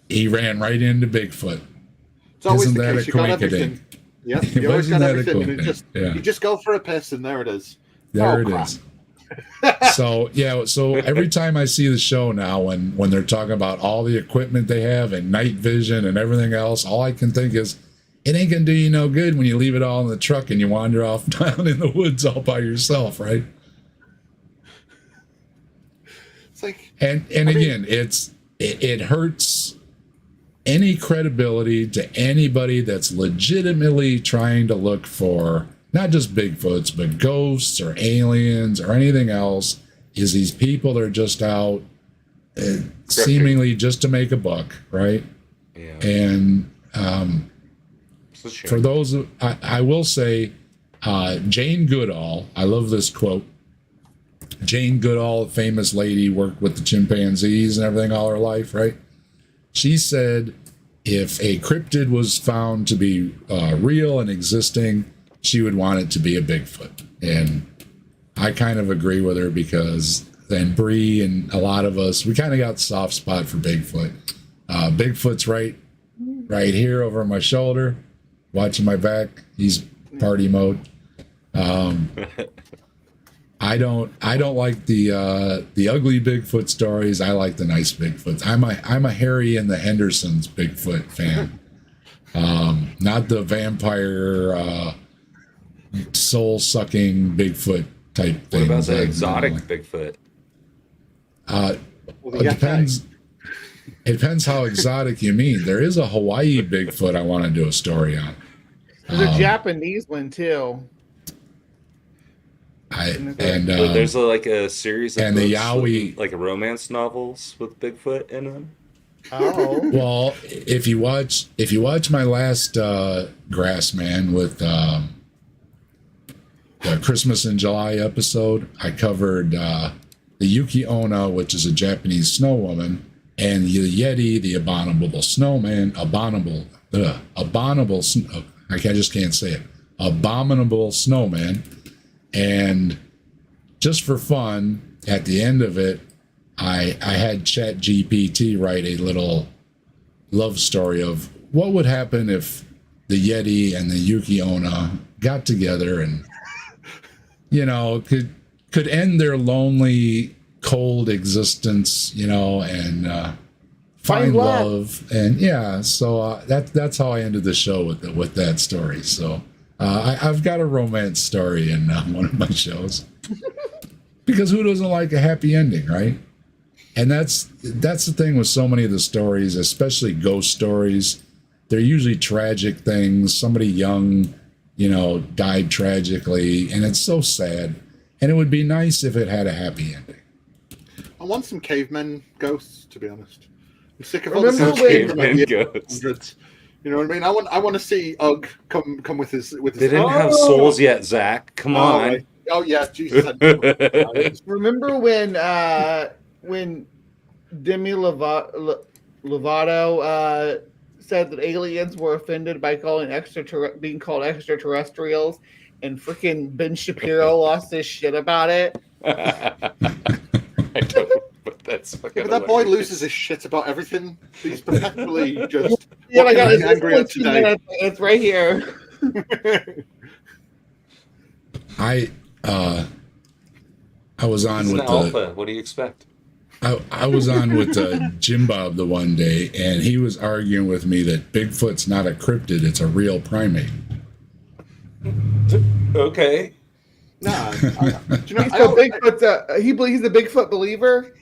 he ran right into Bigfoot. It's always Isn't the that case. a You got coinkydink? everything. Yeah, you always Wasn't got that a everything. And coinkydink? Yeah. You just go for a piss, and there it is. There Oh, it crap. is. So yeah, so every time I see the show now, when they're talking about all the equipment they have and night vision and everything else, all I can think is, it ain't gonna do you no good when you leave it all in the truck and you wander off down in the woods all by yourself, right? It's like, And I mean- again, it hurts any credibility to anybody that's legitimately trying to look for not just Bigfoots, but ghosts or aliens or anything else. Is these people that are just out seemingly just to make a buck, right? Yeah. And It's a shame. for those, I will say, Jane Goodall, I love this quote. Jane Goodall, a famous lady, worked with the chimpanzees and everything all her life, right? She said if a cryptid was found to be real and existing, she would want it to be a Bigfoot. And I kind of agree with her because then Bree and a lot of us, we kind of got soft spot for Bigfoot. Bigfoot's right here over my shoulder, watching my back. He's party mode. I don't like the ugly Bigfoot stories. I like the nice Bigfoots. I'm a Harry and the Hendersons Bigfoot fan. Not the vampire soul sucking Bigfoot type What things. about the I exotic don't like. Bigfoot? It depends. It depends how exotic you mean. There is a Hawaii Bigfoot I want to do a story on. There's a Japanese one too. There's like a series of and the books, Yowie- like romance novels with Bigfoot in them. Oh, Well, if you watch my last Grassman with the Christmas in July episode, I covered the Yuki Onna, which is a Japanese snow woman, and the Yeti, the abominable snowman, just can't say it, abominable snowman. And just for fun, at the end of it, I had ChatGPT write a little love story of what would happen if the Yeti and the Yuki Onna got together and, could end their lonely, cold existence, and find love. And yeah, so that's how I ended the show with that story. So I've got a romance story in one of my shows because who doesn't like a happy ending, right? And that's the thing with so many of the stories, especially ghost stories. They're usually tragic things. Somebody young, died tragically, and it's so sad. And it would be nice if it had a happy ending. I want some cavemen ghosts, to be honest. I'm sick of all Remember the when- Caveman ghosts. hundreds. You know what I mean? I want to see Ugg come with his. They didn't have souls yet, Zach. Come Oh, on. right. Oh yeah, Jesus. remember when Demi Lovato said that aliens were offended by being called extraterrestrials, and freaking Ben Shapiro lost his shit about it. I don't know, but that's Yeah, fucking but that boy hilarious. loses his shit about everything. He's perpetually just. Yeah, I what got can I it. be angry at today. It's right here. I was on He's an with the alpha. What do you expect? I was on with Jim Bob the one day, and he was arguing with me that Bigfoot's not a cryptid; it's a real primate. Okay. Nah, do you know, So Bigfoot's he's a Bigfoot believer.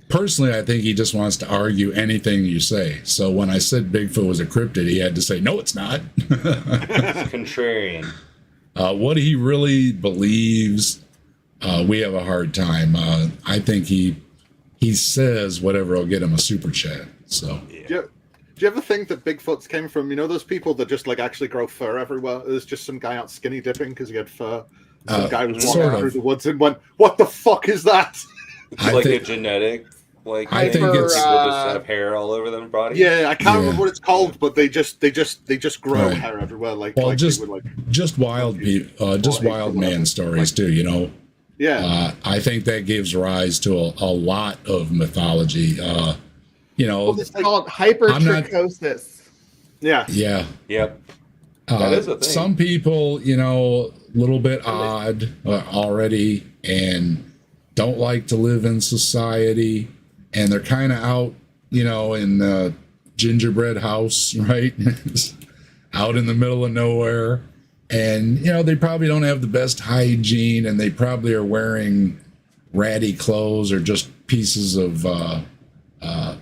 Personally, I think he just wants to argue anything you say. So when I said Bigfoot was a cryptid, he had to say, "No, it's not." Contrarian. What he really believes, we have a hard time. I think he says whatever will get him a super chat. So do you ever think that Bigfoots came from those people that just like actually grow fur everywhere? There's just some guy out skinny dipping because he had fur. Some guy was walking sort of. through the woods and went, "What the fuck is that?" It's I like think a genetic, like I thing think where it's- people just have hair all over their body. Yeah, I can't Yeah. remember what it's called, but they just grow Right. hair everywhere. Like, Well, like just- they would, like, just wild whatever. man stories too. yeah. I think that gives rise to a lot of mythology. Well, it's like- Called I'm not- hypertrichosis. yeah. Yeah. Yep. That is a thing. Some people, you know, a little bit odd already and don't like to live in society, and they're kind of out, you know, in the gingerbread house, right? Out in the middle of nowhere. And, you know, they probably don't have the best hygiene, and they probably are wearing ratty clothes or just pieces of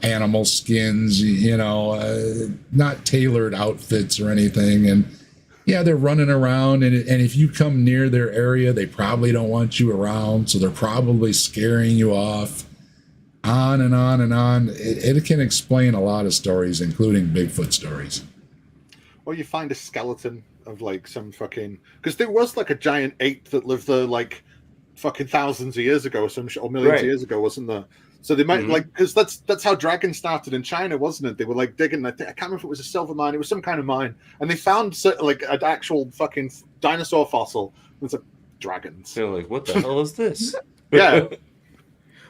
animal skins, you know, not tailored outfits or anything. And yeah, they're running around, and if you come near their area, they probably don't want you around, so they're probably scaring you off. On and on and on. It can explain a lot of stories, including Bigfoot stories. Or you find a skeleton of like some fucking, because there was like a giant ape that lived there like fucking thousands of years ago, or millions Right. of years ago, wasn't there? So they might like, because that's how dragons started in China, wasn't it? They were like digging. I can't remember if it was a silver mine. It was some kind of mine, and they found like an actual fucking dinosaur fossil. It's like dragons. They're like, what the hell is this? Yeah.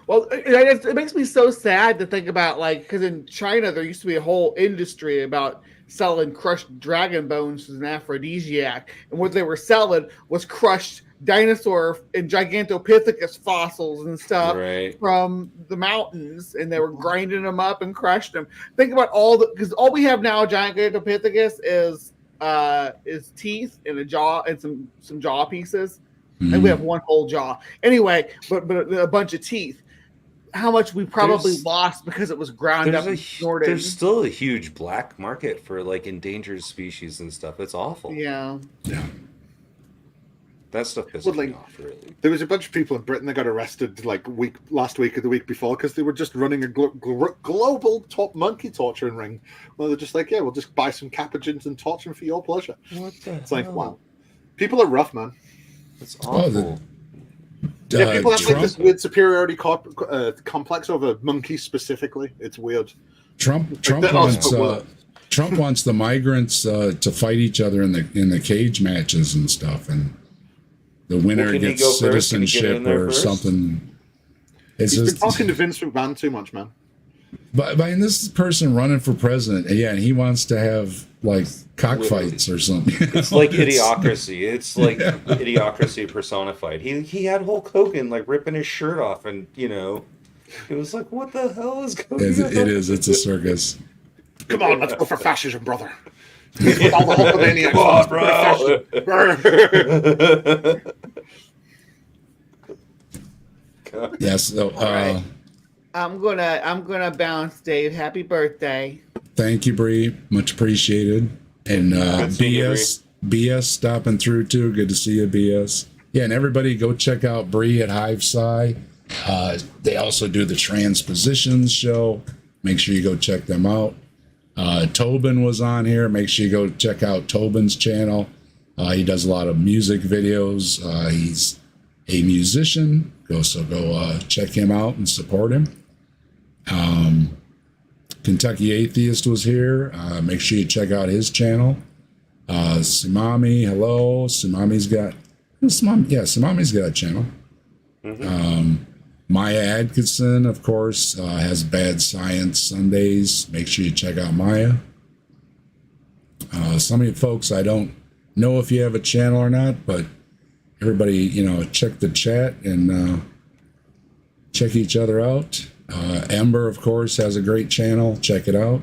Well, it makes me so sad to think about, like, because in China there used to be a whole industry about selling crushed dragon bones as an aphrodisiac, and what they were selling was crushed dinosaur and Gigantopithecus fossils and stuff Right. from the mountains, and they were grinding them up and crushed them. Think about because all we have now, Gigantopithecus, is teeth and a jaw and some jaw pieces, and we have one whole jaw. Anyway, but a bunch of teeth. How much we probably lost because it was ground up and snorted. There's still a huge black market for like endangered species and stuff. It's awful. Yeah. That stuff pisses me off, really. There was a bunch of people in Britain that got arrested like last week or the week before because they were just running a global top monkey torturing ring. Well, they're just like, yeah, we'll just buy some capuchins and torture them for your pleasure. What the It's like, wow. People are rough, man. It's awful. Yeah, people have like this weird superiority complex over monkeys specifically. It's weird. Trump wants the migrants to fight each other in the cage matches and stuff, and the winner Can he gets go first? Can he get citizenship in there or first? something. It's He's just, been talking to Vince McMahon too much, man. but this person running for president, and he wants to have like cockfights or something. It's like idiocracy. It's like idiocracy personified. He had Hulk Hogan like ripping his shirt off, and it was like, what the hell is going on? It is. It's a circus. Come on, let's go for fascism, brother. With all the Hulkamaniacs. Come on, bro. Yes. So, right. I'm gonna bounce, Dave. Happy birthday. Thank you, Bree. Much appreciated. And BS stopping through too. Good to see you, BS. Yeah, and everybody go check out Bree at Hive Sci. They also do the Transpositions show. Make sure you go check them out. Tobin was on here. Make sure you go check out Tobin's channel. He does a lot of music videos. He's a musician. Go check him out and support him. Kentucky Atheist was here. Make sure you check out his channel. Simami, hello. Simami's got a channel. Maya Atkinson, of course, has Bad Science Sundays. Make sure you check out Maya. Some of you folks, I don't know if you have a channel or not, but everybody, check the chat and check each other out. Ember, of course, has a great channel. Check it out.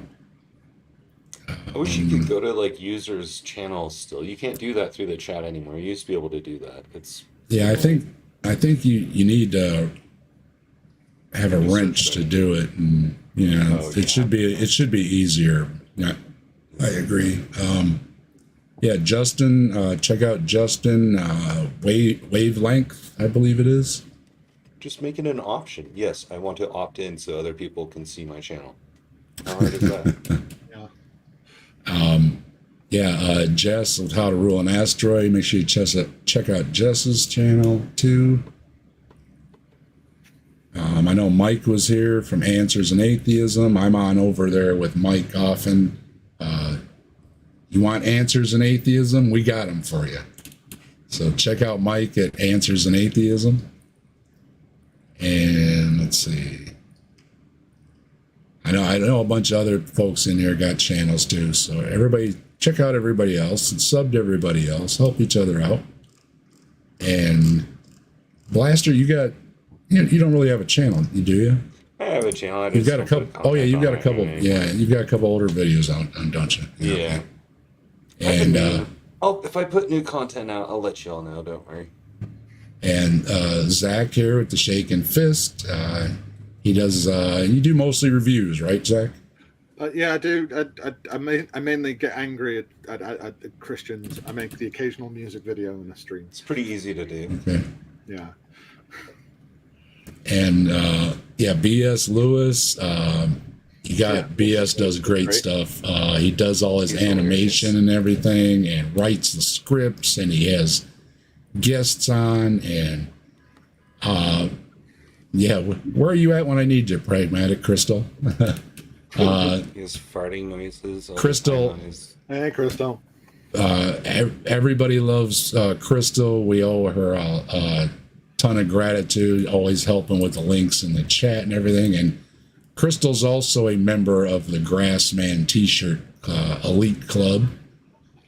I wish you could go to like users' channels still. You can't do that through the chat anymore. You used to be able to do that. I think you need to have a wrench to do it, and it should be easier. Yeah, I agree. Justin, check out Justin Wavelength, I believe it is. Just make it an option. Yes, I want to opt in so other people can see my channel. How hard is that? Jess with How to Rule an Asteroid. Make sure you check out Jess's channel too. I know Mike was here from Answers in Atheism. I'm on over there with Mike often. You want answers in atheism? We got them for you. So check out Mike at Answers in Atheism. And let's see. I know a bunch of other folks in here got channels too. So everybody check out everybody else and sub to everybody else. Help each other out. And Blaster, you don't really have a channel, do you? I have a channel. I You've just got a don't put couple. Oh yeah, content you've got a on it couple. anymore. Yeah, you've got a couple older videos on, don't you? Yeah. And If I put new content out, I'll let y'all know. Don't worry. and Zach here with the Shaken Fist. He does. You do mostly reviews, right, Zach? Yeah, I do. I mainly get angry at Christians. I make the occasional music video in the stream. It's pretty easy to do. Okay. Yeah. And yeah, BS Lewis. You got Yeah. BS does great stuff. He does all his He's animation hilarious. and everything, and writes the scripts, and he has guests on. And yeah, where are you at when I need you, Pragmatic Crystal? He has farting noises. all the Crystal. time on his- Hey, Crystal. Everybody loves Crystal. We owe her a ton of gratitude, always helping with the links in the chat and everything. And Crystal's also a member of the Grassman T-shirt Elite Club.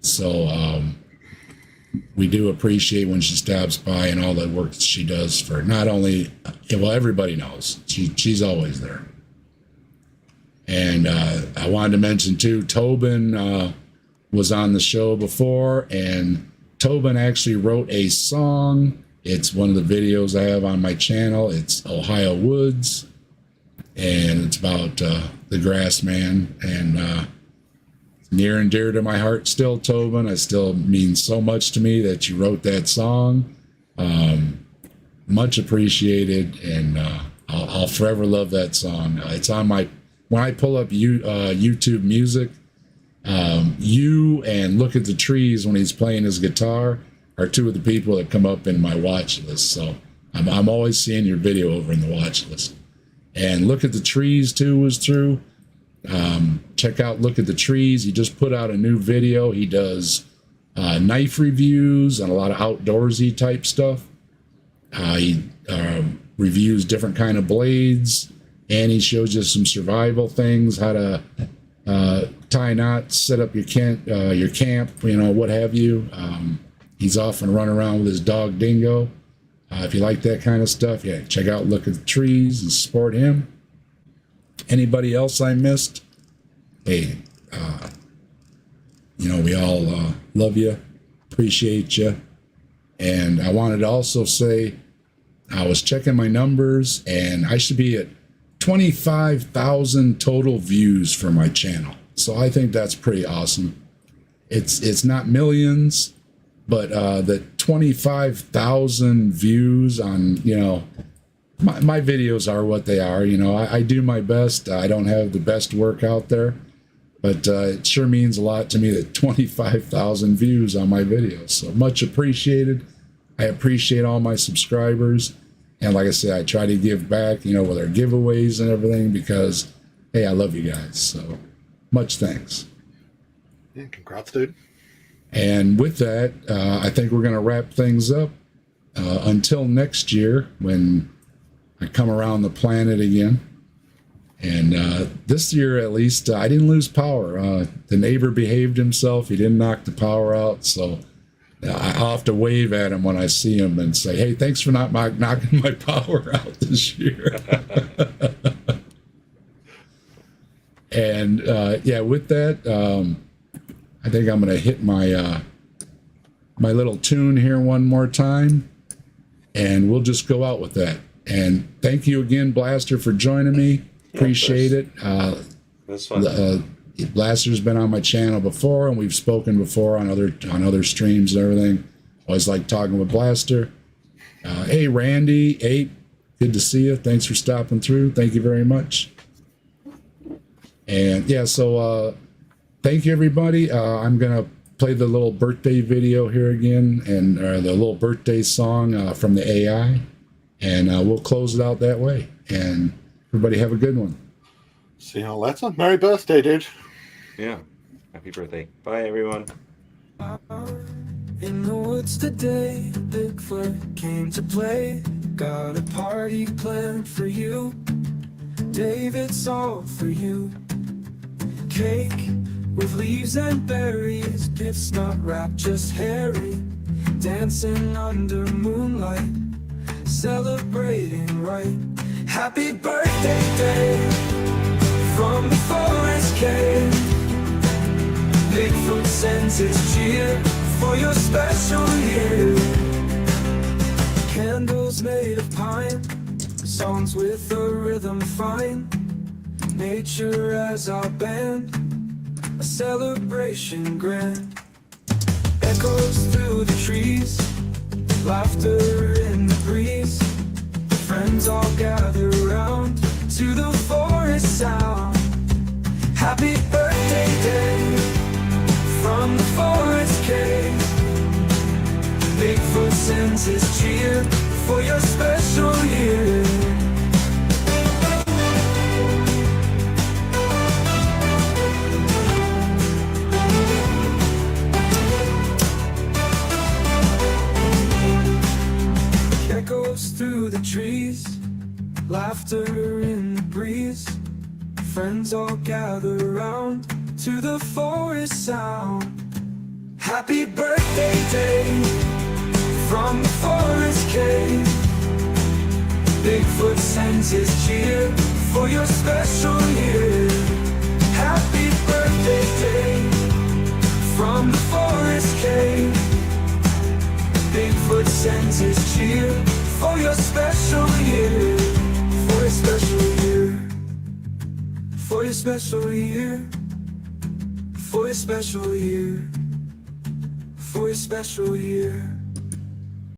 So we do appreciate when she stops by and all the work that she does for not only, well, everybody knows she's always there. And I wanted to mention too, Tobin was on the show before, and Tobin actually wrote a song. It's one of the videos I have on my channel. It's Ohio Woods, and it's about the Grassman, and it's near and dear to my heart still, Tobin. It still means so much to me that you wrote that song. Much appreciated, and I'll forever love that song. It's on my, when I pull up YouTube music, you and Look at the Trees when he's playing his guitar are two of the people that come up in my watch list. So I'm always seeing your video over in the watch list. And Look at the Trees too was through. Check out Look at the Trees. He just put out a new video. He does knife reviews and a lot of outdoorsy type stuff. He reviews different kind of blades, and he shows you some survival things, how to tie knots, set up your camp, what have you. He's often run around with his dog Dingo. If you like that kind of stuff, yeah, check out Look at the Trees and support him. Anybody else I missed? Hey, we all love you, appreciate you. And I wanted to also say, I was checking my numbers, and I should be at 25,000 total views for my channel. So I think that's pretty awesome. It's not millions, but the 25,000 views on, my videos are what they are. I do my best. I don't have the best work out there, but it sure means a lot to me that 25,000 views on my videos. So much appreciated. I appreciate all my subscribers. And like I said, I try to give back, with our giveaways and everything, because, hey, I love you guys. So much thanks. Yeah, congrats, dude. And with that, I think we're going to wrap things up until next year when I come around the planet again. And this year, at least, I didn't lose power. The neighbor behaved himself. He didn't knock the power out. So I'll have to wave at him when I see him and say, hey, thanks for not knocking my power out this year. And yeah, with that, I think I'm going to hit my my little tune here one more time, and we'll just go out with that. And thank you again, Blaster, for joining me. Appreciate it. That's fun. Blaster's been on my channel before, and we've spoken before on other streams and everything. Always like talking with Blaster. Hey, Randy, Ape, good to see you. Thanks for stopping through. Thank you very much. And yeah, so thank you, everybody. I'm gonna play the little birthday video here again, and the little birthday song from the AI, and we'll close it out that way. And everybody have a good one. See you later. Merry birthday, dude. Yeah. Happy birthday. Bye, everyone. In the woods today, Bigfoot came to play. Got a party planned for you. Dave, it's all for you. Cake with leaves and berries. It's not wrapped, just hairy, dancing under moonlight, celebrating right. Happy birthday day from the forest cave. Bigfoot sends his cheer for your special year. Candles made of pine, songs with a rhythm fine. Nature as our band, a celebration grand. Echoes through the trees, laughter in the breeze. Friends all gather round to the forest sound. Happy birthday day from the forest cave. Bigfoot sends his cheer for your special year. Echoes through the trees, laughter in the breeze. Friends all gather round to the forest sound. Happy birthday day from the forest cave. Bigfoot sends his cheer for your special year. Happy birthday day from the forest cave. Bigfoot sends his cheer for your special year. For your special year. For your special year. For your special year. For your special year.